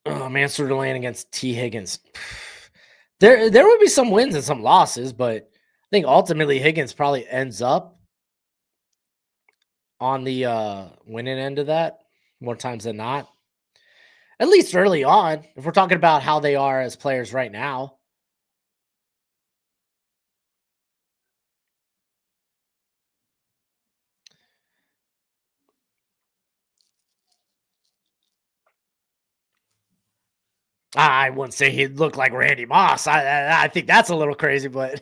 S1: Oh, Mansfield Lane against T. Higgins. There would be some wins and some losses, but I think ultimately Higgins probably ends up on the winning end of that more times than not. At least early on, if we're talking about how they are as players right now. I wouldn't say he looked like Randy Moss. I think that's a little crazy, but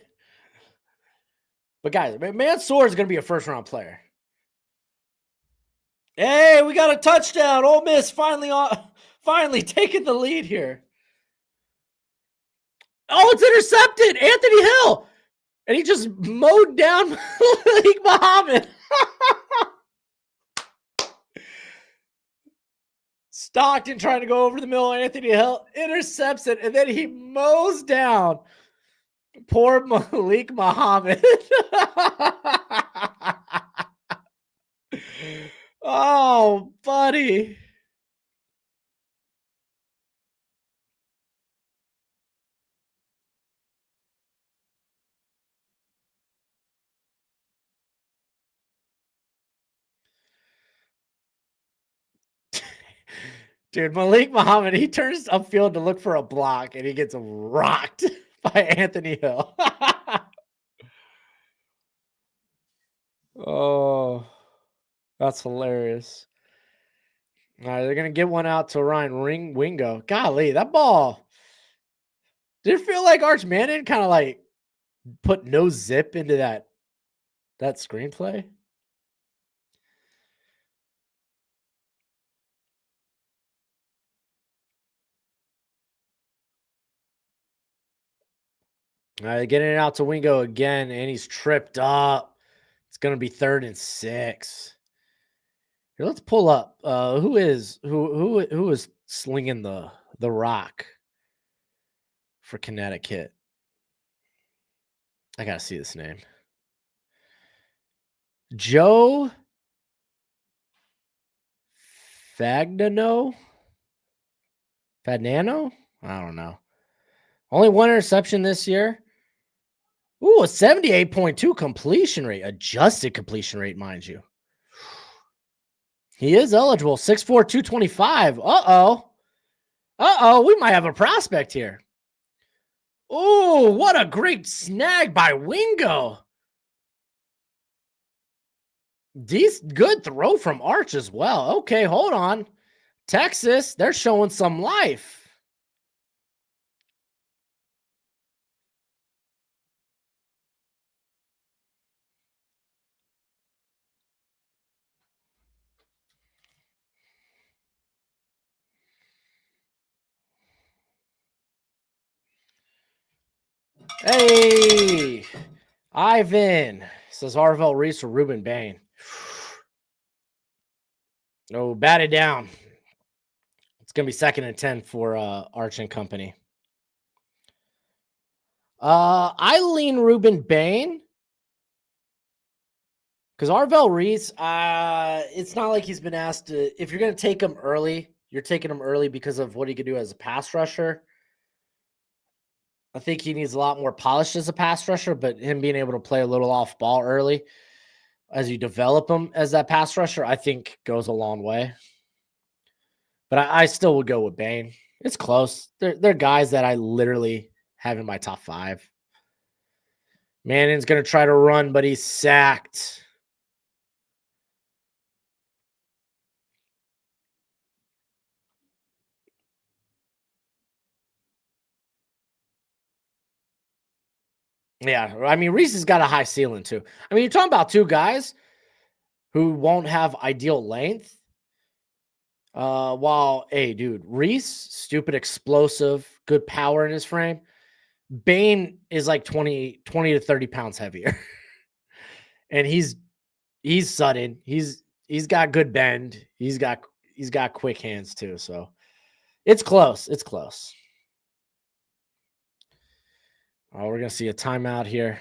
S1: guys, Mansoor is going to be a first round player. Hey, we got a touchdown! Ole Miss finally taking the lead here. Oh, it's intercepted, Anthony Hill, and he just mowed down Malik Muhammad. Stockton trying to go over the middle. Anthony Hill intercepts it, and then he mows down poor Malik Muhammad. Oh, buddy. Dude, Malik Muhammad, he turns upfield to look for a block, and he gets rocked by Anthony Hill. Oh, that's hilarious. All right, they're gonna get one out to Ryan Wingo. Golly, that ball. Did it feel like Arch Manning kind of like put no zip into that screenplay? All right, getting it out to Wingo again, and he's tripped up. It's gonna be 3rd and 6. Here, let's pull up. Who is slinging the rock for Connecticut? I gotta see this name. Joe Fagnano? Fagnano? I don't know. Only one interception this year. Ooh, a 78.2 completion rate. Adjusted completion rate, mind you. He is eligible. 6'4", 225. Uh-oh. Uh-oh, we might have a prospect here. Oh, what a great snag by Wingo. Good throw from Arch as well. Okay, hold on. Texas, they're showing some life. Hey, Ivan, says Arvell Reese or Ruben Bain. Oh, batted down. It's going to be 2nd and 10 for Arch and company. I lean Ruben Bain because Arvell Reese, it's not like he's been asked to. If you're going to take him early, you're taking him early because of what he could do as a pass rusher. I think he needs a lot more polish as a pass rusher, but him being able to play a little off ball early as you develop him as that pass rusher, I think goes a long way. But I still would go with Bain. It's close. They're guys that I literally have in my top 5. Manning's going to try to run, but he's sacked. Yeah, I mean, Reese has got a high ceiling too. I mean, you're talking about 2 guys who won't have ideal length. While, hey, dude, Reese, stupid explosive, good power in his frame. Bane is like 20 to 30 pounds heavier. And he's sudden. He's got good bend. He's got quick hands too. So it's close. It's close. Oh, we're gonna see a timeout here.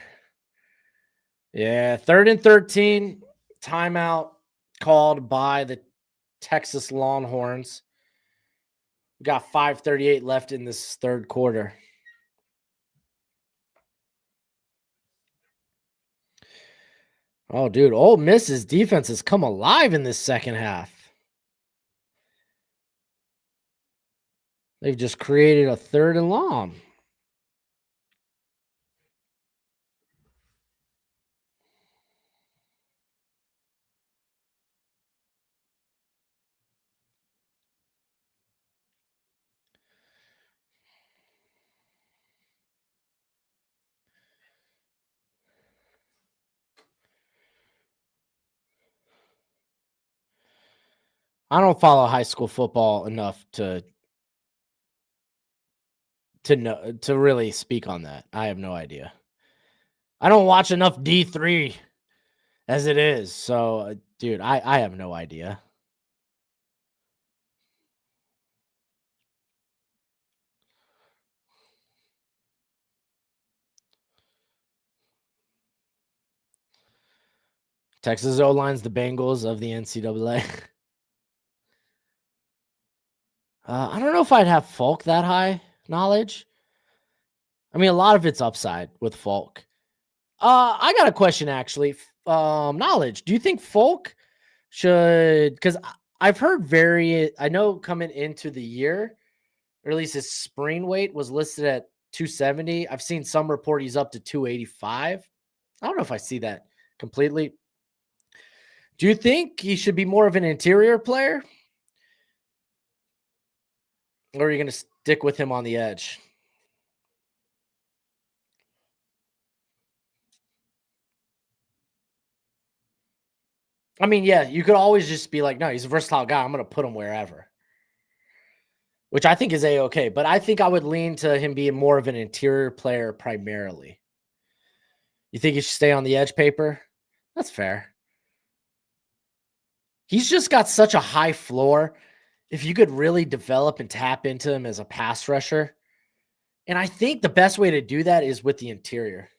S1: Yeah, 3rd and 13. Timeout called by the Texas Longhorns. We got 5:38 left in this third quarter. Oh, dude, Ole Miss's defense has come alive in this second half. They've just created a 3rd and long. I don't follow high school football enough to know to really speak on that. I have no idea. I don't watch enough D3 as it is. So, dude, I have no idea. Texas O-line's the Bengals of the NCAA. I don't know if I'd have Folk that high knowledge. I mean, a lot of it's upside with Folk. I got a question actually. Knowledge. Do you think Folk should? Because I've heard I know coming into the year, or at least his spring weight was listed at 270. I've seen some report he's up to 285. I don't know if I see that completely. Do you think he should be more of an interior player, or are you going to stick with him on the edge? I mean, yeah, you could always just be like, no, he's a versatile guy. I'm going to put him wherever, which I think is a-okay. But I think I would lean to him being more of an interior player primarily. You think he should stay on the edge paper? That's fair. He's just got such a high floor. If you could really develop and tap into him as a pass rusher, and I think the best way to do that is with the interior.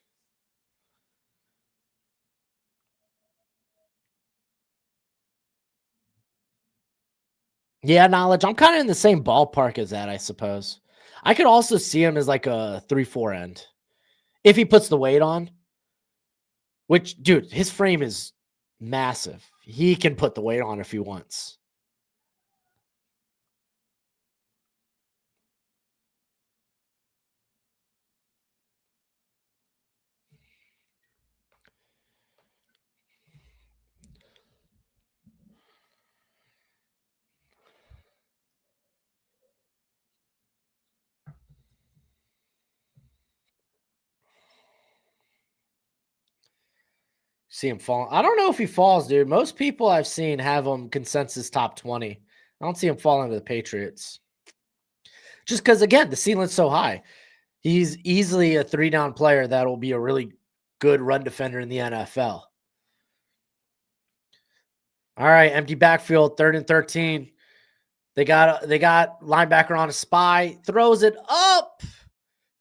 S1: Yeah, knowledge. I'm kind of in the same ballpark as that, I suppose. I could also see him as like a 3-4 end if he puts the weight on, which, dude, his frame is massive. He can put the weight on if he wants. See him fall. I don't know if he falls, dude. Most people I've seen have him consensus top 20. I don't see him falling to the Patriots. Just because, again, the ceiling's so high. He's easily a 3-down player that will be a really good run defender in the NFL. All right, empty backfield, 3rd and 13. They got linebacker on a spy, throws it up.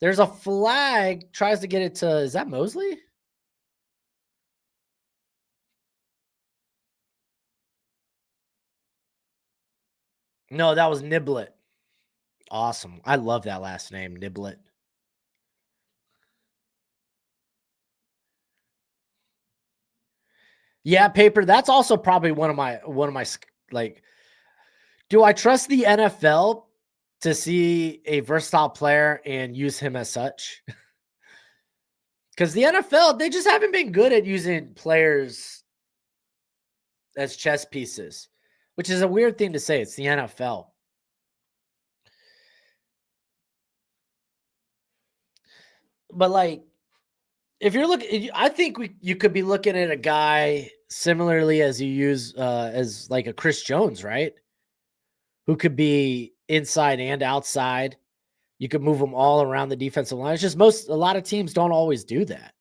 S1: There's a flag, tries to get it to, is that Mosley? No, that was Niblet. Awesome. I love that last name, Niblet. Yeah, paper. That's also probably one of my like. Do I trust the NFL to see a versatile player and use him as such? Because the NFL, they just haven't been good at using players as chess pieces, which is a weird thing to say. It's the NFL. But like, if you're looking, I think you could be looking at a guy similarly as you use as like a Chris Jones, right? Who could be inside and outside. You could move them all around the defensive line. It's just a lot of teams don't always do that.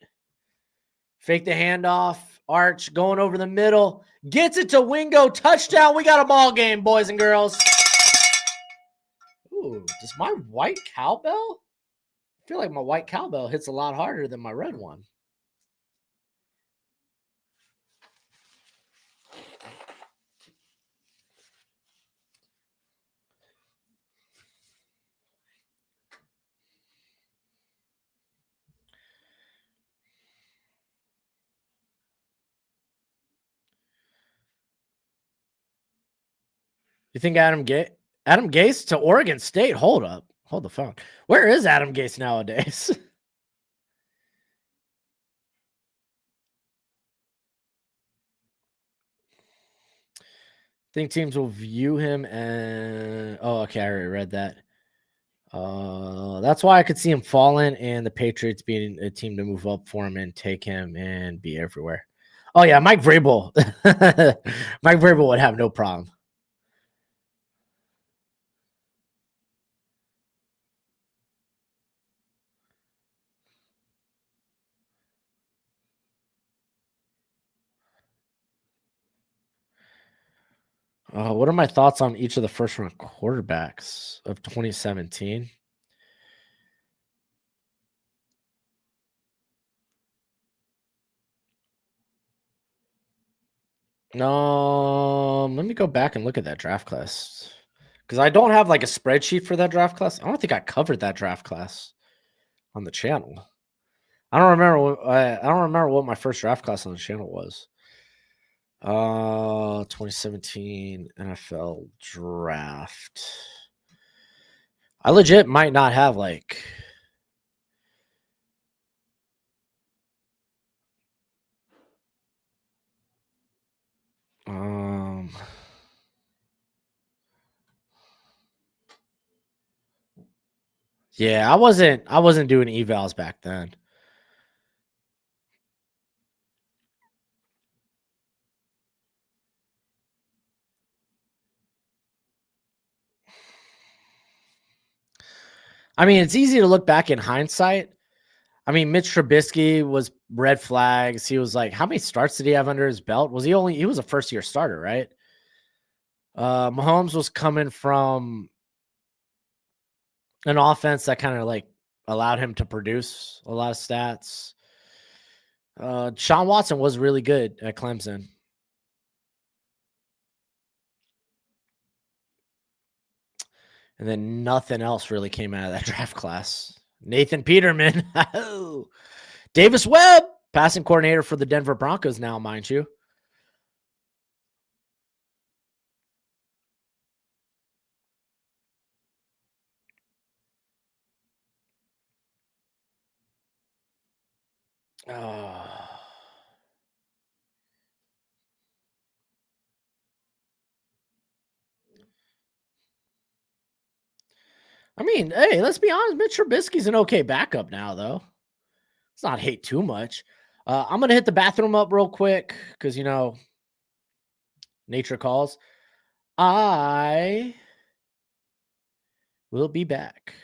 S1: Fake the handoff, Arch going over the middle, gets it to Wingo, touchdown. We got a ball game, boys and girls. Ooh, does my white cowbell? I feel like my white cowbell hits a lot harder than my red one. You think Adam Gase to Oregon State? Hold up. Hold the phone. Where is Adam Gase nowadays? Think teams will view him and okay, I already read that. That's why I could see him falling and the Patriots being a team to move up for him and take him and be everywhere. Oh yeah, Mike Vrabel. Mike Vrabel would have no problem. What are my thoughts on each of the first round quarterbacks of 2017? Let me go back and look at that draft class because I don't have like a spreadsheet for that draft class. I don't think I covered that draft class on the channel. I don't remember. I don't remember what my first draft class on the channel was. 2017 NFL draft. I legit might not have like. Um. Yeah, I wasn't. I wasn't doing evals back then. I mean, it's easy to look back in hindsight. I mean, Mitch Trubisky was red flags. He was like, how many starts did he have under his belt? He was a first year starter, right? Mahomes was coming from an offense that kind of like allowed him to produce a lot of stats. Sean Watson was really good at Clemson. And then nothing else really came out of that draft class. Nathan Peterman. Davis Webb, passing coordinator for the Denver Broncos now, mind you. I mean, hey, let's be honest. Mitch Trubisky's an okay backup now, though. Let's not hate too much. I'm going to hit the bathroom up real quick because, nature calls. I will be back.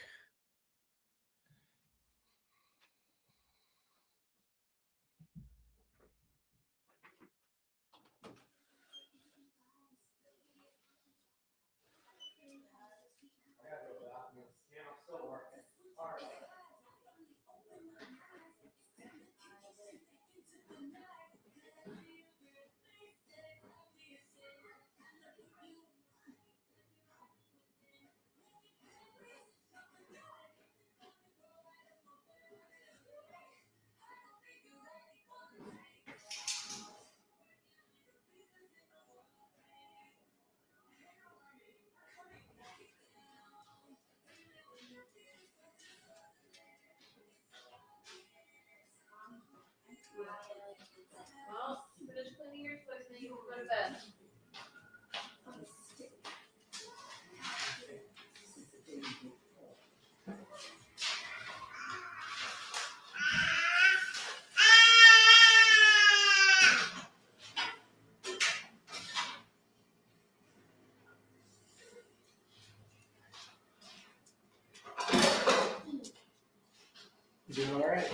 S1: You doing all right?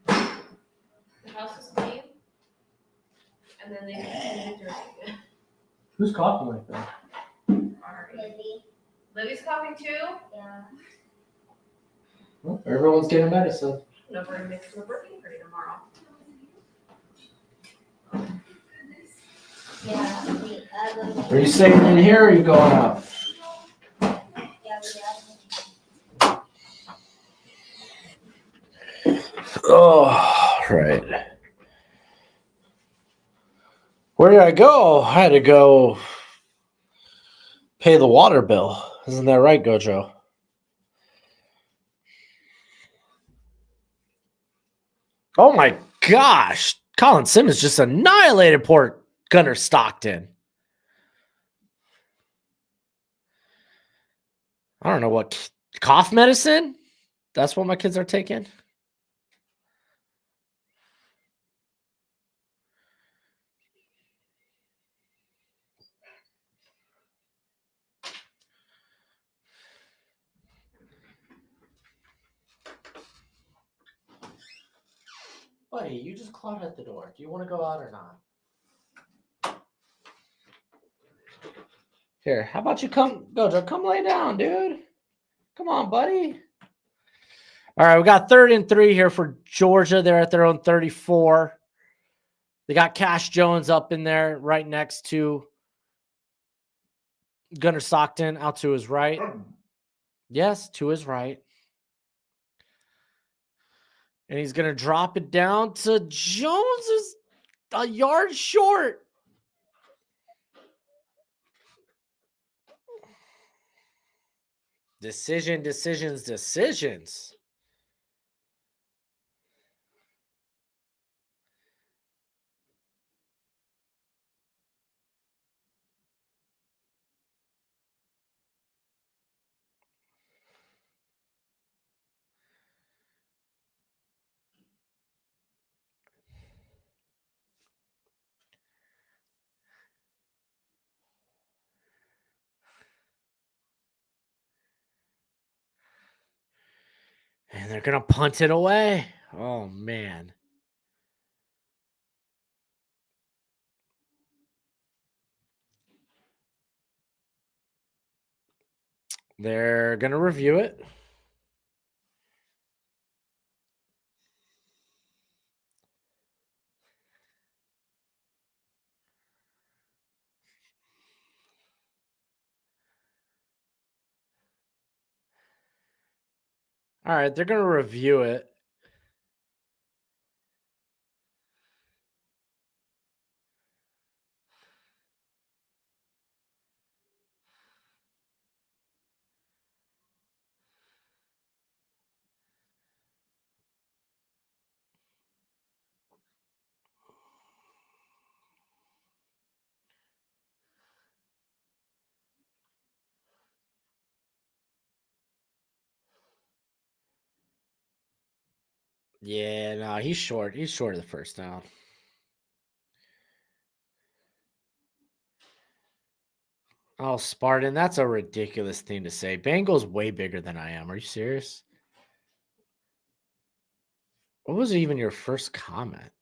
S2: The house is clean, and then they continue to dirty again.
S1: Who's coughing like that?
S2: Libby. Libby's coughing too?
S3: Yeah.
S1: Well, everyone's getting medicine.
S2: No, we're gonna make it to a birthday party tomorrow.
S3: Yeah.
S1: Are you staying in here or are you going out? Oh, right. Where did I go? I had to go pay the water bill. Isn't that right, Gojo? Oh my gosh. Colin Simmons just annihilated poor Gunnar Stockton. I don't know what cough medicine? That's what my kids are taking. Buddy, you just clawed at the door. Do you want to go out or not? Here, how about you come, Gojo, come lay down, dude. Come on, buddy. All right, we got 3rd and 3 here for Georgia. They're at their own 34. They got Cash Jones up in there right next to Gunnar Stockton out to his right. Yes, to his right. And he's going to drop it down to Jones is a yard short. Decisions. And they're going to punt it away. Oh, man. They're going to review it. All right, they're going to review it. Yeah, no, he's short. He's short of the first down. Oh, Spartan, that's a ridiculous thing to say. Bengal's way bigger than I am. Are you serious? What was even your first comment?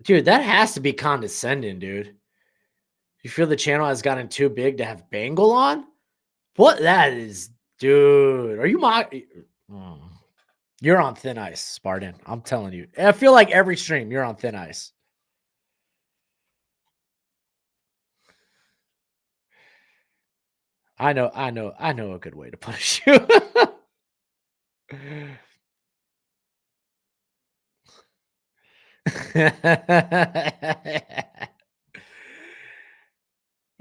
S1: Dude, that has to be condescending, dude. You feel the channel has gotten too big to have Bengal on? What that is, dude. Are you You're on thin ice, Spartan. I'm telling you. I feel like every stream you're on thin ice. I know a good way to punish you.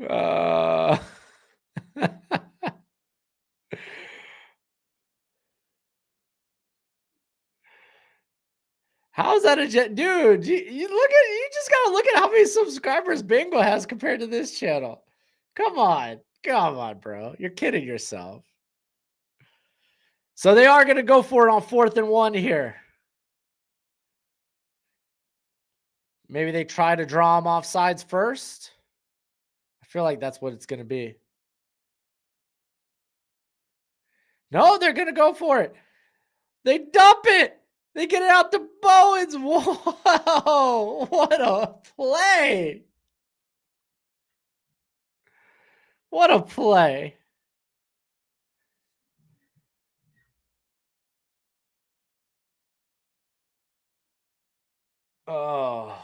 S1: uh, How's that dude? You look at you just gotta look at how many subscribers Bingo has compared to this channel. Come on, bro. You're kidding yourself. So they are gonna go for it on 4th and 1 here. Maybe they try to draw him off sides first. I feel like that's what it's gonna be. No, they're going to go for it. They dump it. They get it out to Bowens. Whoa. What a play. What a play. Oh.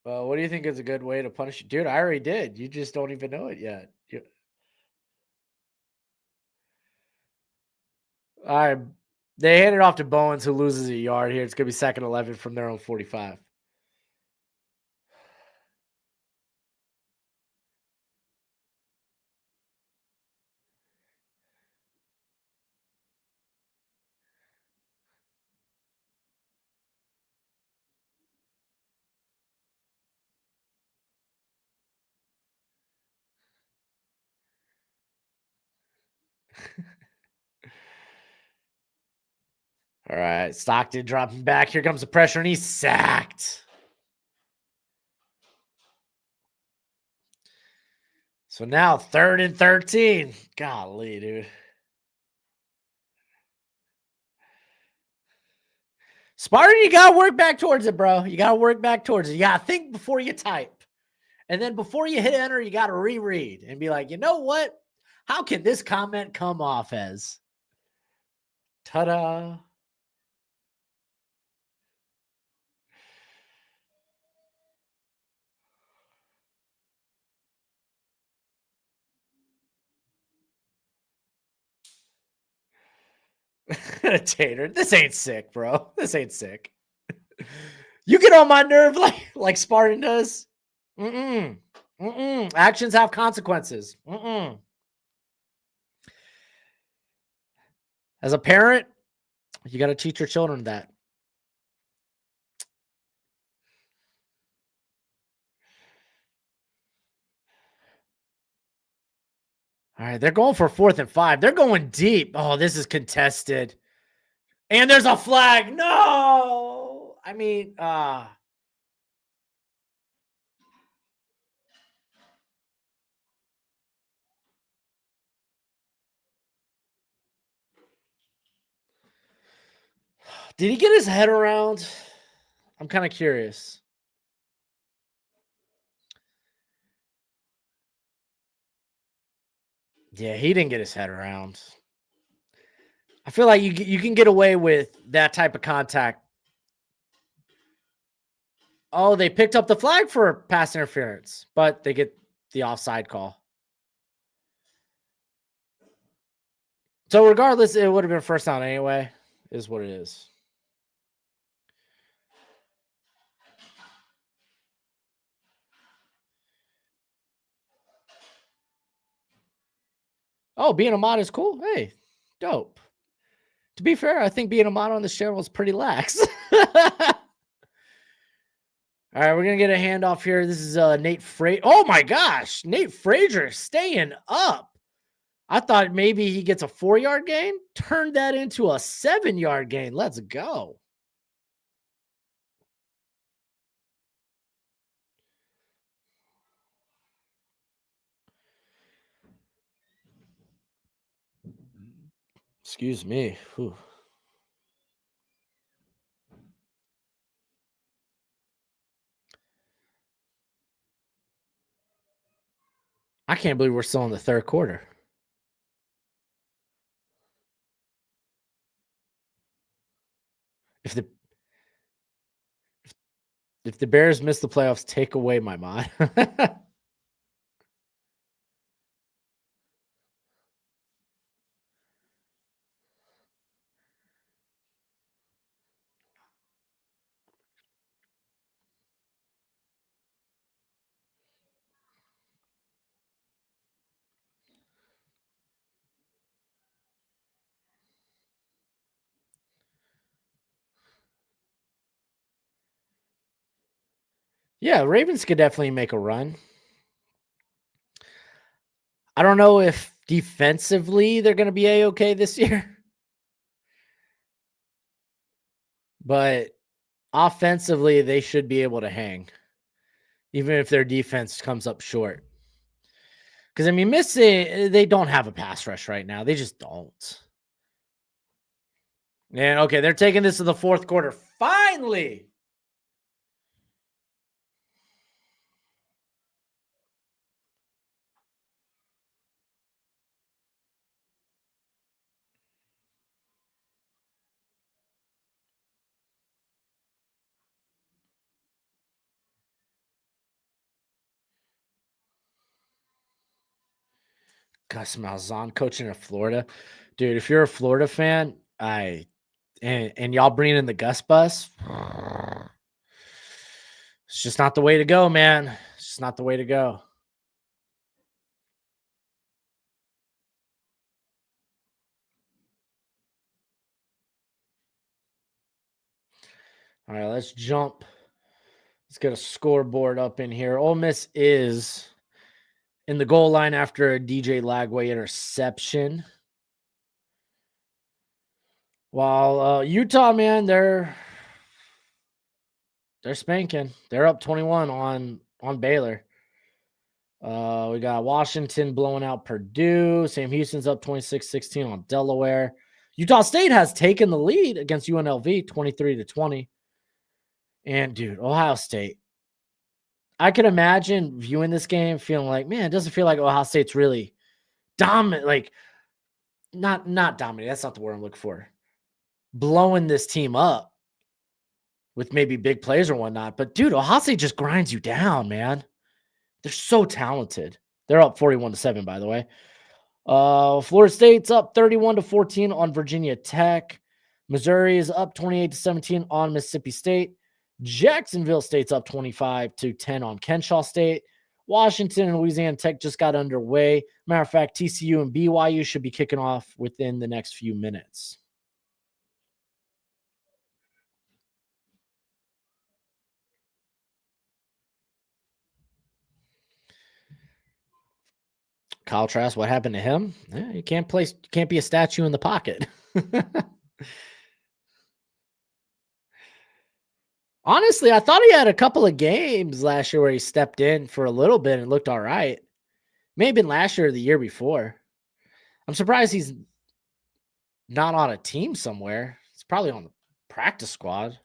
S1: Well, what do you think is a good way to punish you? Dude, I already did. You just don't even know it yet. All right. They hand it off to Bowens, who loses a yard here. It's going to be second 11 from their own 45. All right. Stockton dropping back. Here comes the pressure, and he's sacked. So now 3rd and 13. Golly, dude. Spartan, you got to work back towards it, bro. You got to work back towards it. You got to think before you type. And then before you hit enter, you got to reread and be like, you know what? How can this comment come off as? Ta-da. Tater, this ain't sick, bro. This ain't sick. You get on my nerve like Spartan does. Mm-mm. Mm-mm. Actions have consequences. Mm-mm. As a parent, you got to teach your children that. All right, they're going for 4th and 5. They're going deep. Oh, this is contested. And there's a flag. No. I mean, did he get his head around? I'm kind of curious. Yeah, he didn't get his head around. I feel like you can get away with that type of contact. Oh, they picked up the flag for pass interference, but they get the offside call. So regardless, it would have been first down anyway, is what it is. Oh, being a mod is cool. Hey, dope. To be fair, I think being a mod on this channel is pretty lax. All right, we're going to get a handoff here. This is Nate Frazier. Oh, my gosh. Nate Frazier staying up. I thought maybe he gets a 4-yard gain. Turned that into a 7-yard gain. Let's go. Excuse me. Whew. I can't believe we're still in the 3rd quarter. If the Bears miss the playoffs, take away my mod. Yeah, Ravens could definitely make a run. I don't know if defensively they're going to be A-okay this year. But offensively, they should be able to hang, even if their defense comes up short. Because, I mean, Mississippi, they don't have a pass rush right now. They just don't. And, okay, they're taking this to the fourth quarter. Finally! Gus Malzahn coaching in Florida. Dude, if you're a Florida fan, and y'all bringing in the Gus bus, it's just not the way to go, man. It's just not the way to go. All right, let's jump. Let's get a scoreboard up in here. Ole Miss is in the goal line after a DJ Lagway interception. While Utah, man, they're spanking. They're up 21 on Baylor. We got Washington blowing out Purdue. Sam Houston's up 26-16 on Delaware. Utah State has taken the lead against UNLV 23-20. And dude, Ohio State. I could imagine viewing this game feeling like, man, it doesn't feel like Ohio State's really dominant. Like, not dominant. That's not the word I'm looking for. Blowing this team up with maybe big plays or whatnot. But dude, Ohio State just grinds you down, man. They're so talented. They're up 41-7, by the way. Florida State's up 31-14 on Virginia Tech. Missouri is up 28-17 on Mississippi State. Jacksonville State's up 25-10 on Kennesaw State. Washington and Louisiana Tech just got underway. Matter of fact, TCU and BYU should be kicking off within the next few minutes. Kyle Trask, what happened to him? Yeah, you can't be a statue in the pocket. Honestly, I thought he had a couple of games last year where he stepped in for a little bit and looked all right. May have been last year or the year before. I'm surprised he's not on a team somewhere. He's probably on the practice squad.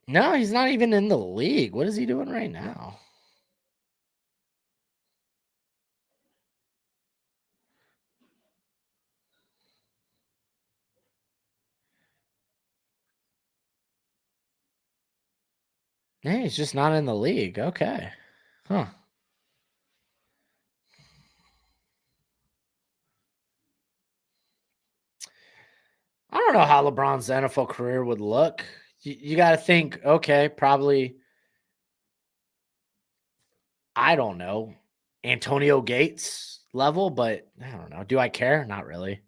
S1: No, he's not even in the league. What is he doing right now? Yeah, he's just not in the league. Okay. Huh. I don't know how LeBron's NFL career would look. You got to think, okay, probably, I don't know, Antonio Gates level, but I don't know. Do I care? Not really.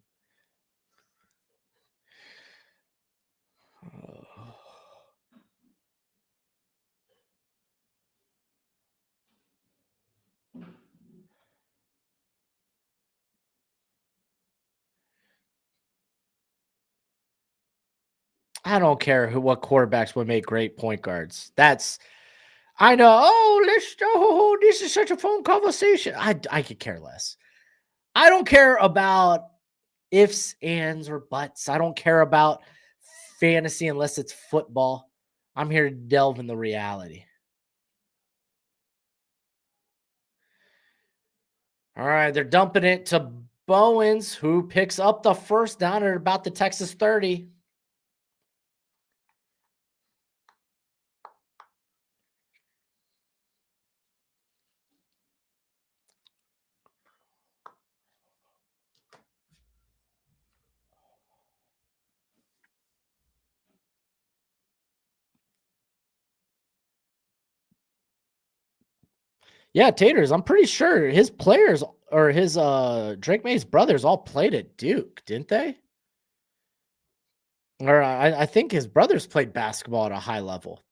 S1: I don't care what quarterbacks would make great point guards. I know. Oh, this is such a phone conversation. I could care less. I don't care about ifs, ands, or buts. I don't care about fantasy unless it's football. I'm here to delve in the reality. All right, they're dumping it to Bowens, who picks up the first down at about the Texas 30. Yeah, Taters, I'm pretty sure his players or his Drake May's brothers all played at Duke, didn't they? Or I think his brothers played basketball at a high level.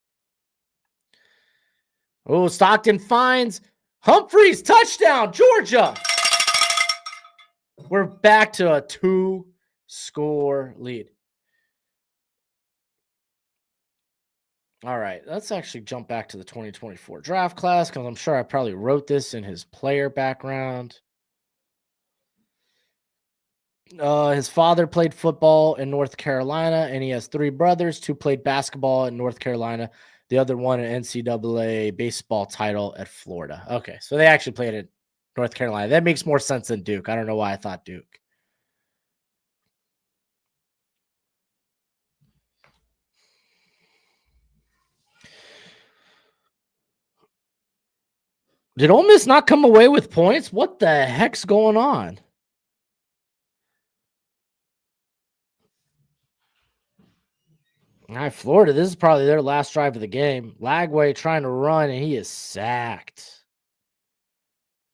S1: Oh, Stockton finds Humphreys, touchdown, Georgia. We're back to a 2-score lead. All right, let's actually jump back to the 2024 draft class because I'm sure I probably wrote this in his player background. His father played football in North Carolina, and he has 3 brothers. 2 played basketball in North Carolina. The other one, an NCAA baseball title at Florida. Okay, so they actually played at North Carolina. That makes more sense than Duke. I don't know why I thought Duke. Did Ole Miss not come away with points? What the heck's going on? All right, Florida, this is probably their last drive of the game. Lagway trying to run, and he is sacked.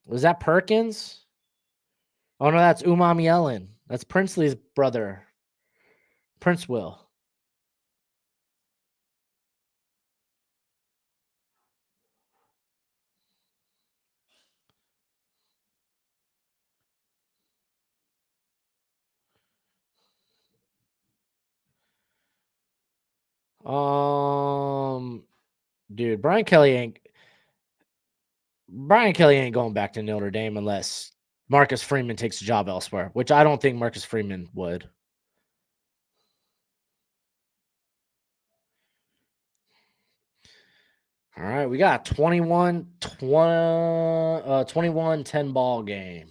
S1: Was that Perkins? Oh, no, that's Umami Ellen. That's Princely's brother, Prince Will. Dude, Brian Kelly ain't going back to Notre Dame unless Marcus Freeman takes a job elsewhere, which I don't think Marcus Freeman would. All right, we got 21-10 ball game.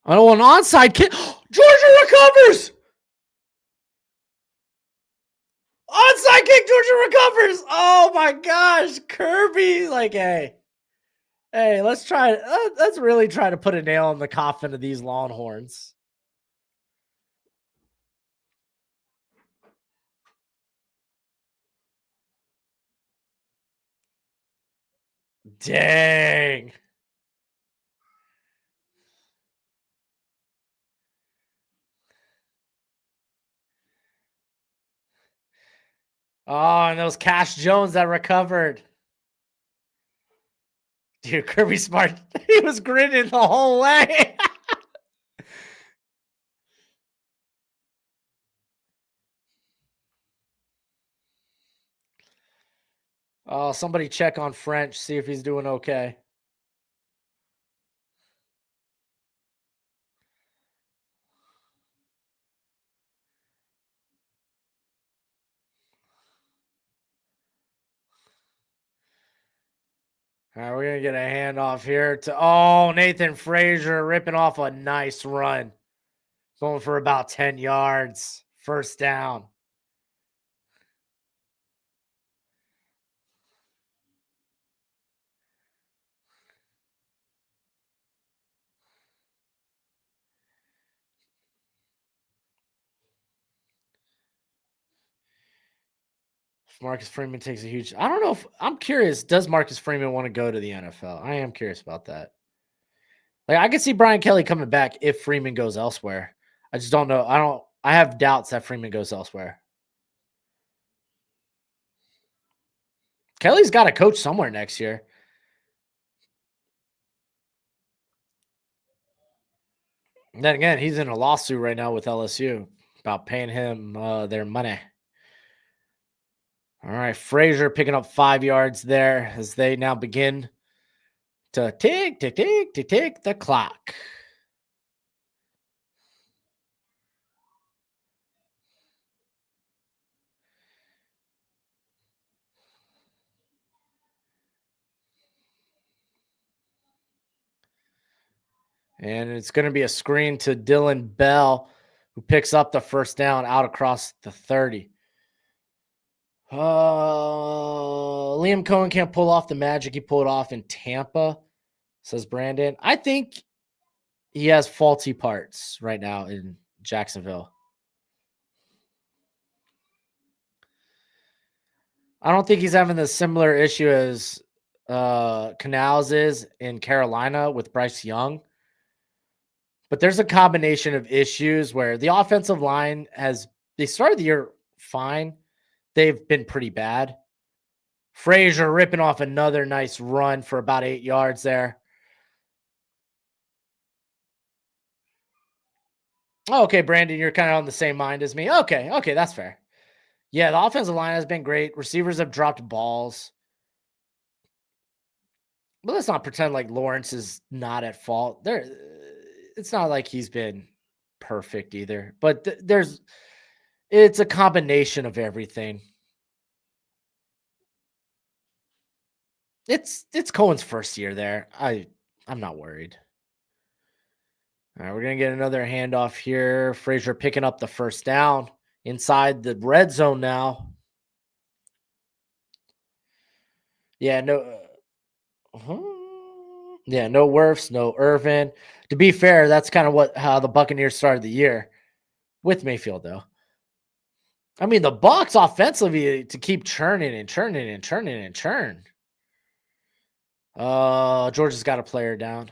S1: I don't want an onside kick. Georgia recovers. Onside kick. Georgia recovers. Oh my gosh, Kirby! Like, hey, let's try. Let's really try to put a nail in the coffin of these Longhorns. Dang. Oh, and those Cash Jones that recovered. Dude, Kirby Smart, he was grinning the whole way. Oh, somebody check on French, see if he's doing okay. All right, we're going to get a handoff here to, Nathan Frazier ripping off a nice run. Going for about 10 yards. First down. Marcus Freeman takes a huge. I don't know if I'm curious. Does Marcus Freeman want to go to the NFL? I am curious about that. Like, I could see Brian Kelly coming back if Freeman goes elsewhere. I just don't know. I have doubts that Freeman goes elsewhere. Kelly's got to coach somewhere next year. And then again, he's in a lawsuit right now with LSU about paying him their money. All right, Frazier picking up 5 yards there as they now begin to tick the clock. And it's going to be a screen to Dylan Bell, who picks up the first down out across the 30. Liam Cohen can't pull off the magic he pulled off in Tampa, says Brandon. I think he has faulty parts right now in Jacksonville. I don't think he's having the similar issue as Canals is in Carolina with Bryce Young. But there's a combination of issues where the offensive line has they started the year fine. They've been pretty bad. Frazier ripping off another nice run for about 8 yards there. Oh, okay, Brandon, you're kind of on the same mind as me. Okay, that's fair. Yeah, the offensive line has been great. Receivers have dropped balls. But let's not pretend like Lawrence is not at fault. It's not like he's been perfect either. But it's a combination of everything. It's Cohen's first year there. I'm not worried. All right, we're gonna get another handoff here. Frazier picking up the first down inside the red zone now. Yeah, no. Yeah, no Wirfs, no Irvin. To be fair, that's kind of how the Buccaneers started the year with Mayfield, though. I mean, the Bucs offensively to keep churning and churning and churning and churn. Georgia's got a player down.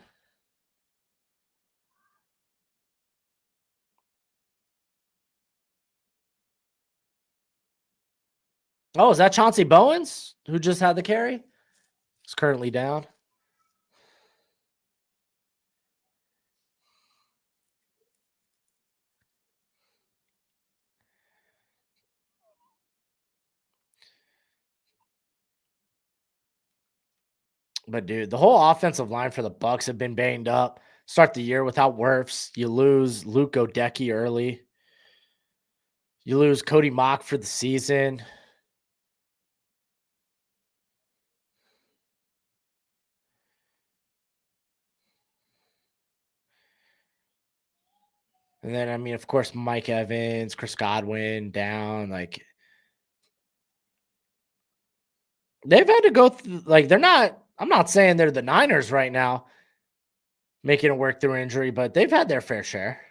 S1: Oh, is that Chauncey Bowens who just had the carry? He's currently down. But dude, the whole offensive line for the Bucs have been banged up. Start the year without Wirfs. You lose Luke Odecki early. You lose Cody Mock for the season. And then, I mean, of course, Mike Evans, Chris Godwin down. Like, they've had to go through, like, I'm not saying they're the Niners right now making it work through injury, but they've had their fair share.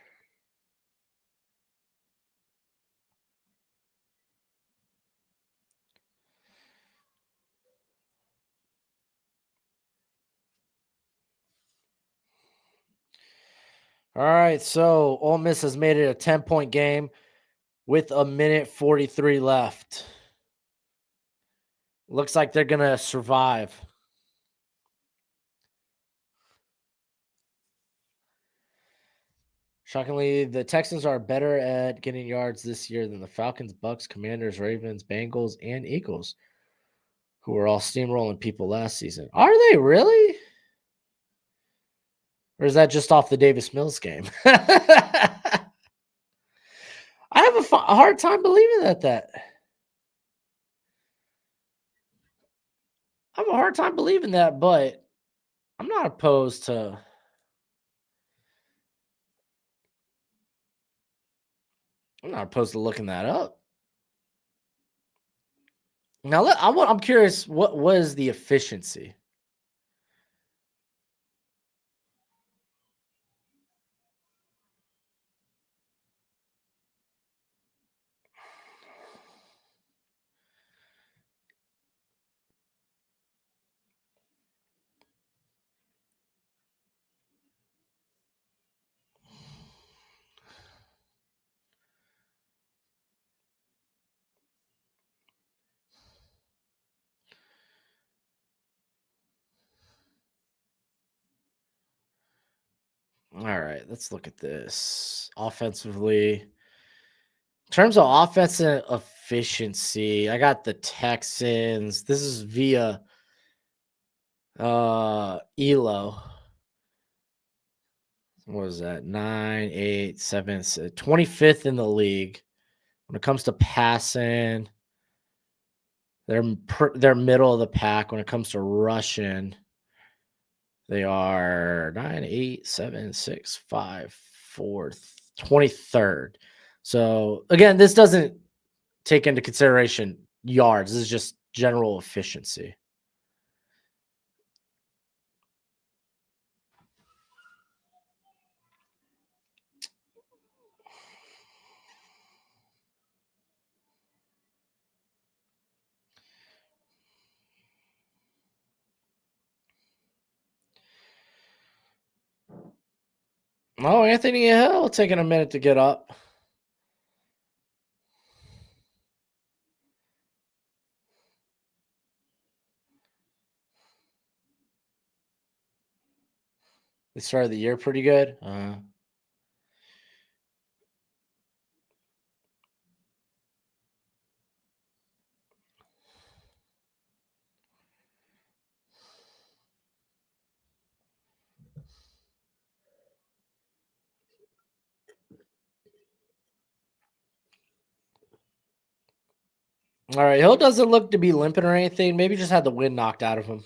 S1: All right, so Ole Miss has made it a 10-point game with 1:43 left. Looks like they're going to survive. Shockingly, the Texans are better at getting yards this year than the Falcons, Bucks, Commanders, Ravens, Bengals, and Eagles, who were all steamrolling people last season. Are they really? Or is that just off the Davis Mills game? I have a hard time believing that. I have a hard time believing that, but I'm not opposed to. I'm not opposed to looking that up. Now, I'm curious. What was the efficiency? All right, let's look at this offensively. In terms of offensive efficiency, I got the Texans. This is via Elo. What was that? 9, 8, 7, 25th in the league. When it comes to passing, they're middle of the pack. When it comes to rushing, they are 9, 8, 7, 6, 5, 4, 23rd. So again, this doesn't take into consideration yards. This is just general efficiency. Oh, Anthony Hill taking a minute to get up. They started the year pretty good. All right, Hill doesn't look to be limping or anything. Maybe just had the wind knocked out of him.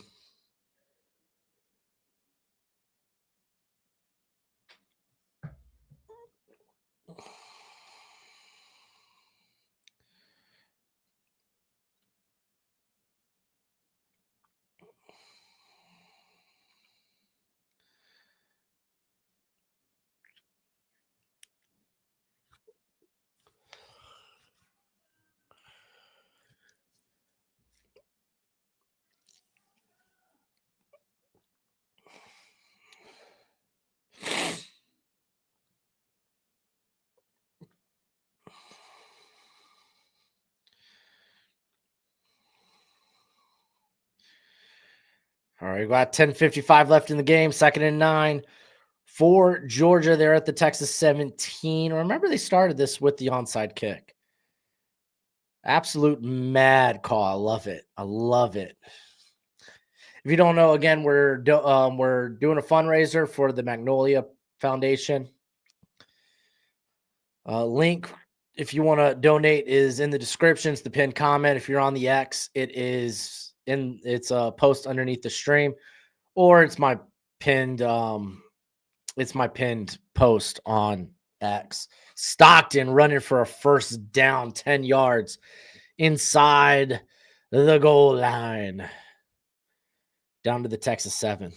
S1: All right, we got 10:55 left in the game. 2nd and 9 for Georgia. They're at the Texas 17. Remember, they started this with the onside kick. Absolute mad call. I love it. I love it. If you don't know, again, we're doing a fundraiser for the Magnolia Foundation. Link, if you want to donate, is in the description. It's the pinned comment. If you're on the X, it's a post underneath the stream, or it's my pinned post on X. Stockton running for a first down, 10 yards inside the goal line, down to the Texas 7.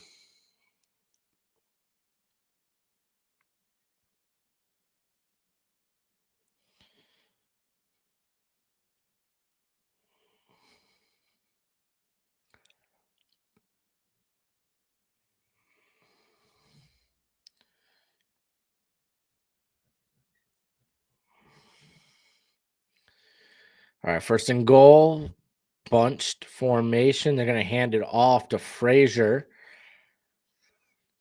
S1: All right, 1st and goal, bunched formation. They're going to hand it off to Frazier.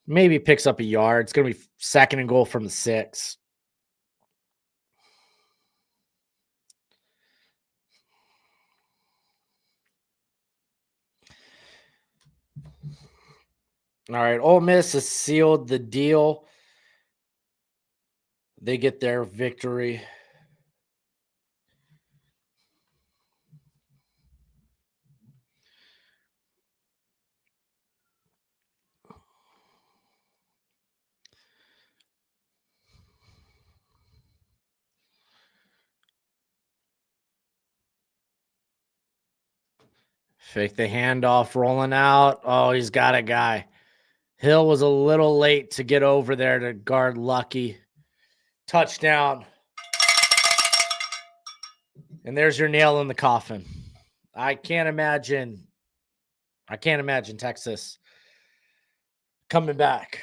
S1: Maybe picks up a yard. It's going to be 2nd and goal from the 6. All right, Ole Miss has sealed the deal. They get their victory. Fake the handoff, rolling out. Oh, he's got a guy. Hill was a little late to get over there to guard Lucky. Touchdown. And there's your nail in the coffin. I can't imagine Texas coming back.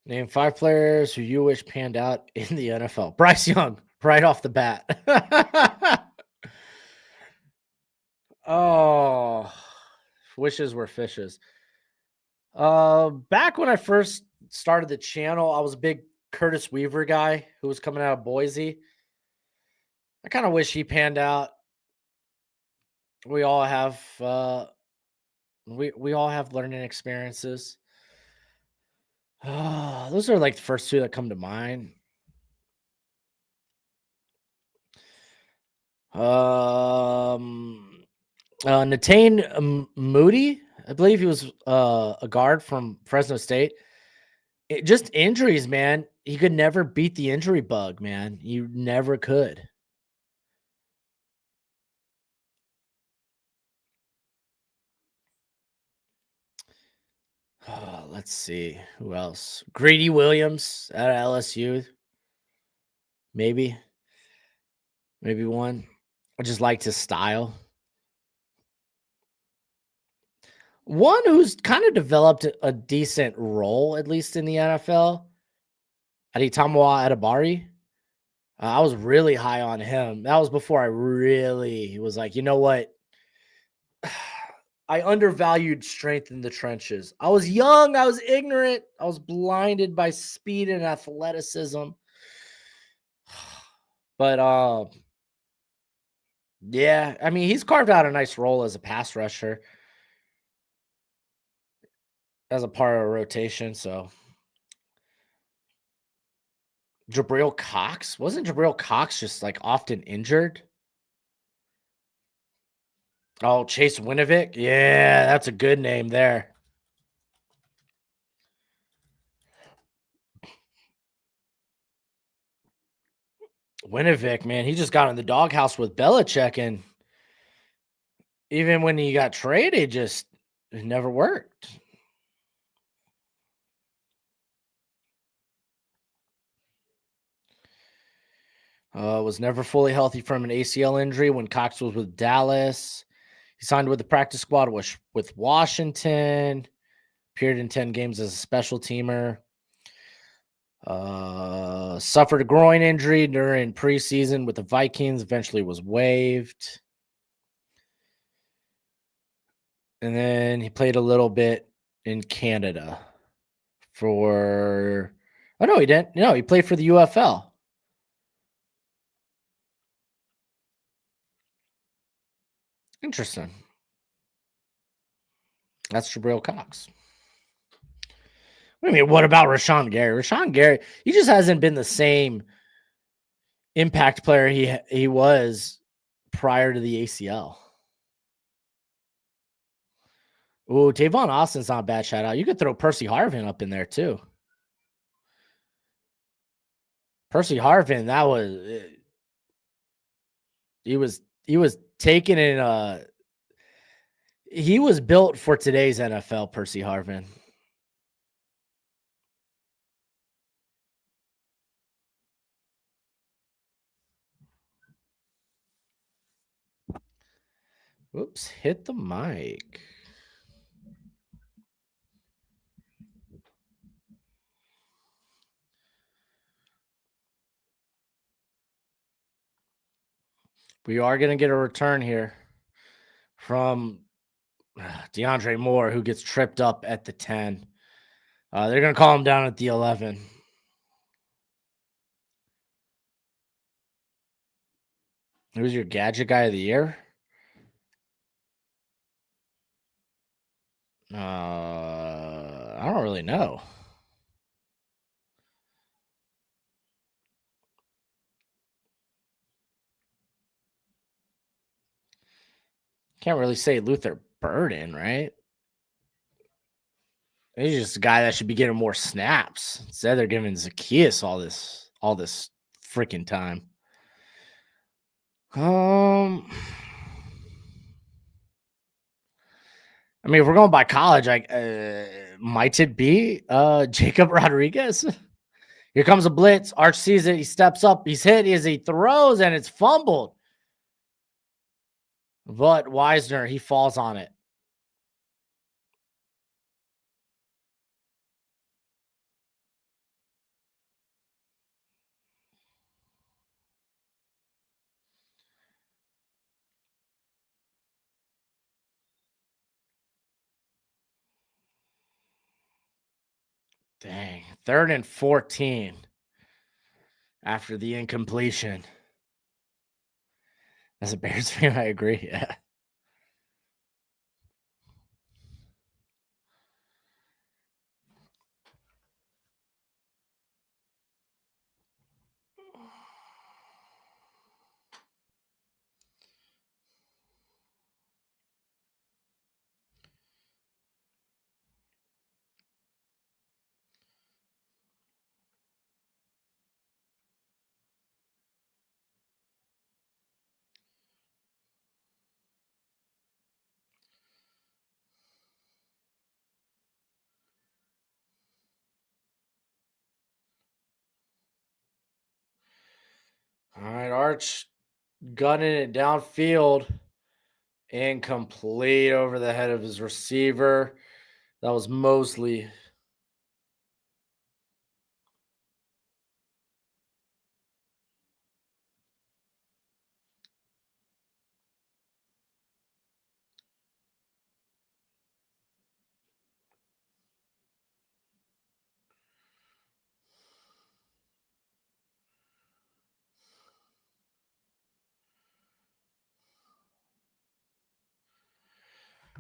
S1: Name 5 players who you wish panned out in the NFL. Bryce Young, right off the bat. Oh, wishes were fishes. Back when I first started the channel, I was a big Curtis Weaver guy who was coming out of Boise. I kind of wish he panned out. We all have we all have learning experiences. Those are like the first 2 that come to mind. Natane Moody, I believe he was a guard from Fresno State. Just injuries, man. He could never beat the injury bug, man. You never could. Let's see. Who else? Grady Williams at LSU. Maybe. maybe one. I just liked his style. One who's kind of developed a decent role, at least in the NFL, Aditomowa Adebari. I was really high on him. That was before I really was like, you know what? I undervalued strength in the trenches. I was young, I was ignorant, I was blinded by speed and athleticism. But yeah, I mean, he's carved out a nice role as a pass rusher, as a part of a rotation. So Jabril Cox, wasn't Jabril Cox just like often injured? Oh, Chase Winovich. Yeah, that's a good name there. Winovich, man, he just got in the doghouse with Belichick, and even when he got traded, it never worked. Was never fully healthy from an ACL injury when Cox was with Dallas. He signed with the practice squad with Washington. Appeared in 10 games as a special teamer. Suffered a groin injury during preseason with the Vikings. Eventually was waived. And then he played a little bit in Canada for. Oh, no, he didn't. No, he played for the UFL. Interesting. That's Jabril Cox. I mean, what about Rashawn Gary? Rashawn Gary, he just hasn't been the same impact player he was prior to the ACL. Ooh, Tavon Austin's not a bad shout out. You could throw Percy Harvin up in there too. Percy Harvin, that was he was taken in he was built for today's NFL, Percy Harvin. Whoops, hit the mic. We are going to get a return here from DeAndre Moore, who gets tripped up at the 10. They're going to call him down at the 11. Who's your gadget guy of the year? I don't really know. Can't really say Luther Burden, right? He's just a guy that should be getting more snaps. Instead, they're giving Zacchaeus all this freaking time. I mean, if we're going by college, might it be Jacob Rodriguez? Here comes a blitz. Arch sees it. He steps up. He's hit. He throws, and it's fumbled. But Wisner, he falls on it. Dang. 3rd and 14 after the incompletion. As a Bears fan, I agree. Yeah. All right, Arch gunning it downfield. Incomplete over the head of his receiver. That was Mosley.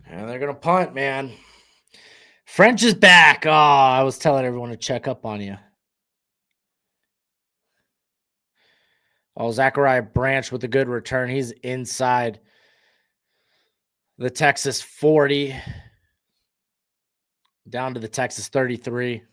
S1: And they're going to punt, man. French is back. Oh, I was telling everyone to check up on you. Oh, Zachariah Branch with a good return. He's inside the Texas 40, down to the Texas 33.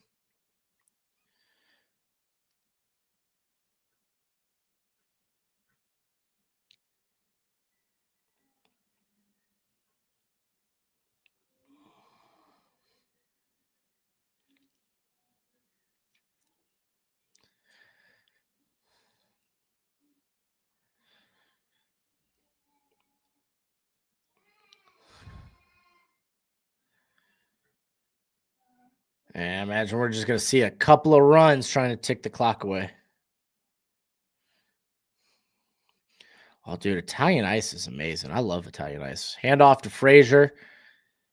S1: And imagine we're just going to see a couple of runs trying to tick the clock away. Oh, dude, Italian ice is amazing. I love Italian ice. Hand off to Frazier.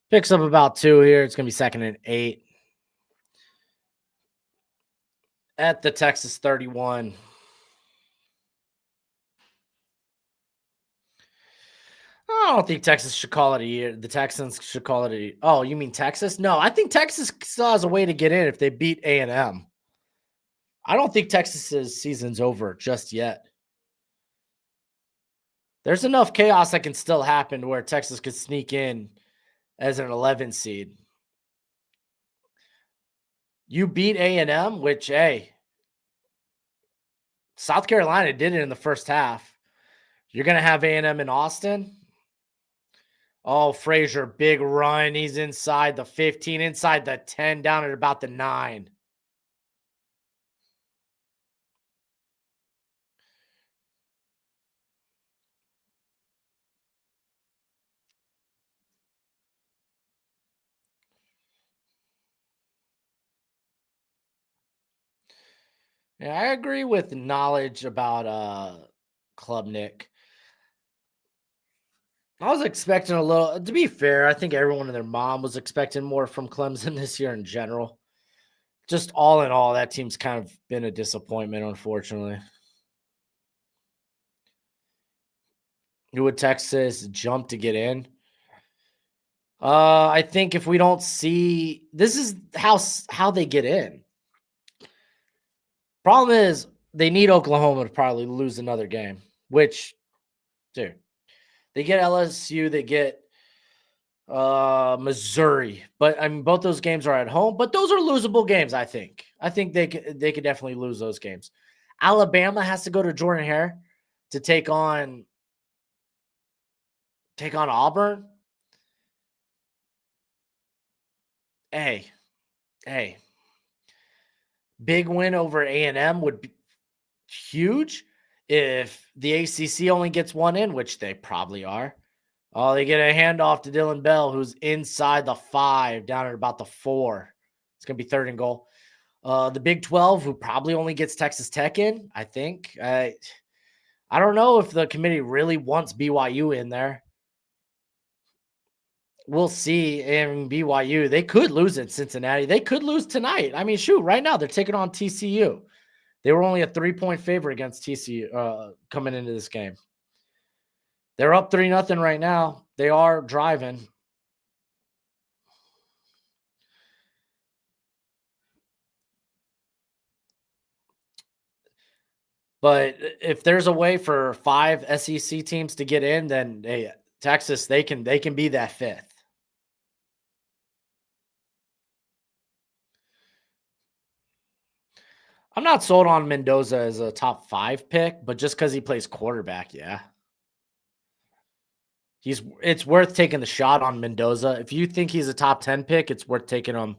S1: Picks up about 2 here. It's going to be 2nd and 8. At the Texas 31. I don't think Texas should call it a year. The Texans should call it a. Oh, you mean Texas? No, I think Texas still has a way to get in if they beat A&M. I don't think Texas's season's over just yet. There's enough chaos that can still happen where Texas could sneak in as an 11 seed. You beat A&M, which, hey, South Carolina did it in the first half. You're going to have A&M in Austin. Oh, Frazier, big run. He's inside the 15, inside the 10, down at about the 9. Yeah, I agree with knowledge about Klubnik. I was expecting a little, to be fair, I think everyone and their mom was expecting more from Clemson this year in general. Just all in all, that team's kind of been a disappointment, unfortunately. Who would Texas jump to get in? I think if we don't see, this is how they get in. Problem is they need Oklahoma to probably lose another game, which, dude, they get LSU, they get Missouri, but I mean both those games are at home, but those are losable games. I think they could definitely lose those games. Alabama has to go to Jordan Hare to take on Auburn. Hey, big win over A&M would be huge if the ACC only gets one in, which they probably are. Oh, they get a handoff to Dylan Bell, who's inside the 5, down at about the 4. It's going to be 3rd and goal. The Big 12, who probably only gets Texas Tech in, I think. I don't know if the committee really wants BYU in there. We'll see. And BYU, they could lose at Cincinnati. They could lose tonight. I mean, shoot, right now they're taking on TCU. They were only a 3-point favorite against TCU coming into this game. They're up 3-0 right now. They are driving. But if there's a way for 5 SEC teams to get in, then hey, Texas, they can be that 5th. I'm not sold on Mendoza as a top 5 pick, but just because he plays quarterback, yeah. It's worth taking the shot on Mendoza. If you think he's a top 10 pick, it's worth taking him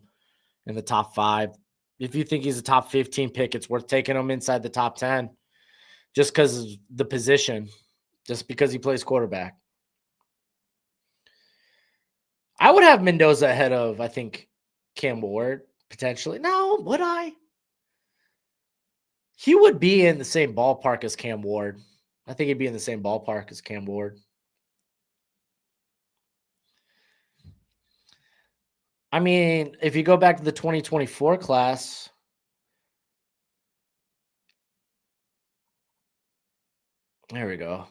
S1: in the top 5. If you think he's a top 15 pick, it's worth taking him inside the top 10 just because of the position. just because he plays quarterback. I would have Mendoza ahead of, I think, Cam Ward, potentially. No, would I? He would be in the same ballpark as Cam Ward. I think he'd be in the same ballpark as Cam Ward. I mean, if you go back to the 2024 class, there we go.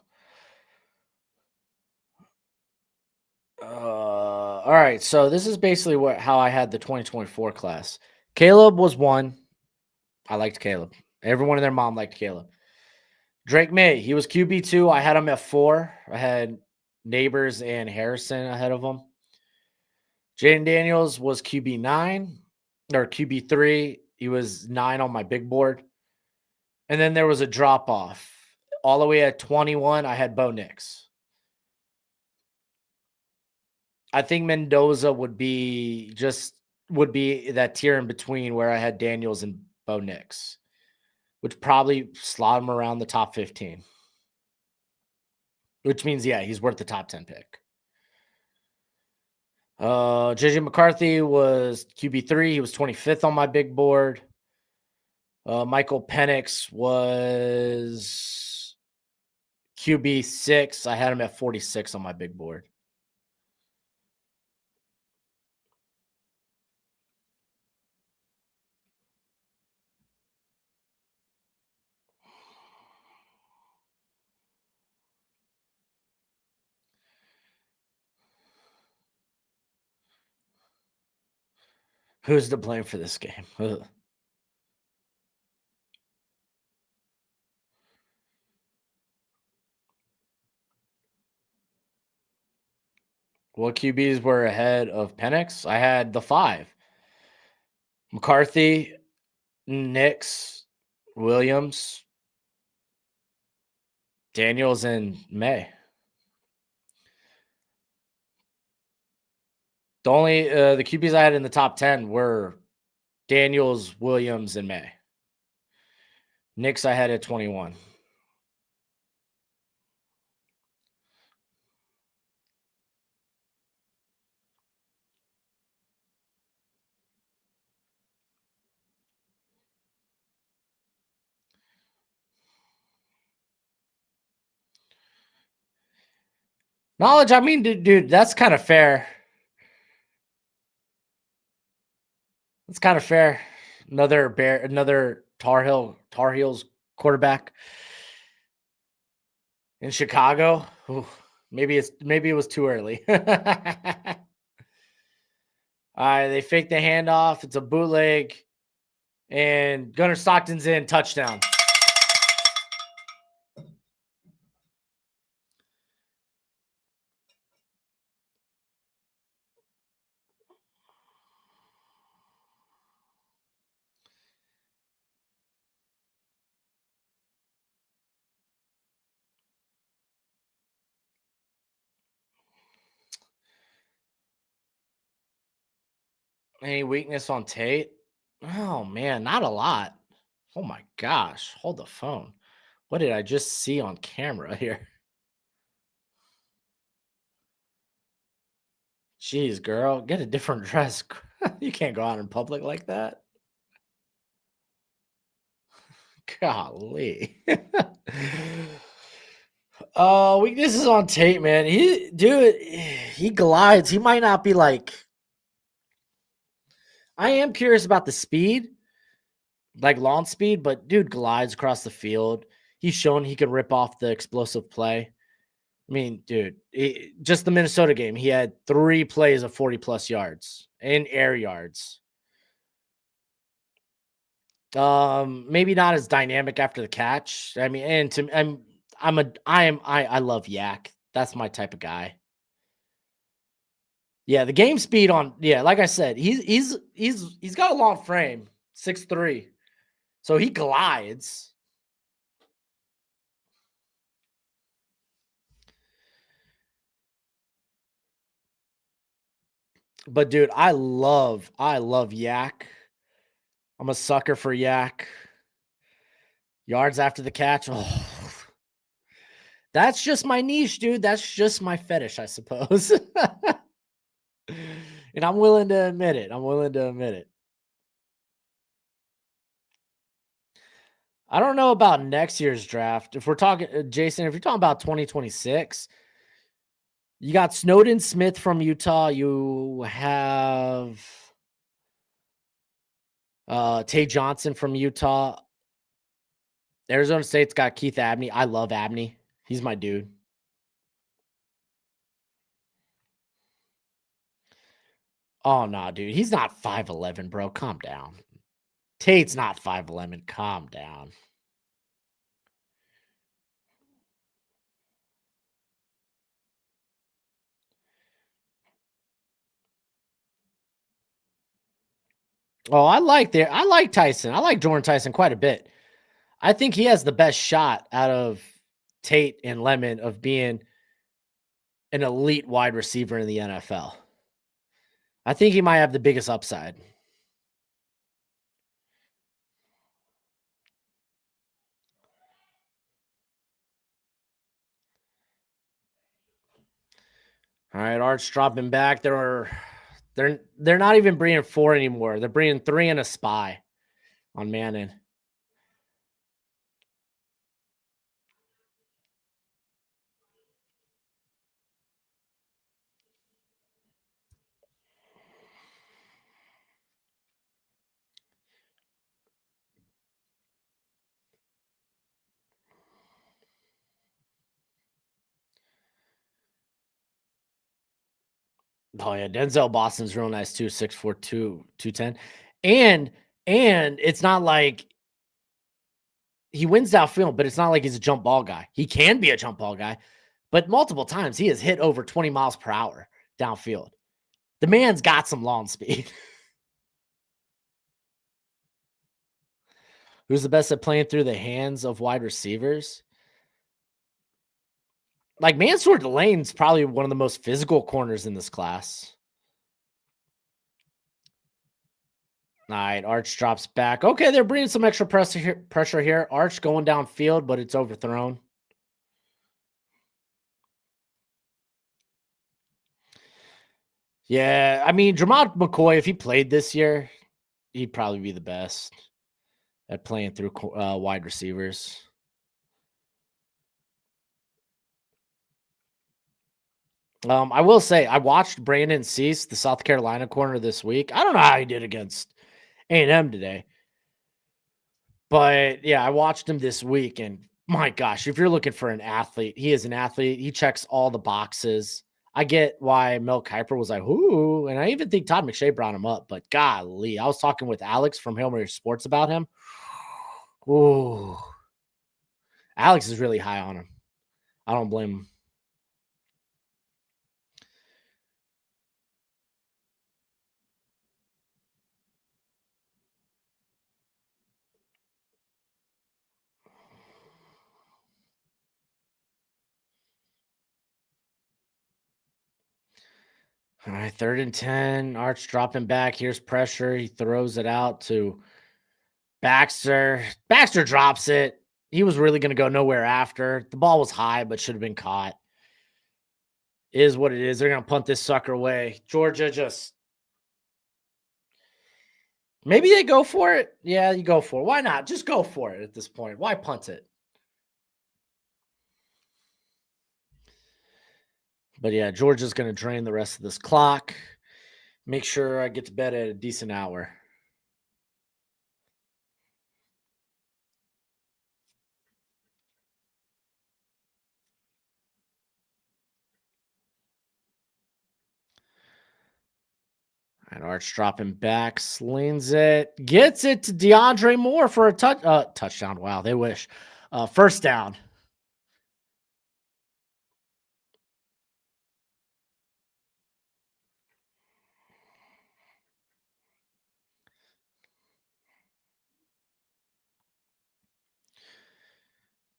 S1: All right, so this is basically how I had the 2024 class. Caleb was 1. I liked Caleb. Everyone and their mom liked Caleb. Drake May, he was QB2. I had him at 4. I had Neighbors and Harrison ahead of him. Jaden Daniels was QB9 or QB3. He was 9 on my big board. And then there was a drop off. All the way at 21, I had Bo Nix. I think Mendoza would be that tier in between where I had Daniels and Bo Nix, which probably slot him around the top 15. Which means, yeah, he's worth the top 10 pick. JJ McCarthy was QB3. He was 25th on my big board. Michael Penix was QB6. I had him at 46 on my big board. Who's to blame for this game? Ugh. What QBs were ahead of Penix? I had the 5. McCarthy, Nix, Williams, Daniels, and May. The only the QBs I had in the top 10 were Daniels, Williams, and May. Nix I had at 21. Knowledge, I mean, dude, that's kind of fair. That's kind of fair. Another Tar Heels quarterback in Chicago. Ooh, maybe it was too early. All right, they fake the handoff. It's a bootleg, and Gunnar Stockton's in, touchdown. Any weakness on Tate? Oh man, not a lot. Oh my gosh, hold the phone. What did I just see on camera here? Jeez, girl, get a different dress. You can't go out in public like that. Golly. Weaknesses on Tate, man. He glides. He might not be like. I am curious about the speed, like launch speed, but dude glides across the field. He's shown he can rip off the explosive play. I mean, dude, just the Minnesota game, he had 3 plays of 40+ yards and air yards. Maybe not as dynamic after the catch. I mean, and I love Yak. That's my type of guy. Yeah, the game speed like I said, he's got a long frame, 6'3", so he glides. But dude, I love Yak. I'm a sucker for Yak. Yards after the catch. Oh. That's just my niche, dude. That's just my fetish, I suppose. And I'm willing to admit it. I'm willing to admit it. I don't know about next year's draft. If we're talking, Jason, if you're talking about 2026, you got Snowden Smith from Utah. You have Tay Johnson from Utah. Arizona State's got Keith Abney. I love Abney. He's my dude. Oh, no, dude. He's not 5'11", bro. Calm down. Tate's not 5'11". Calm down. Oh, I like Tyson. I like Jordan Tyson quite a bit. I think he has the best shot out of Tate and Lemon of being an elite wide receiver in the NFL. I think he might have the biggest upside. All right, Arch dropping back. They're not even bringing 4 anymore. They're bringing 3 and a spy on Manning. Oh yeah, Denzel Boston's real nice too, 6'4", 210. And it's not like he wins downfield, but it's not like he's a jump ball guy. He can be a jump ball guy, but multiple times he has hit over 20 miles per hour downfield. The man's got some lawn speed. Who's the best at playing through the hands of wide receivers? Like Mansour Delane's probably one of the most physical corners in this class. All right, Arch drops back. Okay, they're bringing some extra pressure here. Arch going downfield, but it's overthrown. Yeah, I mean, Dramont McCoy, if he played this year, he'd probably be the best at playing through wide receivers. I will say, I watched Brandon Cease, the South Carolina corner, this week. I don't know how he did against A&M today. But yeah, I watched him this week, and my gosh, if you're looking for an athlete, he is an athlete. He checks all the boxes. I get why Mel Kiper was like, "Ooh," and I even think Todd McShay brought him up. But golly, I was talking with Alex from Hail Mary Sports about him. Ooh, Alex is really high on him. I don't blame him. All right, 3rd and 10. Arch dropping back. Here's pressure. He throws it out to Baxter. Baxter drops it. He was really going to go nowhere after. The ball was high, but should have been caught. Is what it is. They're going to punt this sucker away. Georgia just. Maybe they go for it. Yeah, you go for it. Why not? Just go for it at this point. Why punt it? But yeah, Georgia's going to drain the rest of this clock. Make sure I get to bed at a decent hour. And Arch dropping back, slings it, gets it to DeAndre Moore for a touchdown. Wow, they wish. First down.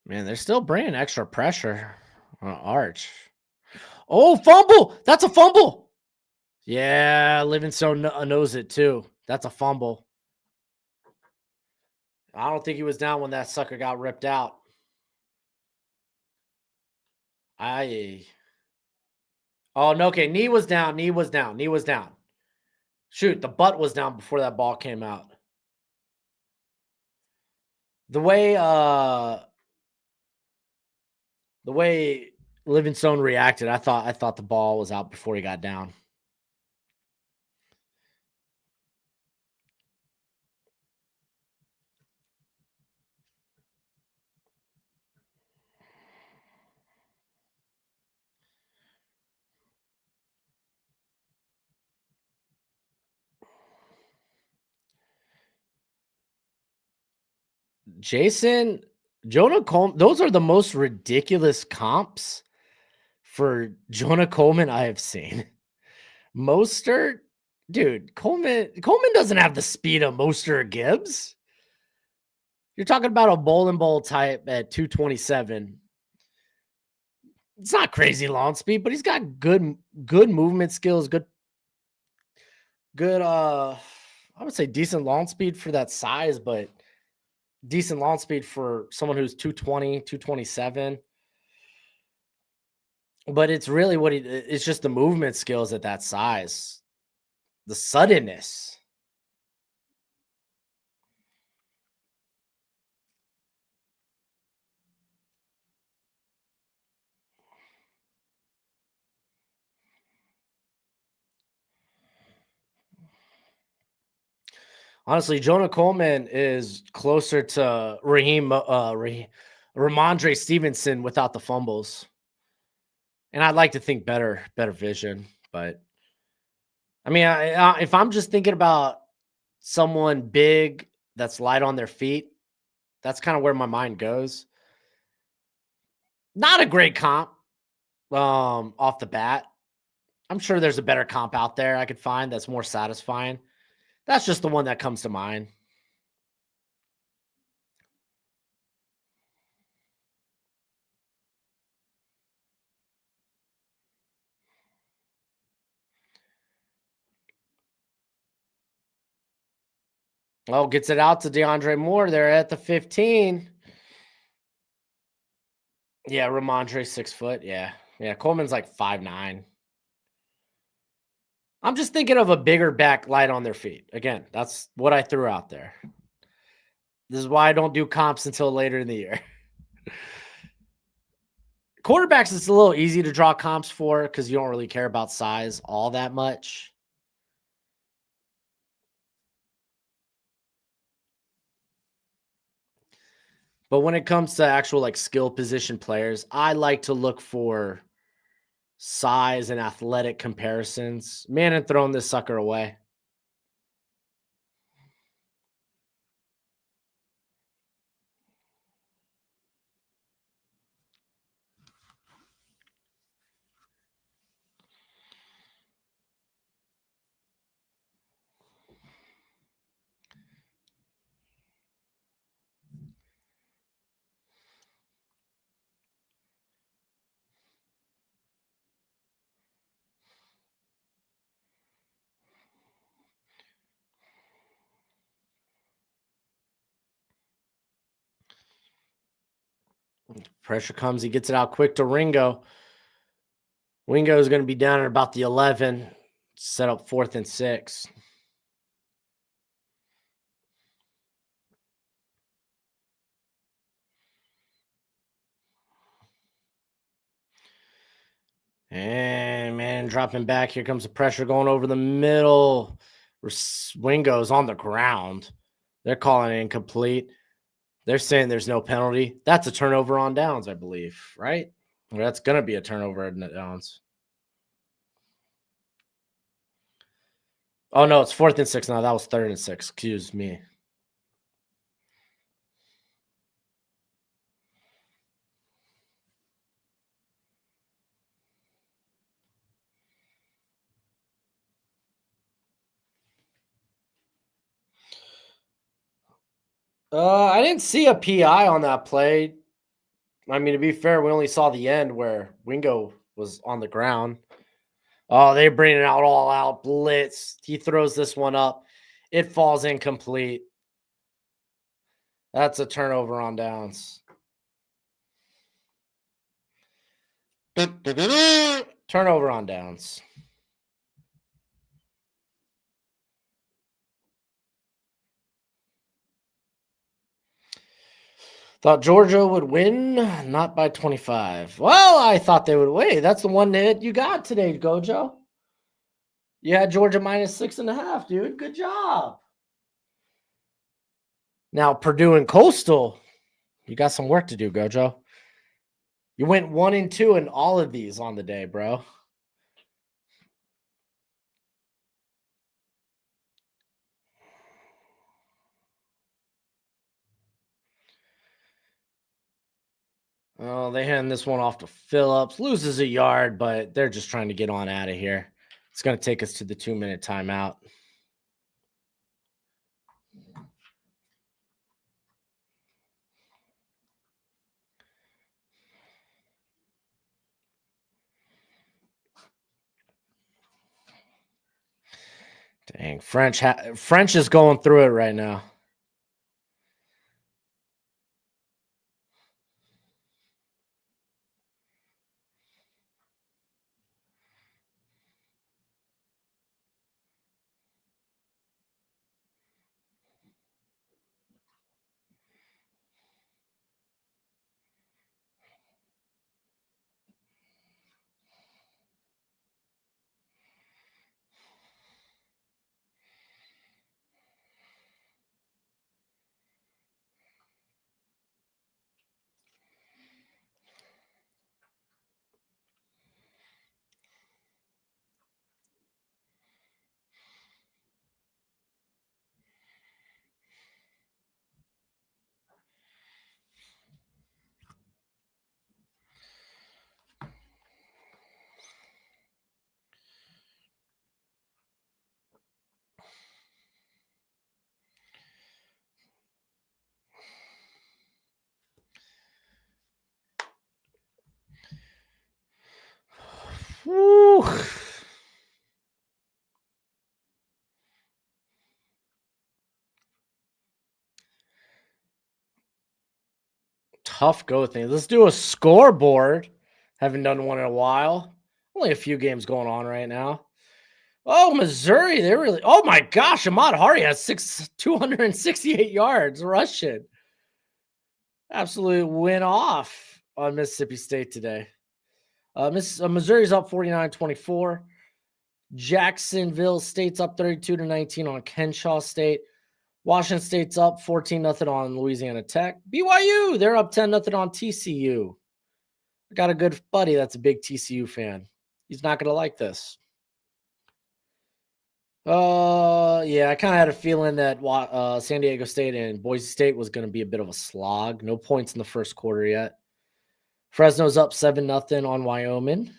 S1: Man, they're still bringing extra pressure on Arch. Oh, fumble! That's a fumble. Yeah, Livingston knows it too. That's a fumble. I don't think he was down when that sucker got ripped out. Oh, no, okay, knee was down, knee was down, knee was down. Shoot, the butt was down before that ball came out. The way Livingstone reacted, I thought the ball was out before he got down. Jason, Jonah Coleman, those are the most ridiculous comps for Jonah Coleman I have seen. Mostert, dude, Coleman doesn't have the speed of Mostert or Gibbs. You're talking about a bowling ball type at 227. It's not crazy lawn speed, but he's got good movement skills, good I would say decent lawn speed for that size, but decent lawn speed for someone who's 220, 227. But it's really it's just the movement skills at that size. The suddenness. Honestly, Jonah Coleman is closer to Ramondre Stevenson without the fumbles. And I'd like to think better vision, but I mean, if I'm just thinking about someone big that's light on their feet, that's kind of where my mind goes. Not a great comp off the bat. I'm sure there's a better comp out there I could find that's more satisfying. That's just the one that comes to mind. Oh, gets it out to DeAndre Moore. They're at the 15. Yeah, Ramondre 6 foot. Yeah. Yeah. Coleman's like 5'9". I'm just thinking of a bigger back light on their feet. Again, that's what I threw out there. This is why I don't do comps until later in the year. Quarterbacks, it's a little easy to draw comps for because you don't really care about size all that much. But when it comes to actual like skill position players, I like to look for size and athletic comparisons. Man, and throwing this sucker away. Pressure comes, he gets it out quick to Ringo. Ringo is going to be down at about the 11, set up 4th and 6. And man, dropping back. Here comes the pressure going over the middle. Wingo's on the ground. They're calling it incomplete. They're saying there's no penalty. That's a turnover on downs, I believe, right? Or that's going to be a turnover on downs. Oh, no, it's 4th and 6 now. That was 3rd and 6. Excuse me. I didn't see a PI on that play. I mean, to be fair, we only saw the end where Wingo was on the ground. Oh, they bring it out all out blitz. He throws this one up. It falls incomplete. That's a turnover on downs. Turnover on downs. Thought Georgia would win, not by 25. Well, I thought they would win. That's the one that you got today, Gojo. You had Georgia minus 6.5, dude. Good job. Now, Purdue and Coastal, you got some work to do, Gojo. You went 1 and 2 in all of these on the day, bro. Oh, they hand this one off to Phillips. Loses a yard, but they're just trying to get on out of here. It's going to take us to the 2-minute timeout. Dang, French is going through it right now. Woo. Tough go thing. Let's do a scoreboard. Haven't done one in a while. Only a few games going on right now. Oh, Missouri, they're really. Oh my gosh, Ahmad Hari has 268 yards rushing. Absolute win off on Mississippi State today. Missouri's up 49-24. Jacksonville State's up 32-19 on Kenshaw State. Washington State's up 14-0 on Louisiana Tech. BYU, they're up 10-0 on TCU. I got a good buddy that's a big TCU fan. He's not going to like this. Yeah, I kind of had a feeling that San Diego State and Boise State was going to be a bit of a slog. No points in the first quarter yet. Fresno's up 7-0 on Wyoming. A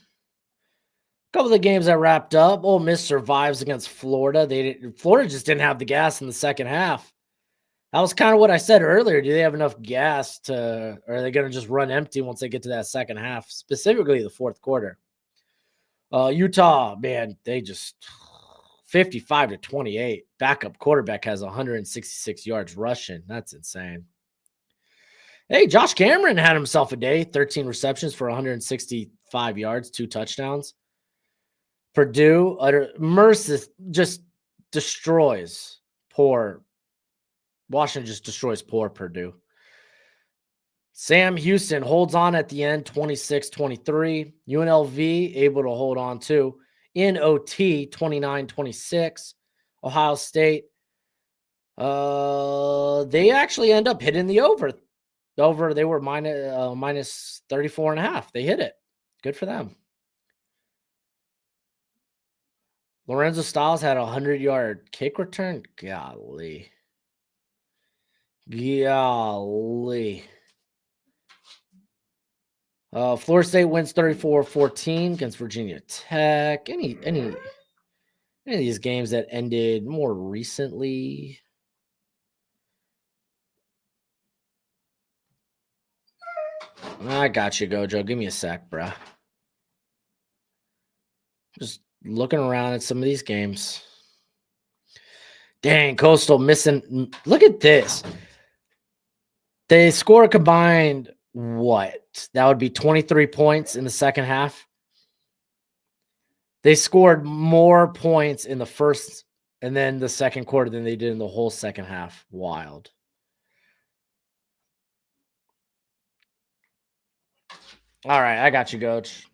S1: couple of the games that wrapped up. Ole Miss survives against Florida. Florida just didn't have the gas in the second half. That was kind of what I said earlier. Do they have enough gas or are they going to just run empty once they get to that second half, specifically the fourth quarter? Utah, man, they just 55-28. Backup quarterback has 166 yards rushing. That's insane. Hey, Josh Cameron had himself a day. 13 receptions for 165 yards, 2 touchdowns. Purdue, Mercer just destroys poor. Washington just destroys poor Purdue. Sam Houston holds on at the end, 26-23. UNLV able to hold on too. In OT, 29-26. Ohio State, they actually end up hitting the over. They were minus 34.5. They hit it. Good for them. Lorenzo Styles had a 100-yard kick return. Golly. Florida State wins 34-14 against Virginia Tech. Any of these games that ended more recently? I got you, Gojo. Give me a sec, bruh. Just looking around at some of these games. Dang, Coastal missing. Look at this. They score a combined what? That would be 23 points in the second half. They scored more points in the first and then the second quarter than they did in the whole second half. Wild. All right, I got you, Coach.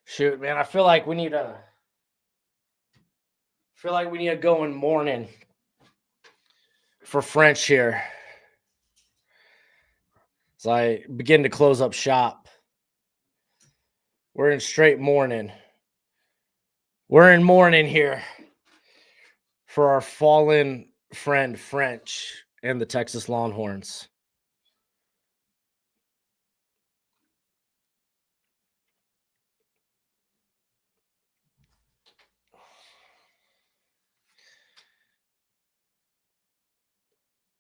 S1: Shoot, man, I feel like we need to go in morning for French here. So I begin to close up shop. We're in straight mourning. We're in mourning here for our fallen friend French and the Texas Longhorns.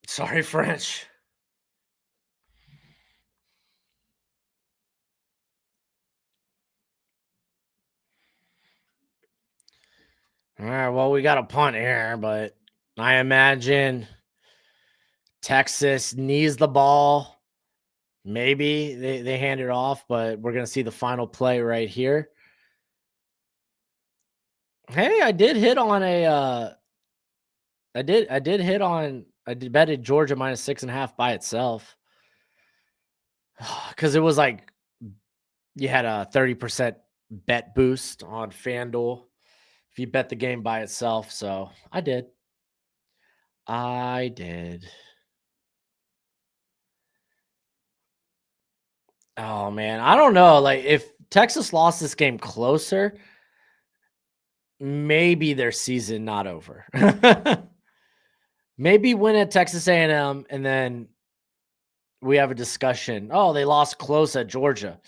S1: Sorry, French. All right, well, we got a punt here, but I imagine Texas needs the ball. Maybe they hand it off, but we're going to see the final play right here. Hey, I did hit on a I did betted Georgia minus 6.5 by itself. Because it was like you had a 30% bet boost on FanDuel if you bet the game by itself. So I did. Oh man, I don't know. Like if Texas lost this game closer, maybe their season not over. Maybe win at Texas A&M and then we have a discussion. Oh, they lost close at Georgia.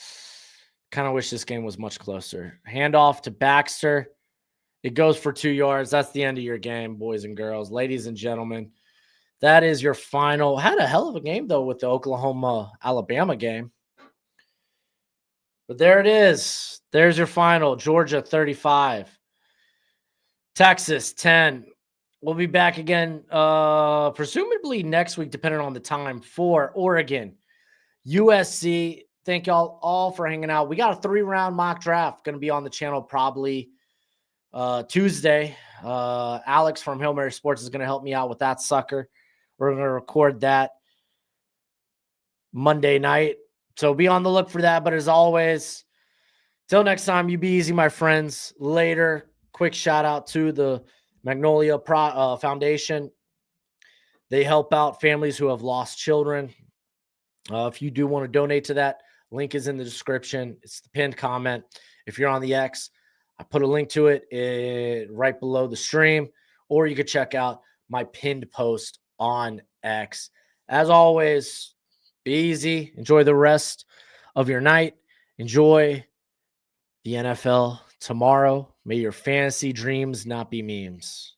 S1: Kind of wish this game was much closer. Handoff to Baxter. It goes for 2 yards. That's the end of your game, boys and girls. Ladies and gentlemen, that is your final. Had a hell of a game, though, with the Oklahoma-Alabama game. But there it is. There's your final. Georgia 35. Texas 10. We'll be back again, presumably next week, depending on the time, for Oregon. USC. Thank y'all all for hanging out. We got a 3-round mock draft going to be on the channel probably Tuesday. Alex from Hail Mary Sports is going to help me out with that sucker. We're going to record that Monday night. So be on the look for that. But as always, till next time, you be easy, my friends. Later. Quick shout out to the Magnolia Foundation. They help out families who have lost children. If you do want to donate to that, link is in the description. It's the pinned comment. If you're on the X, I put a link to it right below the stream, or you could check out my pinned post on X. As always, be easy. Enjoy the rest of your night. Enjoy the NFL tomorrow. May your fantasy dreams not be memes.